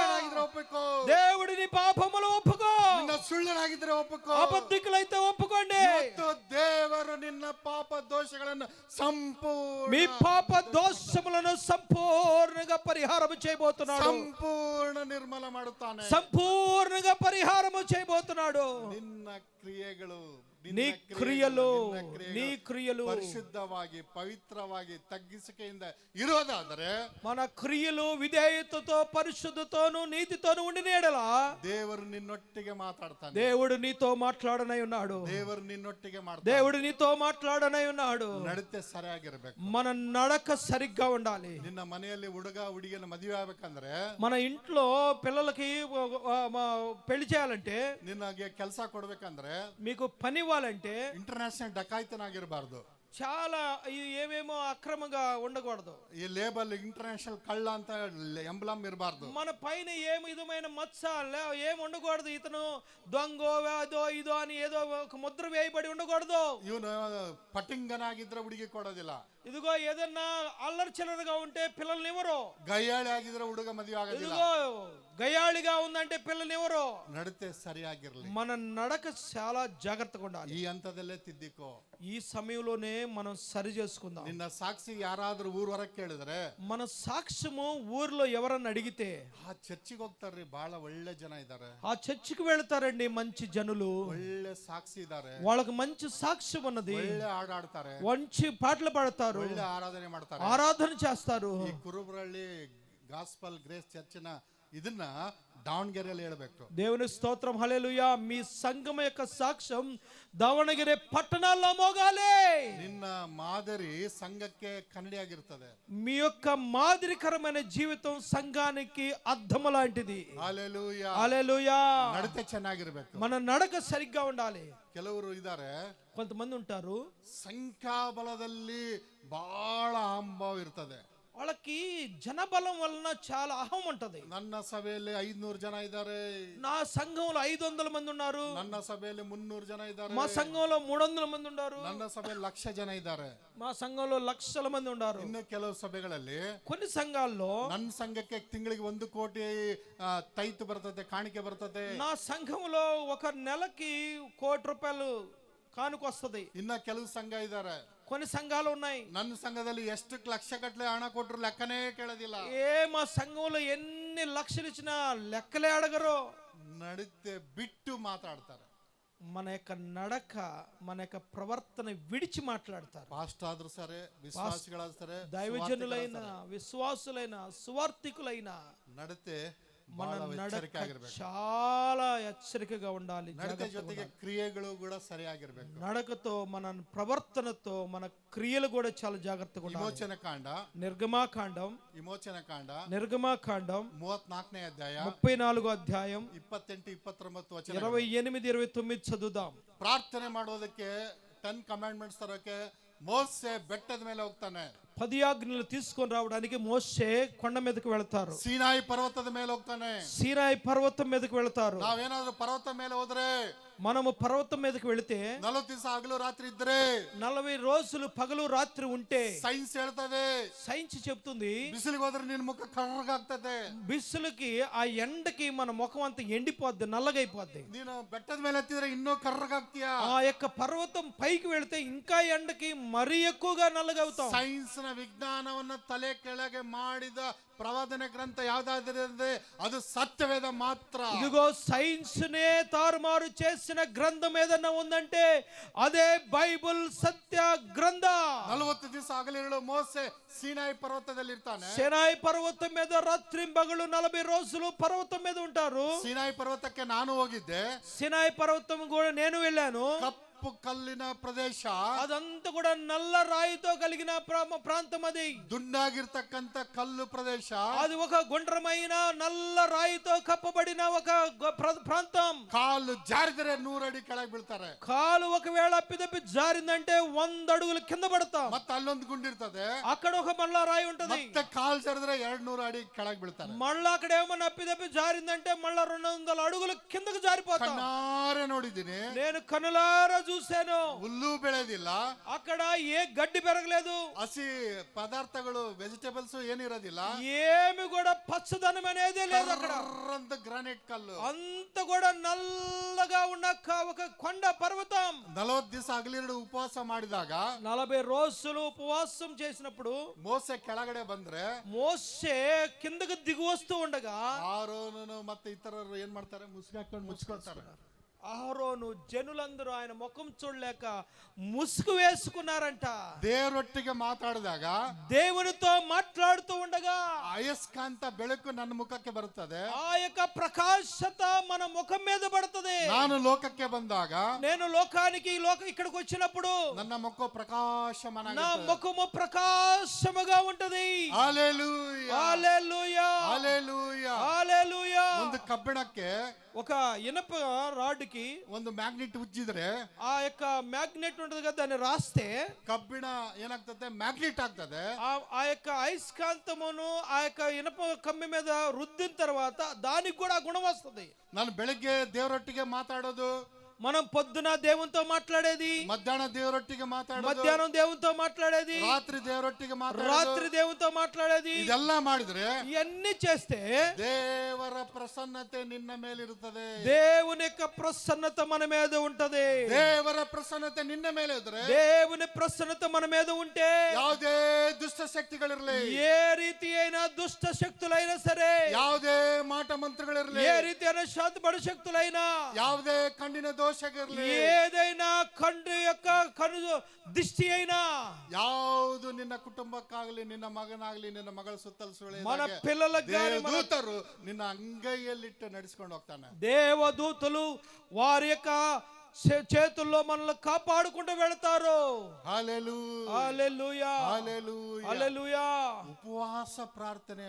ಒಪ್ಪಿಕೋ. దేవుడిని పాపములు ఒప్పుకో. ನಿನ್ನ ಸುಳ್ಳನಾಗಿದ್ರೆ ಒಪ್ಪಿಕೋ. అబద్ధికులైతే ఒప్పుకోండి. ಇವತ್ತು ದೇವರು ನಿನ್ನ ಪಾಪ ದೋಷಗಳನ್ನು ಸಂಪೂರ್ಣ మీ పాప దోషములను సంపూర్ణంగా పరిహారం చేయబోతున్నాడు. ಸಂಪೂರ್ಣ ನಿರ್ಮಲ ಮಾಡುತ್ತಾನೆ. సంపూర్ణంగా పరిహారం చేయబోతున్నాడు. ನಿನ್ನ ಕ್ರಿಯೆಗಳು నీ క్రియలు ಪರಿಶುದ್ಧವಾಗಿ ಪವಿತ್ರವಾಗಿ ತಗ್ಗಿಸಿಕೆಯಿಂದ ಇರೋದಾದರೆ మన క్రియలు విధేయతతో పరిశుద్ధతోను నీతితోను ఉండిన యెడల ದೇವರು ನಿನ್ನೊಟ್ಟಿಗೆ ಮಾತಾಡ್ತಾನೆ. దేవుడు నీతో మాట్లాడనై ఉన్నాడు. ದೇವರು ನಿನ್ನೊಟ್ಟಿಗೆ ಮಾಡ್ತಾನೆ. దేవుడు నీతో మాట్లాడనై ఉన్నాడు. ನಡತೆ ಸರಿಯಾಗಿರ್ಬೇಕು. మన నడక సరిగ్గా ఉండాలి. ನಿನ್ನ ಮನೆಯಲ್ಲಿ ಹುಡುಗ ಹುಡುಗಿನ ಮದುವೆ ಆಗ್ಬೇಕಂದ್ರೆ, మన ఇంట్లో పిల్లలకి పెళ్లి చేయాలంటే, ನಿನಗೆ ಕೆಲಸ ಕೊಡ್ಬೇಕಂದ್ರೆ, మీకు పని ఇవ్వాలంటే ಇಂಟರ್ನ್ಯಾಷನಲ್ ಡಕಾಯ್ತನಾಗಿರಬಾರ್ದು. చాలా ఏమేమో అక్రమంగా ఉండకూడదు. ఈ లేబల్ ఇంటర్నేషనల్ కళ్ళ ಅಂತ ఎంబ్లం ఇరబార్దు. మన పైన ఏ విధమైన మచ్చ ఏం ఉండకూడదు. ఇతను దొంగో అదో ఇదో అని ఏదో ఒక ముద్ర వేయబడి ఉండకూడదు. ಇವನು ಪಟಿಂಗನಾಗಿದ್ರೆ ಹುಡುಗಿ ಕೊಡೋದಿಲ್ಲ. ఇదిగో ఏదన్నా అల్లరి చిల్లరగా ఉంటే పిల్లల్ని ఎవరు, ಗಯ್ಯಾಳಿ ಆಗಿದ್ರೆ ಹುಡುಗ ಮದುವೆ ಆಗೋದಿಲ್ಲ. ఇదిగో గయాళిగా ఉందంటే పిల్లల్ని ఎవరు. ನಡತೆ ಸರಿಯಾಗಿರ್ಲಿ. మన నడక చాలా జాగ్రత్తగా ఉండాలి. ಈ ಹಂತದಲ್ಲೇ ತಿದ್ದಿಕೋ. ఈ సమయంలోనే మనం సరి చేసుకుందాం. ನಿನ್ನ ಸಾಕ್ಷಿ ಯಾರಾದ್ರೂ ಊರ್ ಹೊರಗೆ ಕೇಳಿದ್ರೆ, మన సాక్ష్యము ఊర్లో ఎవరన్నా అడిగితే, ಆ ಚರ್ಚಿಗೆ ಹೋಗ್ತಾರ್ರಿ, ಬಹಳ ಒಳ್ಳೆ ಜನ ಇದ್ದಾರೆ, ఆ చర్చికి వెళ్తారండి మంచి జనులు, ಒಳ್ಳೆ ಸಾಕ್ಷಿ ಇದ್ದಾರೆ, వాళ్ళకి మంచి సాక్ష్యం ఉన్నది, ಒಳ್ಳೆ ಹಾಡಾಡ್ತಾರೆ, మంచి పాటలు పాడతారు, ಒಳ್ಳೆ ಆರಾಧನೆ ಮಾಡ್ತಾರೆ, ఆరాధన చేస్తారు. ಈ ಕುರುಬರಳ್ಳಿ గాస్పల్ గ్రేస్ చర్చిన ಇದನ್ನ ದಾವಣಗೆರೆಯಲ್ಲಿ ಹೇಳಬೇಕು. దేవుని స్తోత్రం, హల్లెలూయా. మీ సంఘం యొక్క సాక్ష్యం దావణగిరి పట్టణాల్లో మోగాలి. ನಿನ್ನ ಮಾದರಿ ಸಂಘಕ್ಕೆ ಕನ್ನಡಿಯಾಗಿರ್ತದೆ. మీ యొక్క మాదిరికరమైన జీవితం సంఘానికి అద్దము లాంటిది. హల్లెలూయా, హల్లెలూయా. నడತೆ ಚೆನ್ನಾಗಿರ್ಬೇಕು. మన నడక సరిగ్గా ఉండాలి. ಕೆಲವರು ಇದ್ದಾರೆ, కొంతమంది ఉంటారు, ಸಂಖ್ಯಾಬಲದಲ್ಲಿ ಬಹಳ ಅಹಂಭಾವ ಇರ್ತದೆ. వాళ్ళకి జనబలం వలన చాలా అహం ఉంటది. ನನ್ನ ಸಭೆಯಲ್ಲಿ 500 ಜನ ಇದ್ದಾರೆ, నా సంఘంలో 500 మంది ఉన్నారు, ನನ್ನ ಸಭೆಯಲ್ಲಿ 300 ಜನ ಇದ್ದಾರೆ, మా సంఘంలో 300 మంది ఉన్నారు, ನನ್ನ ಸಭೆಯಲ್ಲಿ 1,00,000 ಜನ ಇದ್ದಾರೆ, మా సంఘంలో లక్షల మంది ఉన్నారు. ಇನ್ನು ಕೆಲವು ಸಭೆಗಳಲ್ಲಿ కొన్ని సంఘాల్లో ನನ್ನ ಸಂಘಕ್ಕೆ ತಿಂಗಳಿಗೆ 1 ಕೋಟಿ ತೈತು ಬರ್ತದೆ, ಕಾಣಿಕೆ ಬರ್ತದೆ. నా సంఘంలో ఒక నెలకి ₹1,00,00,000 కానుకొస్తది. ಇನ್ನ ಕೆಲವು ಸಂಘ ಇದ್ದಾರೆ, కొన్ని సంఘాలు ఉన్నాయి, ನನ್ನ ಸಂಘದಲ್ಲಿ ಎಷ್ಟು ಲಕ್ಷ ಗಟ್ಟಲೆ ಹಣ ಕೊಟ್ಟರು ಲೆಕ್ಕನೇ ಕೇಳೋದಿಲ್ಲ. మా సంఘంలో ఎన్ని లక్షలు ఇచ్చినా లెక్కలే అడగరు. ನಡತೆ ಬಿಟ್ಟು ಮಾತಾಡ್ತಾರೆ. మన యొక్క నడక, మన యొక్క ప్రవర్తన విడిచి మాట్లాడతారు. ಪಾಸ್ಟ್ ಆದ್ರೂ ಸರಿ, ವಿಶ್ವಾಸಿಗಳಾದ್ರೂ ಸರಿ, దైవజనులైన, విశ్వాసులైన, సువార్థికులైన ನಡತೆ మన నడక ಎಚ್ಚರಿಕೆಯಾಗಿರ್ಬೇಕು. చాలా హెచ్చరికగా ఉండాలి. ನಡತೆ ಜೊತೆಗೆ ಕ್ರಿಯೆಗಳು ಕೂಡ ಸರಿಯಾಗಿರ್ಬೇಕು. నడకతో, మన ప్రవర్తనతో, మన క్రియలు కూడా చాలా జాగ్రత్తగా ఉండాలి. ವಿಮೋಚನ ಕಾಂಡ, నిర్గమాకాండం, ವಿಮೋಚನ ಕಾಂಡ 34ನೇ ಅಧ್ಯಾಯ 34వ అధ్యాయం 28, 29 ವಚನ. 28, 29 చదువుదాం. ಪ್ರಾರ್ಥನೆ ಮಾಡೋದಕ್ಕೆ 10 ಕಮಾಂಡ್ಮೆಂಟ್ಸ್ ತರೋಕೆ ಮೋಸೆ ಬೆಟ್ಟದ ಮೇಲೆ ಹೋಗ್ತಾನೆ. 10 ఆజ్ఞలు తీసుకొని రావడానికి మోషే కొండ మీదకి వెళ్తారు. ಸೀನಾಯಿ ಪರ್ವತದ ಮೇಲೆ ಹೋಗ್ತಾನೆ. సీనాయి పర్వతం మీదకి వెళ్తారు. ನಾವೇನಾದ್ರೂ ಪರ್ವತ ಮೇಲೆ ಹೋದ್ರೆ, మనము పర్వతం మీదకి వెళితే 40 ದಿವಸ ಹಗಲು ರಾತ್ರಿ ಇದ್ರೆ, 40 రోజులు పగలు రాత్రి ఉంటే ಸೈನ್ಸ್ ಹೇಳ್ತದೆ, సైన్స్ చెప్తుంది, ಬಿಸಿಲಿಗೆ ಹೋದ್ರೆ ನಿನ್ ಮುಖ ಕರ್ರಗಾಗ್ತದೆ, బిస్సులకి ఆ ఎండకి మన ముఖం అంతా ఎండిపోద్ది, నల్లగైపోద్ది. ನೀನು ಬೆಟ್ಟದ ಮೇಲೆ ಹತ್ತಿದ್ರೆ ಇನ್ನೂ ಕರ್ರಗಾಗ್ತೀಯ. ఆ యొక్క పర్వతం పైకి వెళితే ఇంకా ఎండకి మరీ ఎక్కువగా నల్లగవుతాం. ಸೈನ್ಸ್ ನ ವಿಜ್ಞಾನವನ್ನ ತಲೆ ಕೆಳಗೆ ಮಾಡಿದ ಪ್ರವಾದನೆ ಗ್ರಂಥ ಯಾವ್ದಾದ್ರೆ ಅದು ಸತ್ಯವೇದ ಮಾತ್ರ. ఇదిగో సైన్స్ నే తారుమారు చేసిన గ్రంథం ఏదన్నా ఉందంటే అదే బైబిల్ సత్య గ్రంథ. 40 ದಿವಸ ಹಗಲಿರುಳು ಮೋಸೆ ಸೀನಾಯಿ ಪರ್ವತದಲ್ಲಿ ಇರ್ತಾನೆ. సీనాయి పర్వతం మీద రాత్రింబగళ్ళు 40 రోజులు పర్వతం మీద ఉంటారు. ಸೀನಾಯಿ ಪರ್ವತಕ್ಕೆ ನಾನು ಹೋಗಿದ್ದೆ. సీనాయి పర్వతం కూడా నేను వెళ్ళాను. ಕಪ್ಪು ಕಲ್ಲಿನ ಪ್ರದೇಶ, అదంతా కూడా నల్ల రాయితో కలిగిన ప్రాంతం. అది ದುಂಡಾಗಿರ್ತಕ್ಕಂಥ ಕಲ್ಲು ಪ್ರದೇಶ. అది ఒక గుండ్రమైన నల్ల రాయితో కప్పబడిన ఒక ప్రాంతం. ಕಾಲು ಜಾರಿದರೆ 100 ಅಡಿ ಕೆಳಗೆ ಬೀಳ್ತಾರೆ. కాలు ఒకవేళ అప్పిదప్పి జారిందంటే 100 అడుగులు కింద పడతాం. ಮತ್ತೆ ಅಲ್ಲೊಂದು గుండిರ್ತದೆ, అక్కడ ఒక మళ్ళా రాయి ఉంటది. ಮತ್ತೆ ಕಾಲು ಜಾರಿದ್ರೆ 200 అಡಿ ಕೆಳಗೆ బీಳ್ತಾರೆ. మళ్ళా అక్కడ ఏమన్నా అప్పిదప్పి జారిందంటే మళ్ళా 200 అడుగులు కిందకు జారిపోతాం. ಕಣ್ಣಾರೆ ನೋಡಿದ್ದೀನಿ. నేను కనులారా చూశాను. ಹುಲ್ಲು ಬೆಳೆದಿಲ್ಲ, అక్కడ ఏ గడ్డి పెరగలేదు, ಹಸಿ ಪದಾರ್ಥಗಳು ವೆಜಿಟೇಬಲ್ಸ್ ಏನಿರೋದಿಲ್ಲ, ఏమి కూడా పచ్చదనం అనేదే లేదు. అక్కడ ಅಂತ ಗ್ರಾನೈಟ್ ಕಲ್ಲು, అంత కూడా నల్లగా ఉన్న ఒక కొండ పర్వతం. 40 ದಿವಸ ಹಗಲಿರುಳು ಉಪವಾಸ ಮಾಡಿದಾಗ 40 రోజులు ఉపవాసం చేసినప్పుడు ಮೋಸೆ ಕೆಳಗಡೆ ಬಂದ್ರೆ, మోషే కిందకు దిగి వస్తూ ఉండగా ಆರೋನನು ಮತ್ತೆ ಇತರರು ಏನ್ ಮಾಡ್ತಾರೆ, ಮುಸುಗಾಕೊಂಡು ಮುಚ್ಕೊಳ್ತಾರೆ. అహరోను జనులందరూ ఆయన ముఖం చూడలేక ముసుగు వేసుకున్నారంట. ದೇವರೊಟ್ಟಿಗೆ ಮಾತಾಡಿದಾಗ దేవునితో మాట్లాడుతూ ఉండగా ಅಯಸ್ಕಾಂತ ಬೆಳಕು ನನ್ನ ಮುಖಕ್ಕೆ ಬರುತ್ತದೆ. ఆ యొక్క ప్రకాశత మన ముఖం మీద పడుతుంది. ನಾನು ಲೋಕಕ್ಕೆ ಬಂದಾಗ నేను లోకానికి ఇక్కడికి వచ్చినప్పుడు ನನ್ನ ಮುಖ ಪ್ರಕಾಶಮಾನ, నా ముఖము ప్రకాశముగా ఉంటది. ಹಲ್ಲೆಲೂಯಾ, హల్లెలూయా, ಹಲ್ಲೆಲೂಯಾ. హల్లెలూయా. ಒಂದು ಕಬ್ಬಿಣಕ್ಕೆ ఒక ఇనప రాడ్కి దానికి ಒಂದು ಮ್ಯಾಗ್ನೆಟ್ ಉಜ್ಜಿದ್ರೆ ఆ యొక్క మ్యాగ్నెట్ ఉంటుంది కదా, దాన్ని రాస్తే ಕಬ್ಬಿಣ ಏನಾಗ್ತದೆ, ಮ್ಯಾಗ್ನೆಟ್ ಆಗ್ತದೆ. ఆ యొక్క అయస్కాంతమును ఆ యొక్క ఇనప కమ్మి మీద రుద్దిన తర్వాత దానికి కూడా ఆ గుణం వస్తుంది. ನಾನು ಬೆಳಗ್ಗೆ ದೇವರೊಟ್ಟಿಗೆ ಮಾತಾಡೋದು, మనం పొద్దున దేవునితో మాట్లాడేది, ಮಧ್ಯಾಹ್ನ ದೇವರೊಟ್ಟಿಗೆ ಮಾತಾಡೋದು, మధ్యాహ్నం దేవునితో మాట్లాడేది, ರಾತ್ರಿ ದೇವರೊಟ್ಟಿಗೆ ಮಾತಾಡೋದು, రాత్రి దేవునితో మాట్లాడేది, ಇದೆಲ್ಲ ಮಾಡಿದ್ರೆ ఇవన్నీ చేస్తే ದೇವರ ಪ್ರಸನ್ನತೆ ನಿನ್ನ ಮೇಲಿರುತ್ತದೆ. దేవుని యొక్క ప్రసన్నత మన మీద ఉంటది. ದೇವರ ಪ್ರಸನ್ನತೆ ನಿನ್ನ ಮೇಲೆ ಇದ್ರೆ దేవుని ప్రసన్నత మన మీద ఉంటే ಯಾವುದೇ ದುಷ್ಟ ಶಕ್ತಿಗಳಿರಲಿ, ఏ రీతి అయినా దుష్ట శక్తులైనా సరే, ಯಾವುದೇ ಮಾಟ ಮಂತ್ರಗಳಿರಲಿ, ఏ రీతి అయినా శాతపడు శక్తులైనా, ಯಾವುದೇ ಕಣ್ಣಿನ ದೋಷಗಳಿರಲಿ, ఏదైనా కంటి యొక్క కను దిష్టి అయినా, ಯಾವುದು ನಿನ್ನ ಕುಟುಂಬಕ್ಕಾಗಲಿ, ನಿನ್ನ ಮಗನಾಗ್ಲಿ, ನಿನ್ನ ಮಗಳ ಸುತ್ತಲೂ ಸುಳೆ మన పిల్లలకు గాని మన ದೂತರು ನಿನ್ನ ಅಂಗೈಯಲ್ಲಿಟ್ಟು ನಡೆಸಿಕೊಂಡು ಹೋಗ್ತಾನೆ. దేవదూతలు వారి యొక్క చేతుల్లో మనల్ని కాపాడుకుంటూ వెళ్తారు. హల్లెలూయా, హల్లెలూయా, హల్లెలూయా, హల్లెలూయా. ಉಪವಾಸ ಪ್ರಾರ್ಥನೆ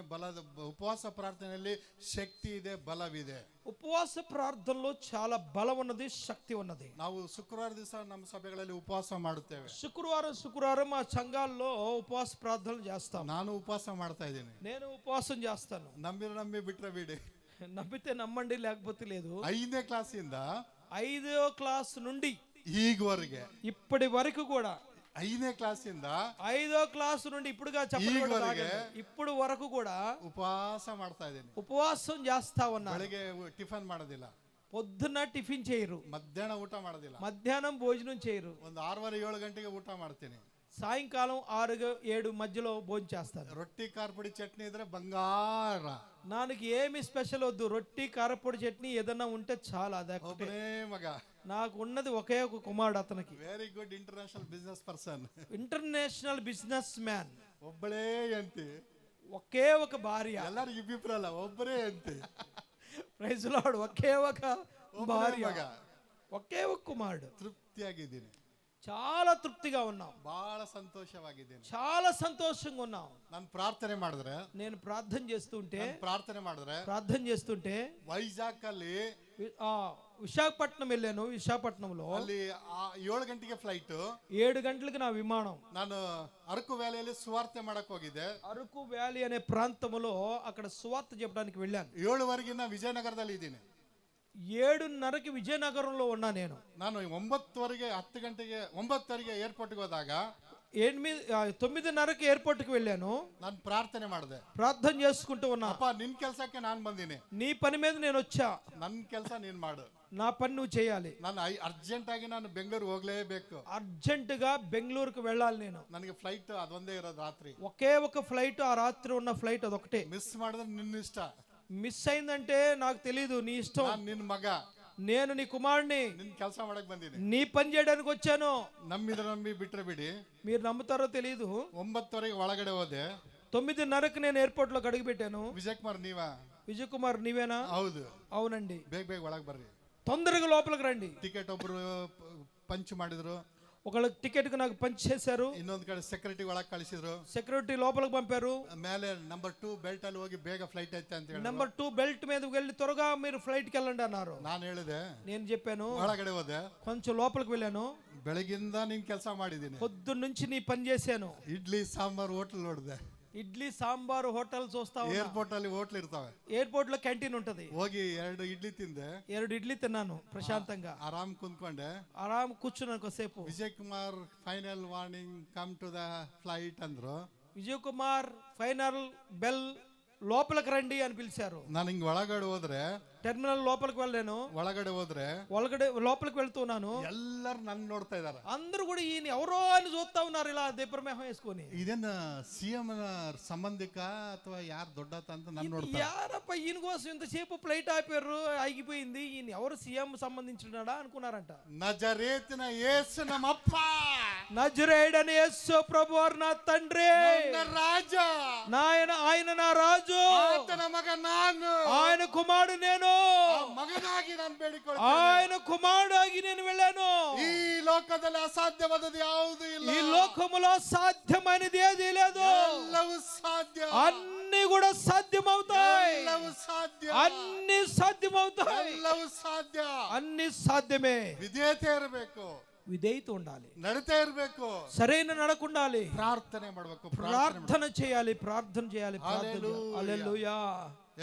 ಉಪವಾಸ ಪ್ರಾರ್ಥನೆಯಲ್ಲಿ ಶಕ್ತಿ ಇದೆ, ಬಲವಿದೆ. ఉపవాస ప్రార్థనలో చాలా బలం ఉన్నది, శక్తి ఉన్నది. ನಾವು ಶುಕ್ರವಾರ ದಿವಸ ನಮ್ಮ ಸಭೆಗಳಲ್ಲಿ ಉಪವಾಸ ಮಾಡುತ್ತೇವೆ. శుక్రవారం మా సంఘాల్లో ఉపవాస ప్రార్థనలు చేస్తాం. ನಾನು ಉಪವಾಸ ಮಾಡ್ತಾ ಇದ್ದೀನಿ. నేను ఉపవాసం చేస్తాను. ನಂಬಿ ಬಿಟ್ರೆ ಬಿಡಿ, నమ్మితే నమ్మండి, లేకపోతే లేదు. 5ನೇ ಕ್ಲಾಸಿಂದ 5వ క్లాస్ నుండి ಈಗವರೆಗೆ, ఇప్పటి వరకు కూడా 5ನೇ ಕ್ಲಾಸಿಂದ 5వ క్లాస్ నుండి ఇప్పుడుగా చెప్పలేదు, ఇప్పుడు వరకు కూడా ಉಪವಾಸ ಮಾಡ್ತಾ ಇದ್ದೀನಿ. ఉపవాసం చేస్తా ఉన్నా. ಬೆಳಿಗ್ಗೆ ಟಿಫನ್ ಮಾಡೋದಿಲ್ಲ, పొద్దున్న టిఫిన్ చేయరు, ಮಧ್ಯಾಹ್ನ ಊಟ ಮಾಡೋದಿಲ್ಲ, మధ్యాహ్నం భోజనం చేయరు, ಒಂದು 6:30-7 ಗಂಟೆಗೆ ಊಟ ಮಾಡ್ತೀನಿ, సాయంకాలం 6-7 మధ్యలో భోజనం చేస్తాను. ರೊಟ್ಟಿ ಖಾರಪುಡಿ ಚಟ್ನಿ ಇದ್ರೆ ಬಂಗಾರ. నాకు ఏమి స్పెషల్ వద్దు, రొట్టి కారపొడి చట్నీ ఏదన్నా ఉంటే చాలా. ಒಬ್ಬನೇ ಮಗ, నాకు ఉన్నది ఒకే ఒక కుమారుడు, అతనికి very good international business person, international business man, ಒಬ್ಬಳೇ ಹೆಂಡತಿ, ఒకే ఒక భార్య. ಎಲ್ಲರಿಗೂ ಇಬ್ಬಿಬ್ರಲ್ಲ, ಒಬ್ಬರೇ ಹೆಂಡತಿ. Praise lord. ఒకే ఒక భార్య, ಮಗ, ఒకే ఒక కుమారుడు. ತೃಪ್ತಿಯಾಗಿದ್ದೀನಿ, చాలా తృప్తిగా ఉన్నాం, ಬಹಳ ಸಂತೋಷವಾಗಿದ್ದೀನಿ. చాలా సంతోషంగా ఉన్నాం. ನಾನು ಪ್ರಾರ್ಥನೆ ಮಾಡಿದ್ರೆ నేను ప్రార్థన చేస్తుంటే ವೈಜಾಗ್ ಅಲ್ಲಿ విశాఖపట్నం వెళ్ళాను. విశాఖపట్నంలో ಅಲ್ಲಿ 7 ಗಂಟೆಗೆ ಫ್ಲೈಟ್, 7 గంటలకు నా విమానం. ನಾನು ಅరకు ವ್ಯಾಲಿಯಲ್ಲಿ ಸುವಾರ್ತೆ ಮಾಡಕ್ ಹೋಗಿದ್ದೆ. అరకు వ్యాలీ అనే ప్రాంతంలో అక్కడ సువార్త చెప్పడానికి వెళ్ళాను. 7:15 ನಾ ವಿಜಯನಗರದಲ್ಲಿ ಇದ್ದೀನಿ. 7:30కి విజయనగరంలో ఉన్నా నేను. ನಾನು 9:10 ಗಂಟೆಗೆ 9:30ಗೆ ಏರ್ಪೋರ್ಟ್ಗೆ ಹೋದಾಗ 9:30కి ఎయిర్పోర్ట్కి వెళ్ళాను. ನಾನು ಪ್ರಾರ್ಥನೆ ಮಾಡಿದೆ, ప్రార్థన చేసుకుంటూ ఉన్నా. ಅಪ್ಪ ನಿನ್ ಕೆಲಸಕ್ಕೆ ನಾನು ಬಂದಿನಿ, నీ పని మీద నేను వచ్చా, ನನ್ನ ಕೆಲಸ ನೀನ್ ಮಾಡು, నా పని నువ్వు చేయాలి. ನಾನು ಅರ್ಜೆಂಟ್ ಆಗಿ ನಾನು ಬೆಂಗಳೂರು ಹೋಗ್ಲೇಬೇಕು, అర్జెంటుగా బెంగళూరుకు వెళ్ళాలి నేను. ನನಗೆ ಫ್ಲೈಟ್ ಅದೊಂದೇ ಇರೋದು ರಾತ್ರಿ, ఒకే ఒక ఫ్లైట్, ఆ రాత్రి ఉన్న ఫ్లైట్ అదొకటే. ಮಿಸ್ ಮಾಡಿದ್ರೆ ನಿನ್ನ ಇಷ್ಟ, మిస్ అయిందంటే నాకు తెలీదు, నీ ఇష్టం. ನಾನು ನಿನ್ನ ಮಗ, నేను నీ కుమారుడిని, ನಿನ್ ಕೆಲಸ ಮಾಡಕ್ ಬಂದಿನಿ, నీ పని చేయడానికి వచ్చాను. ನಂಬಿ ಬಿಟ್ರೆ ಬಿಡಿ. మీరు నమ్ముతారో తెలీదు, 9:00 ಒಳಗಡೆ ಹೋದೆ. 9:30కి నేను ఎయిర్పోర్ట్ లో అడుగు పెట్టాను. ವಿಜಯ್ ಕುಮಾರ್ ನೀವಾ? విజయ్ కుమార్ నీవేనా? ಹೌದು. అవునండి. ಬೇಗ ಒಳಗೆ ಬರ್ರಿ, తొందరగా లోపలికి రండి. ಟಿಕೆಟ್ ಒಬ್ರು ಪಂಚ್ ಮಾಡಿದ್ರು, ఒకళ్ళ టికెట్ కు నాకు పంచ్ చేశారు, ಇನ್ನೊಂದ್ ಕಡೆ ಸೆಕ್ಯೂರಿಟಿ ಒಳಗೆ ಕಳಿಸಿದ್ರು, సెక్యూరిటీ లోపలికి పంపారు. ಮೇಲೆ ನಂಬರ್ 2 ಬೆಲ್ಟ್ ಅಲ್ಲಿ ಹೋಗಿ ಬೇಗ ಫ್ಲೈಟ್ ಐತೆ ಅಂತ ಹೇಳಿ నెంబర్ 2 బెల్ట్ మీదకి వెళ్ళి త్వరగా మీరు ఫ్లైట్ కి వెళ్ళండి అన్నారు. ನಾನು ಹೇಳಿದೆ, నేను చెప్పాను. ಒಳಗಡೆ ಹೋದೆ, కొంచెం లోపలికి వెళ్ళాను. ಬೆಳಗಿಂದ ನೀನ್ ಕೆಲಸ ಮಾಡಿದೀನಿ, పొద్దున్న నుంచి నీ పని చేశాను. ಇಡ್ಲಿ ಸಾಂಬಾರ್ ಹೋಟೆಲ್ ನೋಡಿದೆ, ఇడ్లీ సాంబార్ హోటల్ చూస్తా ఉన్నా. ಏರ್ಪೋರ್ಟ್ ಅಲ್ಲಿ ಹೋಟ್ಲ್ ಇರ್ತಾವೆ, ఎయిర్పోర్ట్ లో క్యాంటీన్ ఉంటది. ಹೋಗಿ 2 ಇಡ್ಲಿ ತಿಂದೆ, 2 ఇడ్లీ తిన్నాను ప్రశాంతంగా. ಆರಾಮ್ ಕುಂತ್ಕೊಂಡೆ, ఆరాం కూర్చున్నాను కొద్దిసేపు. Vijay Kumar final warning come to the flight ಅಂದ್ರು. విజయ్ కుమార్ ఫైనల్ బెల్ లోపలికి రండి అని పిలిచారు. ನಾನು ಹಿಂಗ್ ಒಳಗಡೆ ಹೋದ್ರೆ, టెర్మినల్ లోపలికి వెళ్ళాను. ಒಳಗಡೆ ಹೋದ್ರೆ లోపలికి వెళ్తున్నాను. ಎಲ್ಲರೂ నన్ను ನೋಡ್ತಾ ಇದಾರೆ. అందరూ కూడా ఈయన ఎవరో అని చూస్తా ఉన్నారు, ఇలా దీపమేహం వేసుకొని. ಇದೇನ ಸಿಎಂ ಸಂಬಂಧಿಕ ಅಥವಾ ಯಾರು ದೊಡ್ಡತ ಅಂತ నన్ను ನೋಡ್ತಾರೆ. యారప్ప ఈయన కోసం ఇంతసేపు ఫ్లైట్ ఆపారు, ఆగిపోయింది, ఈయన ఎవరు సీఎం సంబంధించినాడా అనుకున్నారంట. నజరేతిన యేసు నమ్మప్ప, నజరేయుడైన యేసు ప్రభువారు నా తండ్రి, రాజా, ఆయన నా రాజు, ఆతన మగ ನಾನು, ఆయన కుమారుడు నేను. ಆ ಮಗನಾಗಿ ನಾನು ಬೇಡಿಕೊಳ್ಳುತ್ತೇನೆ. ఆయన కుమారుడాగి నేను వెళ్ళాను. ಈ ಲೋಕದಲ್ಲಿ ಅಸಾಧ್ಯವಾದದ್ದು ಯಾವುದೂ ಇಲ್ಲ. ఈ లోకములో సాధ్యమైనది ఏదీ లేదు. ಎಲ್ಲವೂ ಸಾಧ್ಯ. అన్ని కూడా సాధ్యమవుతాయి. ಎಲ್ಲವೂ ಸಾಧ್ಯ. అన్ని సాధ్యమవుతాయి. ಎಲ್ಲವೂ ಸಾಧ್ಯ. అన్ని సాధ్యమే. ವಿಧೇಯತೆ ಇರಬೇಕು, విధేయత ఉండాలి, ನಡತೆ ಇರಬೇಕು, సరైన నడక ఉండాలి, ಪ್ರಾರ್ಥನೆ ಮಾಡಬೇಕು, ప్రార్థన చేయాలి, ప్రార్థన చేయాలి. హల్లెలూయా.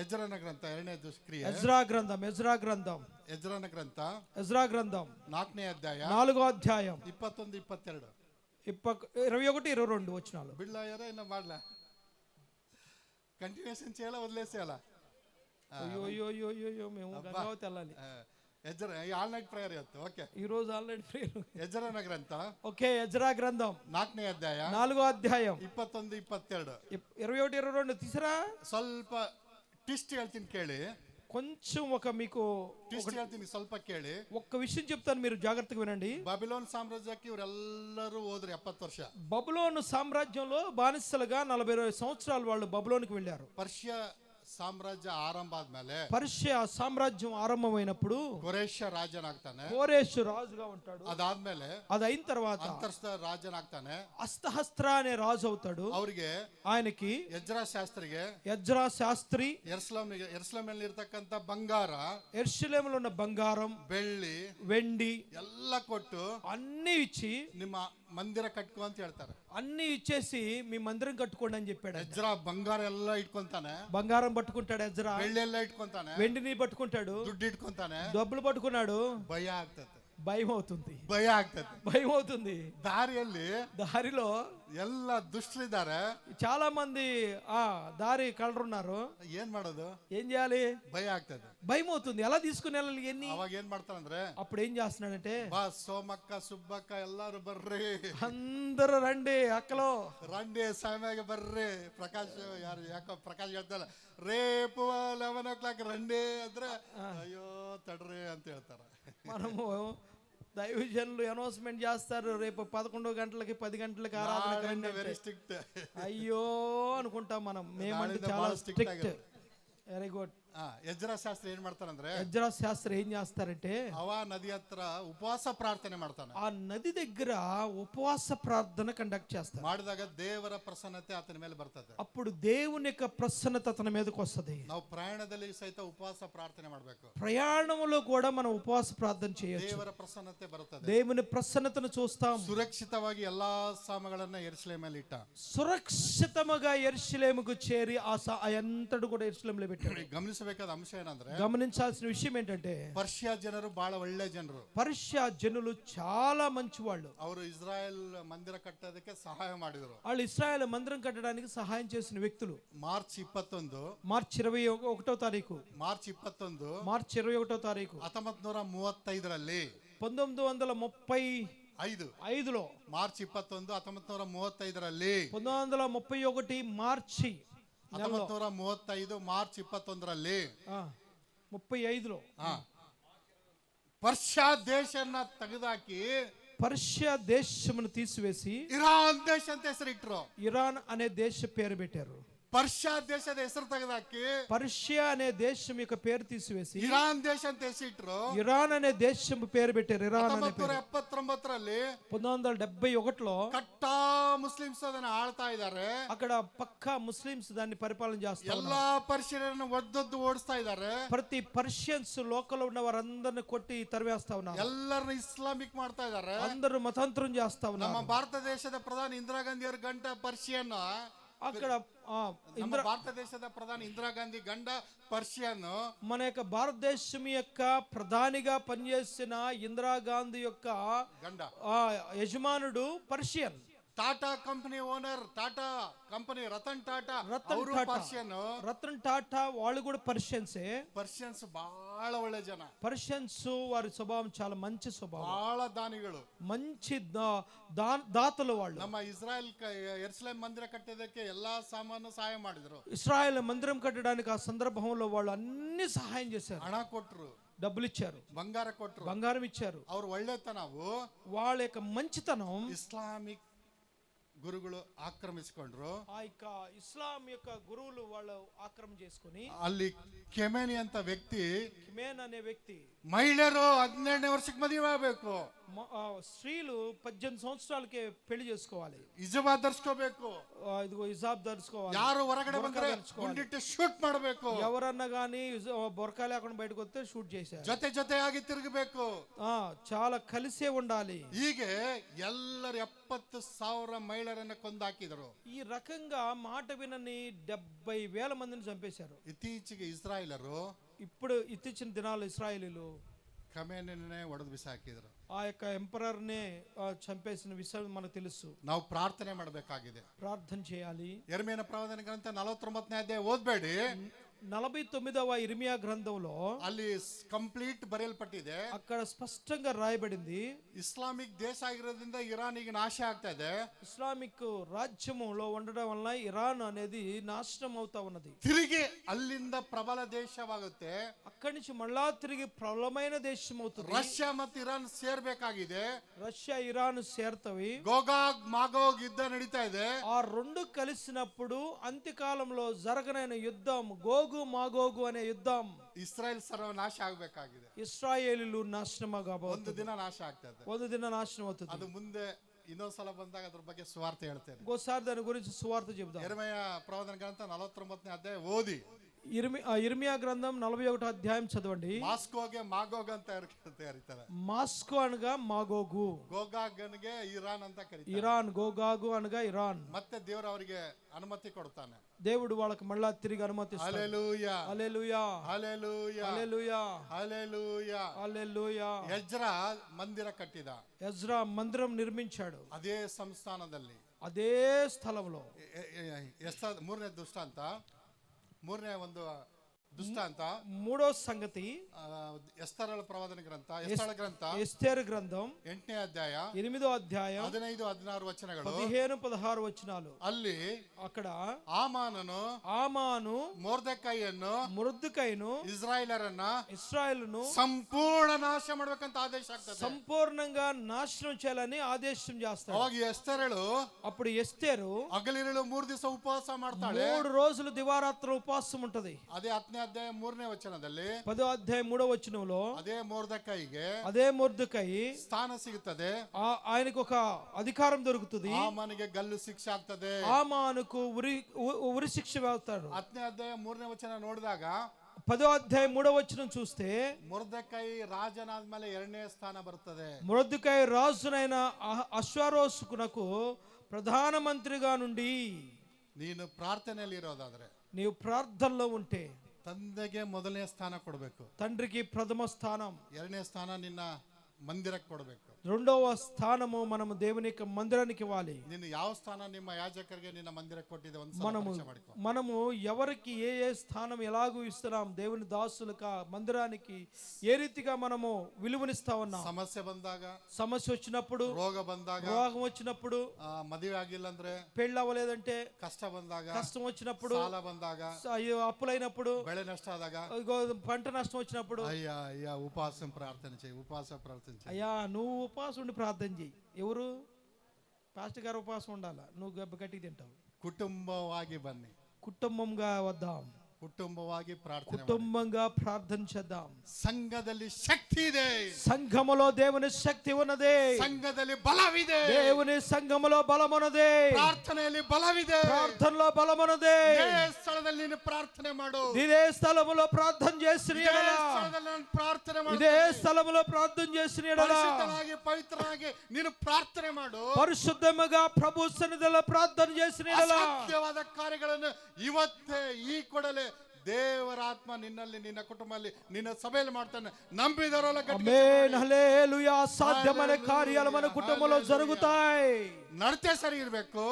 ಎಜ್ರನ ಗ್ರಂಥ 2ನೇ ಕ್ರಿಯೆ, ఎజ్రా గ్రంథం, ఎజ్రా గ్రంథం, ಎಜ್ರನ ಗ್ರಂಥ ఎజ్రా గ్రంథం 4ನೇ ಅಧ್ಯಾಯ 4వ అధ్యాయం 21 22 21 22 వచనాలు. బిళ్ళాయారా ఇన్న ಮಾಡ್ಲಾ కంటిన్యూషన్ చేయాలా వదిలేసేయాలా? అయ్యో మేము గంగావతి వెళ్ళాలి. ఎజ్ర ఆల్ నైట్ ప్రేయర్ ಇವತ್ತು. ఓకే, ఈ రోజు ఆల్ నైట్ ప్రేయర్. ఎజ్రన గ్రంಥ ఓకే, ఎజ్రా గ్రంథం 4ನೇ ಅಧ್ಯಾಯ 4వ అధ్యాయం 21 22 21 22 తీసరా. ಸ್ವಲ್ಪ ಟ್ವಿಸ್ಟ್ ಹೇಳ್ತೀನಿ ಕೇಳಿ. కొంచెం మీకు ಟ್ವಿಸ್ಟ್ ಹೇಳ್ತೀನಿ, ಸ್ವಲ್ಪ ಕೇಳಿ. ఒక్క విషయం చెప్తాను, మీరు జాగ్రత్తగా వినండి. బాబిలోన్ సామ్రాజ్యಕ್ಕೆ ಇವರೆಲ್ಲರೂ ಹೋದ್ರು 70 ವರ್ಷ. బబులోను సామ్రాజ్యంలో బానిసలుగా 40 సంవత్సరాలు వాళ్ళు బబులోనికి వెళ్ళారు. ಪರ್ಷಿಯಾ ಸಾಮ್ರಾಜ್ಯ ಆರಂಭ ಆದ್ಮೇಲೆ, పర్షియా సామ్రాజ్యం ఆరంభమైనప్పుడు ಕೊರೇಶ ರಾಜನಾಗ್ತಾನೆ. కోరేషు రాజుగా ఉంటాడు. ಅದಾದ್ಮೇಲೆ అది అయిన తర్వాత ಅಂತರ್ಸ್ಥ ರಾಜನಾಗ್ತಾನೆ. అస్తహస్త్ర అనే రాజు అవుతాడు. ಅವ್ರಿಗೆ ఆయనకి ಎಜ್ರಾ ಶಾಸ್ತ್ರಿಗೆ ఎజ్రా శాస్త్రి ಎರ್ಸ್ಲಮೇಲ್ ಇರ್ತಕ್ಕಂಥ ಬಂಗಾರ, యెరూషలేములో ఉన్న బంగారం, ಬೆಳ್ಳಿ, వెండి ಎಲ್ಲ ಕೊಟ್ಟು అన్ని ఇచ్చి ನಿಮ್ಮ ಮಂದಿರ ಕಟ್ಕೊ ಅಂತ ಹೇಳ್ತಾರೆ. అన్ని ఇచ్చేసి మీ మందిరం కట్టుకోండి అని చెప్పాడు. ಎಜ್ರಾ ಬಂಗಾರ ಎಲ್ಲ ಇಟ್ಕೊಂತಾನೆ, బంగారం పట్టుకుంటాడు. ఎజ్రా ಬೆಳ್ಳಿ ಎಲ್ಲ ಇಟ್ಕೊಂತಾನೆ, వెండిని పట్టుకుంటాడు, ದುಡ್ಡು ಇಟ್ಕೊಂತಾನೆ. డబ్బులు పట్టుకున్నాడు. ಭಯ ಆಗ್ತದೆ, భయం అవుతుంది, ಭಯ ಆಗ್ತದೆ. భయం అవుతుంది. ದಾರಿಯಲ್ಲಿ దారిలో ಎಲ್ಲ ದುಷ್ಟರಿದ್ದಾರೆ, చాలా మంది దారి కలరున్నారు. ಏನ್ ಮಾಡೋದು? ఏం చేయాలి? ಭಯ ಆಗ್ತದೆ, భయం అవుతుంది. ఎలా తీసుకుని వెళ్ళాలి ఎన్ని? ಅವಾಗ ಏನ್ ಮಾಡ್ತಾರಂದ್ರೆ, అప్పుడు ఏం చేస్తున్నాడంటే, ಬಾ ಸೋಮಕ್ಕ ಸುಬ್ಬಕ್ಕ ಎಲ್ಲಾರು ಬರ್ರಿ, అందరూ రండి అక్కలో ರಂಡಿ ಸಮಯಕ್ಕೆ ಬರ್ರಿ. ಪ್ರಕಾಶ್ ಯಾರು ಯಾಕೋ ಪ್ರಕಾಶ್ ಹೇಳ್ತಾರ, ರೇಪು 11 o'clock ರಂಡಿ ಅಂದ್ರೆ ಅಯ್ಯೋ ತಡ್ರಿ ಅಂತ ಹೇಳ್ತಾರ. మనము దైవజనులు అనౌన్స్మెంట్ చేస్తారు, రేపు 11 గంటలకి 10 గంటలకి ఆరాధన. Very strict. అయ్యో అనుకుంటాం మనం, మేమంటే చాలా ಬಹಳ strict strict. Very good. Ezra Shastri ಏನ್ ಮಾಡ್ತಾರಂದ್ರೆ, ఎజ్రా శాస్త్రి ఏం చేస్తారంటే, ಅವ ನದಿ ಹತ್ರ ಉಪವಾಸ ಪ್ರಾರ್ಥನೆ ಮಾಡ್ತಾನೆ. ఆ నది దగ్గర ఉపవాస ప్రార్థన కండక్ట్ చేస్తారు. ಮಾಡಿದಾಗ ದೇವರ ಪ್ರಸನ್ನತೆ ಆತನ ಮೇಲೆ ಬರ್ತದೆ. అప్పుడు దేవుని యొక్క ప్రసన్నత అతని మీదకి వస్తుంది. ನಾವು ಪ್ರಯಾಣದಲ್ಲಿ ಸಹಿತ ಉಪವಾಸ ಪ್ರಾರ್ಥನೆ ಮಾಡಬೇಕು. ప్రయాణంలో కూడా మనం ఉపవాస ప్రార్థన చేయొచ్చు. ದೇವರ ಪ್ರಸನ್ನತೆ ಬರುತ್ತದೆ. దేవుని ప్రసన్నతను చూస్తాం. ಸುರಕ್ಷಿತವಾಗಿ ಎಲ್ಲಾ ಸಾಮಗಳನ್ನ ಯೆರೂಸಲೇಮಲ್ಲಿ ಇಟ್ಟ. సురక్షితముగా యెరూషలేముకు చేరి ఎంతడు కూడా యెరూషలేములో పెట్టాడు. ಗಮನಿಸಬೇಕಾದ ಅಂಶ ಏನಂದ್ರೆ, గమనించాల్సిన విషయం ఏంటంటే, ಪರ್ಷಿಯಾ ಜನರು ಬಹಳ ಒಳ್ಳೆ ಜನರು. పర్షియా జనులు చాలా మంచి వాళ్ళు. ಅವರು ಇಸ್ರಾಯೇಲ್ ಮಂದಿರ ಕಟ್ಟೋದಕ್ಕೆ ಸಹಾಯ ಮಾಡಿದರು. వాళ్ళు ఇశ్రాయేలు మందిరం కట్టడానికి సహాయం చేసిన వ్యక్తులు. ಮಾರ್ಚ್ 21 మార్చి 21వ తారీఖు ಮಾರ್ಚ್ 21 మార్చి 21వ తారీఖు 1935ರಲ್ಲಿ 1935లో ಮಾರ್ಚ್ 21 1935ರಲ್ಲಿ 1931 మార్చి 1935 ಮಾರ್ಚ್ 21ರಲ್ಲಿ 35లో ಪರ್ಷಿಯಾ ದೇಶನ ತೆಗೆದಾಕಿ పర్షియా దేశమును తీసివేసి ಇರಾನ್ ದೇಶ ಅಂತ ಹೆಸರಿಟ್ರು. ఇరాన్ అనే దేశ పేరు పెట్టారు. ಪರ್ಷಿಯಾ ದೇಶದ ಹೆಸರು ತೆಗೆದಾಕಿ పర్షియా అనే దేశం యొక్క పేరు తీసివేసి ಇರಾನ್ ದೇಶ ಅಂತ ಹೆಸರಿಟ್ರು. ఇరాన్ అనే దేశం పేరు పెట్టారు. ఇరాన్ అనే పేరు. 1979ರಲ್ಲಿ 1971లో ಕಟ್ಟಾ ಮುಸ್ಲಿಮ್ಸ್ ಅದನ್ನ ಆಳ್ತಾ ಇದ್ದಾರೆ. అక్కడ పక్కా ముస్లిమ్స్ దాన్ని పరిపాలన చేస్తారు. ಎಲ್ಲಾ ಪರ್ಷಿಯರನ್ನು ಒದ್ದೊದ್ದು ಓಡಿಸ್ತಾ ಇದ್ದಾರೆ. ప్రతి పర్షియన్స్ లోకల్ ఉన్న వారందరిని కొట్టి తరివేస్తా ఉన్నారు. ಎಲ್ಲರನ್ನ ಇಸ್ಲಾಮಿಕ್ ಮಾಡ್ತಾ ಇದ್ದಾರೆ. అందరూ మతాంతరం చేస్తా ನಮ್ಮ ఉన్నారు. ಭಾರತ ದೇಶದ ಪ್ರಧಾನಿ ಇಂದಿರಾ ಗಾಂಧಿ ಅವರ ಗಂಡ ಪರ್ಷಿಯನ್. అక్కడ ನಮ್ಮ ಭಾರತ ದೇಶದ ಪ್ರಧಾನಿ ಇಂದಿರಾ ಗಾಂಧಿ ಗಂಡ పర్షియన్. మన యొక్క భారతదేశం యొక్క ప్రధానిగా పనిచేసిన ఇందిరాగాంధీ యొక్క యజమానుడు Persian. Tata company owner, Tata company Ratan Tata ಅವರು ಪರ್ಷಿಯನ್. రతన్ టాటా వాళ్ళు కూడా పర్షియన్సే. ಪರ್ಷಿಯನ್ಸ್ ಬಹಳ ಒಳ್ಳೆ ಜನ. పర్షియన్స్ వారి స్వభావం చాలా మంచి స్వభావం, ಬಹಳ ದಾನಿಗಳು, మంచి దాతలు వాళ్ళు. ನಮ್ಮ ಇಸ್ರಾಯೇಲ್ ಯೆರೂಸಲೇಮ್ ಮಂದಿರ ಕಟ್ಟೋದಕ್ಕೆ ಎಲ್ಲಾ ಸಾಮಾನು ಸಹಾಯ ಮಾಡಿದ್ರು. ఇశ్రాయేల్ మందిరం కట్టడానికి ఆ సందర్భంలో వాళ్ళు అన్ని సహాయం చేశారు. ಹಣ ಕೊಟ್ರು, డబ్బులు ఇచ్చారు, ಬಂಗಾರ ಕೊಟ್ರು, బంగారం ఇచ్చారు. ಅವ್ರ ಒಳ್ಳೆತನವು, వాళ్ళ యొక్క మంచితనం ಇಸ್ಲಾಮಿಕ್ గురువులు ఆక్రమిಸಿಕೊಂಡ್ರು. ఆ యొక్క ఇస్లాం యొక్క గురువులు వాళ్ళు ఆక్రమణ చేసుకొని ಅಲ್ಲಿ ಕೆಮೆನಿ ಅಂತ ವ್ಯಕ್ತಿ కిమేన్ అనే వ్యక్తి ಮಹಿಳೆಯರು 17ನೇ ವರ್ಷಕ್ಕೆ ಮದುವೆ ಆಗಬೇಕು, స్త్రీలు 18 సంవత్సరాలకే పెళ్లి చేసుకోవాలి, ಹಿಜಾಬ್ ಧರಿಸ್ಕೋಬೇಕು, ఇదిగో హిజాబ్ ధరించుకోవాలి, ಯಾರು ಹೊರಗಡೆ ಬಂದ್ರೆ ಗುಂಡಿಟ್ಟು ಶೂಟ್ ಮಾಡಬೇಕು, ఎవరన్నా కానీ బొరకా లేకుండా బయటకు వస్తే షూట్ చేశారు, ಜೊತೆ ಜೊತೆಯಾಗಿ ತಿರುಗಬೇಕು, చాలా కలిసే ఉండాలి. ಹೀಗೆ ಎಲ್ಲರೂ 70,000 ಮಹಿಳೆಯರನ್ನ ಕೊಂದಾಕಿದರು. ఈ రకంగా మాట వినని 70,000 మందిని చంపేశారు. ಇತ್ತೀಚೆಗೆ ಇಸ್ರಾಯೇಲರು ఇప్పుడు ఇత్తిచ్చిన దినాలు ఇస్రాయేలీలు ಖಮೇನಿಯನ್ನೇ ಒಡೆದು ಬಿಸಾಕಿದ್ರು. ఆ యొక్క ఎంపరర్ నే చంపేసిన విషయం మనకు తెలుసు. ನಾವು ಪ್ರಾರ್ಥನೆ ಮಾಡಬೇಕಾಗಿದೆ, ప్రార్థన చేయాలి. ಯೆರೆಮೀಯನ ಪ್ರವಾದನ ಗ್ರಂಥ 49ನೇ ಅಧ್ಯಾಯ ಓದ್ಬೇಡಿ, 49వ ఇర్మియా గ్రంథంలో ಅಲ್ಲಿ ಕಂಪ್ಲೀಟ್ ಬರೆಯಲ್ಪಟ್ಟಿದೆ. అక్కడ స్పష్టంగా రాయబడింది, ಇಸ್ಲಾಮಿಕ್ ದೇಶ ಆಗಿರೋದ್ರಿಂದ ಇರಾನಿಗೆ ನಾಶ ಆಗ್ತಾ ಇದೆ, ఇస్లామిక్ రాజ్యములో ఉండడం వల్ల ఇరాన్ అనేది నాశనం అవుతా ఉన్నది, ತಿರುಗಿ ಅಲ್ಲಿಂದ ಪ್ರಬಲ ದೇಶವಾಗುತ್ತೆ, అక్కడి నుంచి మళ్ళా తిరిగి ప్రబలమైన దేశం అవుతుంది. ರಷ್ಯಾ ಮತ್ತು ಇರಾನ್ ಸೇರ್ಬೇಕಾಗಿದೆ, రష్యా ఇరాన్ చేరుతవి, ಗೋಗಾಗ್ ಮಾಗೋಗ್ ಯುದ್ಧ ನಡೀತಾ ಇದೆ. ఆ రెండు కలిసినప్పుడు అంత్యకాలంలో జరగనైన యుద్ధం గోగు మాగోగు అనే యుద్ధం, ಇಸ್ರಾಯೇಲ್ ಸರ್ವನಾಶ ಆಗಬೇಕಾಗಿದೆ. ఇస్రాయేలీలు నాశనం ಒಂದು ದಿನ ನಾಶ ಆಗ್ತದೆ, ಒಂದು ದಿನ నాశనం అవుతుంది. ಅದು ಮುಂದೆ ಇನ್ನೊಂದ್ಸಲ ಬಂದಾಗ ಅದ್ರ ಬಗ್ಗೆ ಸುವಾರ್ತೆ ಹೇಳ್ತೇನೆ. ఇంకోసారి దాని గురించి సువార్త చెబుదాం. ಯೆರೆಮೀಯ ಪ್ರವಾದನ ಗ್ರಂಥ 49ನೇ ಅಧ್ಯಾಯ ಓದಿ. ఇర్మియా గ్రంథం 41వ అధ్యాయం చదవండి. ಮಾಸ್ಕೋಗೆ ಮಾಗೋಗ್ ಅಂತ ಕರೀತಾರೆ, మాస్కో అనగా మాగోగు, ಗೋಗಾಗನ್ಗೆ ಇರಾನ್ ಅಂತ ಕರೀತಾರೆ. ఇరాన్ గోగాగు అనగా ఇరాన్. ಮತ್ತೆ ದೇವರು ಅವರಿಗೆ ಅನುಮತಿ ಕೊಡ್ತಾನೆ, దేవుడు వాళ్ళకి మళ్ళా తిరిగి అనుమతిస్తాడు. హల్లెలూయా హల్లెలూయా ಹಲ್ಲೆಲೂಯಾ హల్లెలూయా ಹಲ್ಲೆಲೂಯಾ. హల్లెలూయా. ಎಜ್ರಾ ಮಂದಿರ ಕಟ್ಟಿದ, ఎజ్రా మందిరం నిర్మించాడు ಅದೇ ಸಂಸ್ಥಾನದಲ್ಲಿ, అదే స్థలంలో. ಮೂರನೇ ಮೂರನೇ ಒಂದು ದುಷ್ಟಾಂತ, మూడో సంగతి ಎಸ್ತರಳ ಪ್ರವಾದನ ಗ್ರಂಥ, ఎస్తేరు గ్రంథం 8ನೇ ಅಧ್ಯಾಯ 8వ అధ్యాయం 15-16 ವಚನಗಳು. 15-16 వచనాలు. ಅಲ್ಲಿ అక్కడ ಆಮಾನು ಮೊರ್ದೆಕೈಯನ್ನು ఇశ్రాయేలును ಸಂಪೂರ್ಣ ನಾಶ ಮಾಡ್ಬೇಕಂತ ಆದೇಶ ಆಗ್ತದೆ, సంపూర్ణంగా నాశనం చేయాలని ఆదేశం చేస్తాడు. ಅವಾಗ ಎಸ್ತರಳು అప్పుడు ఎస్తేరు ಹಗಲಿರುಳು 3 ದಿವಸ ಉಪವಾಸ ಮಾಡ್ತಾಳೆ, 3 రోజులు దివారాత్రులు ఉపవాసం ఉంటది. ಅದೇ 10ನೇ ಅಧ್ಯಾಯ 3ನೇ ವಚನದಲ್ಲಿ 10వ అధ్యాయం 3వ వచనంలో ಅದೇ ಮೊರ್ದೆಕೈ ಸ್ಥಾನ ಸಿಗುತ್ತದೆ, ఆయనకు ఒక అధికారం దొరుకుతుంది. ಆಮನಿಗೆ ಗಲ್ಲು ಶಿಕ್ಷೆ ಆಗ್ತದೆ, ఆమానుకు ఉరి శిక్ష వేస్తాడు. 10ನೇ ಅಧ್ಯಾಯ 3ನೇ ವಚನ ನೋಡಿದಾಗ 10వ అధ్యాయం 3వ వచనం చూస్తే ಮೊರ್ದೆಕೈ ರಾಜನಾದ್ಮೇಲೆ 2ನೇ ಸ್ಥಾನ ಬರುತ್ತದೆ. మొర్దెకై రాజునైన అశ్వరోషుకునకు ప్రధానమంత్రిగా నుండి, ನೀನು ಪ್ರಾರ್ಥನೆಯಲ್ಲಿ ಇರೋದಾದ್ರೆ, నీవు ప్రార్థనలో ఉంటే ತಂದೆಗೆ ಮೊದಲನೇ ಸ್ಥಾನ ಕೊಡಬೇಕು, తండ్రికి ప్రథమ స్థానం, 2ನೇ ಸ್ಥಾನ ನಿನ್ನ ಮಂದಿರಕ್ಕೆ ಕೊಡಬೇಕು, రెండవ స్థానము మనము దేవుని యొక్క మందిరానికి ఇవ్వాలి. ನೀನು ಯಾವ ಸ್ಥಾನ ನಿಮ್ಮ ಯಾಜಕರಿಗೆ ನಿನ್ನ ಮಂದಿರಕ್ಕೆ ಕೊಟ್ಟಿದೆ ಒಂದ್ಸಲ ಪರೀಕ್ಷೆ ಮಾಡಿಕೊ. మనము ఎవరికి ఏ స్థానం ఎలాగూ ఇస్తున్నాం, దేవుని దాసులకు మందిరానికి ఏ రీతిగా మనము విలువనిస్తా ఉన్నాం. సమస్య వచ్చినప్పుడు, రోగం వచ్చినప్పుడు, మదుವೆ ಆಗಿಲ್ಲ ಅಂದ್ರೆ, పెళ్ళి అవ్వలేదంటే, కష్టం వచ్చినప్పుడు, అప్పులైనప్పుడు, ಬೆಳೆ ನಷ್ಟ ಆದಾಗ, పంట నష్టం వచ్చినప్పుడు, అయ్యా ఉపవాసం ప్రార్థన చేయి, అయ్యా నువ్వు ఉపవాసం ఉండి ప్రార్థన చేయి. ఎవరు? పాస్టర్ గారు ఉపవాసం ఉండాలా, నువ్వు గట్టి తింటావు. కుటుంబವಾಗಿ ಬನ್ನಿ, కుటుంబంగా వద్దాం, కుటుంబంగా ప్రార్థన చేద్దాం. సంఘದಲ್ಲಿ శక్తి ಇದೆ, సంఘములో దేవుని శక్తి ఉన్నది, సంఘದಲ್ಲಿ బలವಿದೆ, దేవుని సంఘములో బలమున్నది, ప్రార్థನೆಯಲ್ಲಿ బలవిದೆ, ప్రార్థనలో బలమున్నది. ఇదే స్థలದಲ್ಲಿ ನೀನು ಪ್ರಾರ್ಥನೆ ಮಾಡು, ఇదే స్థలములో ప్రార్థన చేసిన యెడల, ఇదే స్థలములో ప్రార్థన చేసిన యెడల పవిత్రವಾಗಿ ನೀನು ಪ್ರಾರ್ಥನೆ ಮಾಡು, పరిశుద్ధముగా ప్రభు సన్నిధిలో ప్రార్థన చేసిన యెడల ಅಸಾಧ್ಯವಾದ ಕಾರ್ಯಗಳನ್ನು ಇವತ್ತೇ ಈ ಕೊಡಲೆ ದೇವರ ಆತ್ಮ ನಿನ್ನಲ್ಲಿ, ನಿನ್ನ ಕುಟುಂಬದಲ್ಲಿ, ನಿನ್ನ ಸಭೆಯಲ್ಲಿ ಮಾಡ್ತಾನೆ. ನಂಬಿದವರೆಲ್ಲ ಆಮೆನ್, ಹಲ್ಲೆಲೂಯಾ. ಸಾಧ್ಯమైన కార్యాలు మన కుటుంబంలో జరుగుతాయి. నడತೆ సరి ఇರಬೇಕು,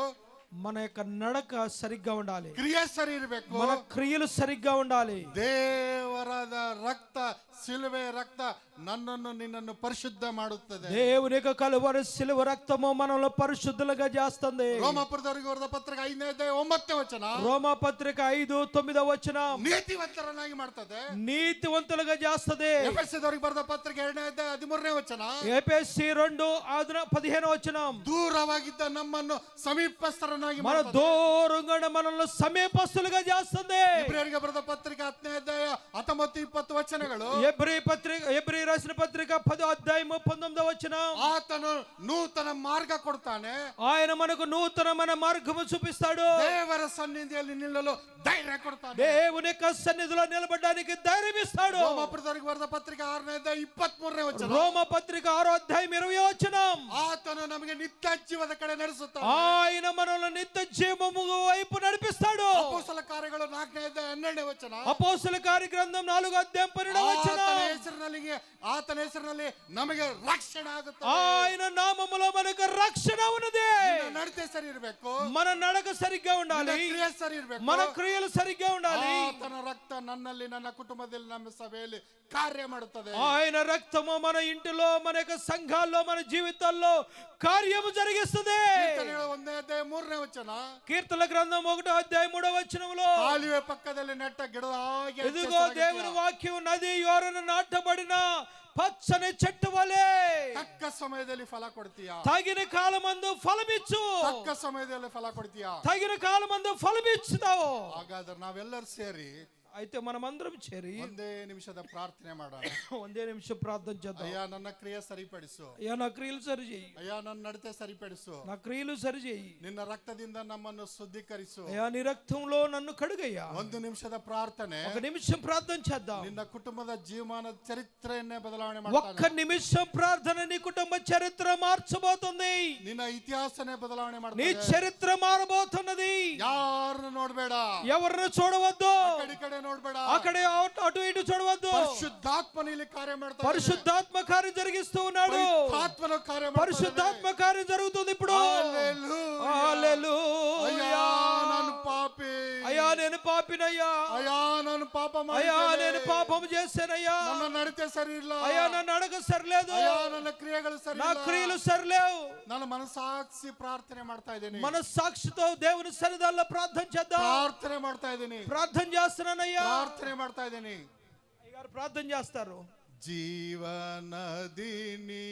మన యొక్క నడక సరిగ్గా ఉండాలి, క్రియ సరి ఇರಬೇಕು, మన క్రియలు సరిగ్గా ఉండాలి. ದೇವರದ ರಕ್ತ, ಸಿಲುವೆ ರಕ್ತ నన్నನ್ನು నిన్నನ್ನು పరిశుద్ధ ಮಾಡುತ್ತದೆ. దేవుని యొక్క కలువరి సిలువ రక్తము మనల్ని పరిశుద్ధులుగా చేస్తుంది. రోమాపత్రిక 5ನೇ ಅಧ್ಯಾಯ 9ನೇ ವಚನ, రోమాపత్రిక 5:9 వచనం, నీతివంతರನ್ನಾಗಿ ಮಾಡ್ತದೆ, నీతివంతులుగా చేస్తుంది. ఎఫెసీయులకు ಬರೆದ ಪತ್ರಿಕೆ 2ನೇ ಅಧ್ಯಾಯ 13ನೇ ವಚನ. ఎఫెసీ 2:15 దూరವಾಗಿದ್ದ నమ్మನ್ನು సమీపస్థరನ್ನಾಗಿ మన ಮಾಡುತ್ತದೆ. దూరంగా మనల్ని సమీపస్తులుగా చేస్తుంది. ఇబ్రియులకు బರೆದ పత్రిక 10ನೇ అధ్యాయ 19-20 వచనಗಳು. ఎబ్రీ రాసిన పత్రిక 10:19 ఆతను నూతన మార్గ కొడతాನೆ. ఆయన మనకు నూతనమైన మార్గము చూపిస్తాడు. దేవర సన్నిధిಯಲ್ಲಿ నిಲ್ಲಲು ధైర్య కొడతాನೆ. దేవుని యొక్క సన్నిధిలో నిలబడడానికి ధైర్యం ఇస్తాడు. రోమపత్రిక బರೆದ పత్రిక 6ನೇ అధ్యాయ 23ನೇ ವಚನ. రోమ పత్రిక 6:20 ఆతను నಮಗೆ నిత్య జీవದ కಡೆ ನಡೆಸುತ್ತಾನೆ. ఆయన మనల్ని నిత్య జీవము వైపు నడిపిస్తాడు. అపోస్తల కార్యಗಳು 4ನೇ అధ్యాయ 12ನೇ వచన. అపోస్తల కార్య గ్రంథం 4:12 ఆతన ಹೆಸರಿನಲ್ಲಿ ನಮಗೆ ರಕ್ಷಣೆ ಆಗುತ್ತೆ. ఆయన నామములో మనకు రక్షణ ఉన్నది. నడತೆ సరి ఇರಬೇಕು. మన నడక సరిగ్గా ఉండాలి. క్రియ సరి ఇರಬೇಕು. మన క్రియలు సరిగ్గా ఉండాలి. ఆతన రక్త నన్ನಲ್ಲಿ ನನ್ನ కుటుంబದಲ್ಲಿ ನಮ್ಮ సభೆಯಲ್ಲಿ కార్య ಮಾಡುತ್ತದೆ. ఆయన రక్తము మన ఇంటిలో మన యొక్క సంఘాల్లో మన జీవితాల్లో కార్యము జరిగిస్తుంది. కీర్తనల 1ನೇ అధ్యాయ 3ನೇ ವಚನ. కీర్తన గ్రంథం 1:3 ಕಾಲುವೆ ಪಕ್ಕದಲ್ಲಿ ನೆಟ್ಟ ಗಿಡದ ಹಾಗೆ ఇదిగో దేవుని వాక్యం నది యోరన నాటబడిన పచ్చని చెట్టు వలె ತಕ್ಕ ಸಮಯದಲ್ಲಿ ಫಲ ಕೊಡ್ತೀಯಾ. తగిన కాలమందు ఫలమిచ్చు. ತಕ್ಕ ಸಮಯದಲ್ಲಿ ಫಲ ಕೊಡ್ತೀಯಾ. తగిన కాలమందు ఫలమిచ్చుతావు. ಹಾಗಾದ್ರೆ ನಾವೆಲ್ಲರೂ ಸೇರಿ అయితే మనమందరం చేరి ಒಂದೇ ನಿಮಿಷದ ಪ್ರಾರ್ಥನೆ ಮಾಡೋಣ. ಒಂದೇ ನಿಮಿಷ ప్రార్థన చేద్దాం. అయ్యా నన్న క్రియ సరిపಡಿಸು. అయ్యా నా క్రియలు సరి చేయి. అయ్యా ನನ್ನ నడತೆ సరిపಡಿಸು. నా క్రియలు సరి చేయి. ನಿನ್ನ రక్తದಿಂದ నಮ್ಮನ್ನು శుద్ధీకరిಸು. అయ్యా నీ రక్తంలో నన్ను కడుగయ్యా. ಒಂದು ನಿಮಿಷದ ಪ್ರಾರ್ಥನೆ ఒక నిమిషం ప్రార్థన చేద్దాం. ನಿನ್ನ ಕುಟುಂಬದ ಜೀವನ ಚರಿತ್ರೆಯನ್ನೇ ಬದಲಾವಣೆ ఒక్క ಮಾಡ್ತಾನೆ. నిమిషం ప్రార్థన నీ కుటుంబ చరిత్ర మార్చబోతుంది. ನಿನ್ನ ಇತಿಹಾಸನೇ ಬದಲಾವಣೆ నీ ಮಾಡ್ತಾನೆ. చరిత్ర మారబోతున్నది. ಯಾರನ್ನು ನೋಡ್ಬೇಡ. ఎవరిని చూడవద్దు. ಕಡೆ ಕಡೆ ನೋಡ್ಬೇಡ. అక్కడే అటు ఇటు చూడవద్దు. పరిశుద్ధాత్మ నీలి కార్యం ಮಾಡ್ತಾನೆ. పరిశుద్ధాత్మ కార్యం జరిగిస్తూ ఉన్నాడు. ఆత్మలో కార్యం ಮಾಡ್ತಾನೆ. పరిశుద్ధాత్మ కార్యం జరుగుతుంది ఇప్పుడు. హల్లెలూయా. హల్లెలూయా. అయ్యా ನಾನು పాపి. అయ్యా నేను పాపినయ్యా. అయ్యా ನಾನು పాప అయ్యా ಮಾಡಿದ್ದೇನೆ. నేను పాపం చేశానయ్యా. ನನ್ನ ನಡತೆ ಸರಿ ಇಲ್ಲ. అయ్యా నా నడక సరిలేదు. అయ్యా ನನ್ನ క్రియಗಳು సరి నా ಇಲ್ಲ. క్రియలు సరిలేవు. ನಾನು ಮನಸಾಕ್ಷಿ ప్రార్థನೆ ಮಾಡ್ತಾ ಇದ್ದೀನಿ. మనస్సాక్షితో దేవుని సన్నిధానంలో ప్రార్థన చేద్దాం. ప్రార్థನೆ ಮಾಡ್ತಾ ఇದ್ದೀನಿ. ప్రార్థన చేస్తున్నానయ్యా. ప్రార్థನೆ ಮಾಡ್ತಾ ఇದ್ದೀನಿ. అయ్యగారు ప్రార్థన చేస్తారు. జీవనదిని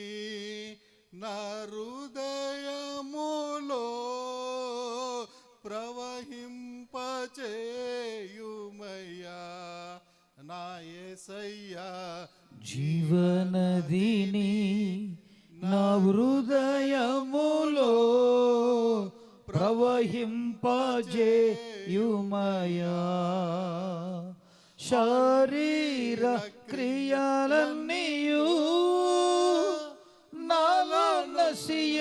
నా హృదయములో ప్రవహింపచేయుమయ్యా నా యేసయ్యా. జీవనదిని నా హృదయములో ప్రవహింపజేయుమయా. శరీర క్రియలన్నీయు నాలో నశింపజేయుమయా.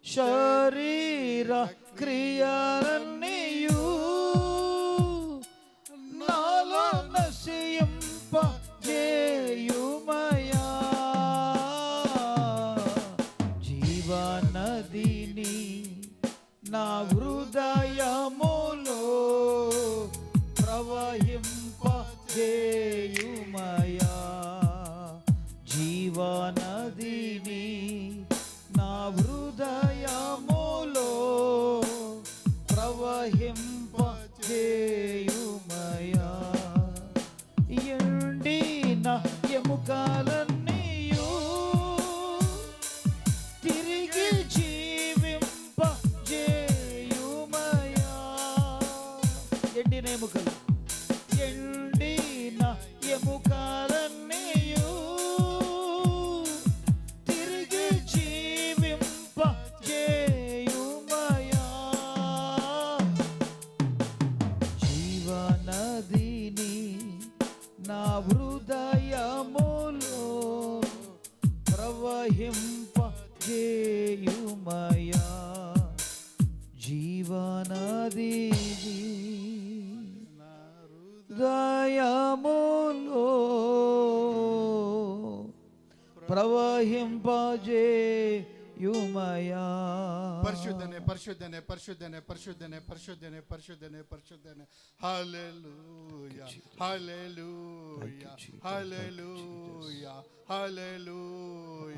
శరీర క్రియలన్నీయు నాలో నశింపజేయుమయా. జీవనదిని నా హృదయములో ప్రవహింపజేయుమయా. జీవనదిని నా హృదయములో ప్రవహింపజేయుమయా. ఎండిన ఎముకలన్నీయు తిరిగి జీవింపజేయుమయా. ఎండిన ఎముకలు ఎండిన ఎముకలన్నీయు తిరిగి జీవింపజేయుమయా. జీవనదిని నా హృదయములో ప్రవహింపజేయుమయా. జీవనదిని హృదయములో ప్రవహింపజేయుమయా. పరిశుద్ధనే పరిశుద్ధనే పరిశుద్ధనే పరిశుద్ధనే పరిశుద్ధనే పరిశుద్ధనే పరిశుద్ధనే. హల్లెలూయా హల్లెలూయా హల్లెలూయా హల్లెలూయా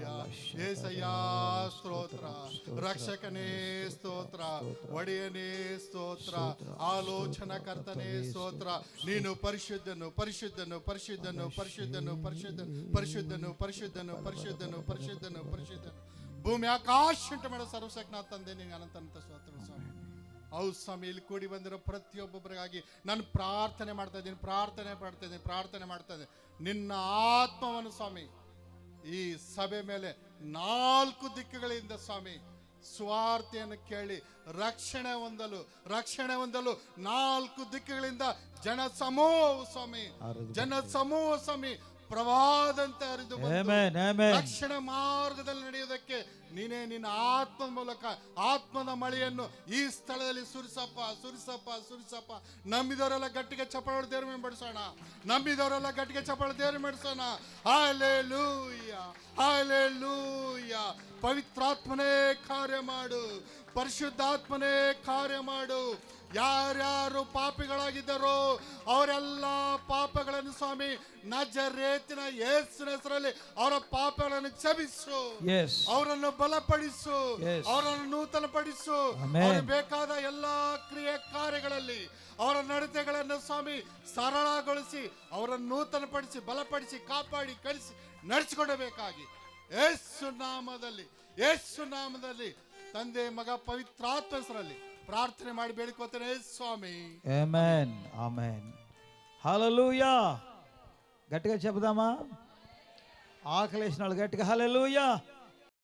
ಏಸಯ್ಯ ಸ್ತೋತ್ರ, ರಕ್ಷಕನೇ ಸ್ತೋತ್ರ, ಒಡೆಯನೇ ಸ್ತೋತ್ರ, ಆಲೋಚನಕರ್ತನೇ ಸ್ತೋತ್ರ. ನೀನು ಪರಿಶುದ್ಧನು ಪರಿಶುದ್ಧನು ಪರಿಶುದ್ಧನು ಪರಿಶುದ್ಧನು ಪರಿಶುದ್ಧನು ಪರಿಶುದ್ಧನು ಪರಿಶುದ್ಧನು ಪರಿಶುದ್ಧನು ಪರಿಶುದ್ಧನು ಪರಿಶುದ್ಧನು. ಭೂಮಿ ಆಕಾಶ ಉಂಟು ಮಾಡೋ ಸರ್ವಶಕ್ತನಾದ ತಂದೆ ನಿನಗೆ ಅನಂತ ಅನಂತ ಸ್ತೋತ್ರ ಸ್ವಾಮಿ. ಹೌದು ಸ್ವಾಮಿ, ಇಲ್ಲಿ ಕೂಡಿ ಬಂದಿರೋ ಪ್ರತಿಯೊಬ್ಬೊಬ್ಬರಿಗಾಗಿ ನಾನು ಪ್ರಾರ್ಥನೆ ಮಾಡ್ತಾ ಇದ್ದೀನಿ, ಪ್ರಾರ್ಥನೆ ಮಾಡ್ತಾ ಇದ್ದೀನಿ. ನಿನ್ನ ಆತ್ಮವನ್ನು ಸ್ವಾಮಿ ಈ ಸಭೆ ಮೇಲೆ 4 ದಿಕ್ಕುಗಳಿಂದ ಸ್ವಾಮಿ ಸ್ವಾರ್ಥೆಯನ್ನು ಕೇಳಿ ರಕ್ಷಣೆ ಹೊಂದಲು 4 ದಿಕ್ಕುಗಳಿಂದ ಜನ ಸಮೂಹ ಸ್ವಾಮಿ ಪ್ರವಾಹದಂತೆ ಹರಿದು ಬಂದು ರಕ್ಷಣೆ ಮಾರ್ಗದಲ್ಲಿ ನಡೆಯುವುದಕ್ಕೆ ನೀನೇ ನಿನ್ನ ಆತ್ಮದ ಮೂಲಕ ಆತ್ಮದ ಮಳೆಯನ್ನು ಈ ಸ್ಥಳದಲ್ಲಿ ಸುರಿಸಪ್ಪ. ನಂಬಿದವರೆಲ್ಲ ಗಟ್ಟಿಗೆ ಚಪ್ಪಾಳೆ ದೇವರ ಬಡಿಸೋಣ. ಹಲ್ಲೆಲೂಯಾ. ಪವಿತ್ರಾತ್ಮನೇ ಕಾರ್ಯ ಮಾಡು, ಪರಿಶುದ್ಧಾತ್ಮನೇ ಕಾರ್ಯ ಮಾಡು. ಯಾರ್ಯಾರು ಪಾಪಿಗಳಾಗಿದ್ದಾರೋ ಅವರೆಲ್ಲ ಪಾಪಗಳನ್ನು ಸ್ವಾಮಿ ನಜರೇತಿನ ಯೇಸುವಿನ ಹೆಸರಲ್ಲಿ ಅವರ ಪಾಪಗಳನ್ನು ಕ್ಷಮಿಸು, ಅವರನ್ನು ಬಲಪಡಿಸು, ಅವರನ್ನು ನೂತನಪಡಿಸು. ಅವರಿಗೆ ಬೇಕಾದ ಎಲ್ಲಾ ಕ್ರಿಯೆ ಕಾರ್ಯಗಳಲ್ಲಿ ಅವರ ನಡತೆಗಳನ್ನು ಸ್ವಾಮಿ ಸರಳಗೊಳಿಸಿ, ಅವರನ್ನು ನೂತನಪಡಿಸಿ, ಬಲಪಡಿಸಿ, ಕಾಪಾಡಿ, ಕಳಿಸಿ ನಡೆಸಿಕೊಡಬೇಕಾಗಿ ಯೇಸು ನಾಮದಲ್ಲಿ ತಂದೆ ಮಗ ಪವಿತ್ರಾತ್ಮ ಹೆಸರಲ್ಲಿ ಪ್ರಾರ್ಥನೆ ಮಾಡಿ ಬೇಡಿಕೋತೇನೆ ಸ್ವಾಮಿ. ಆಮೆನ್. హల్లెలూయా. గట్టిగా చెబుదామా? ఆకలేసిన వాళ్ళు గట్టిగా హల్లెలూయా.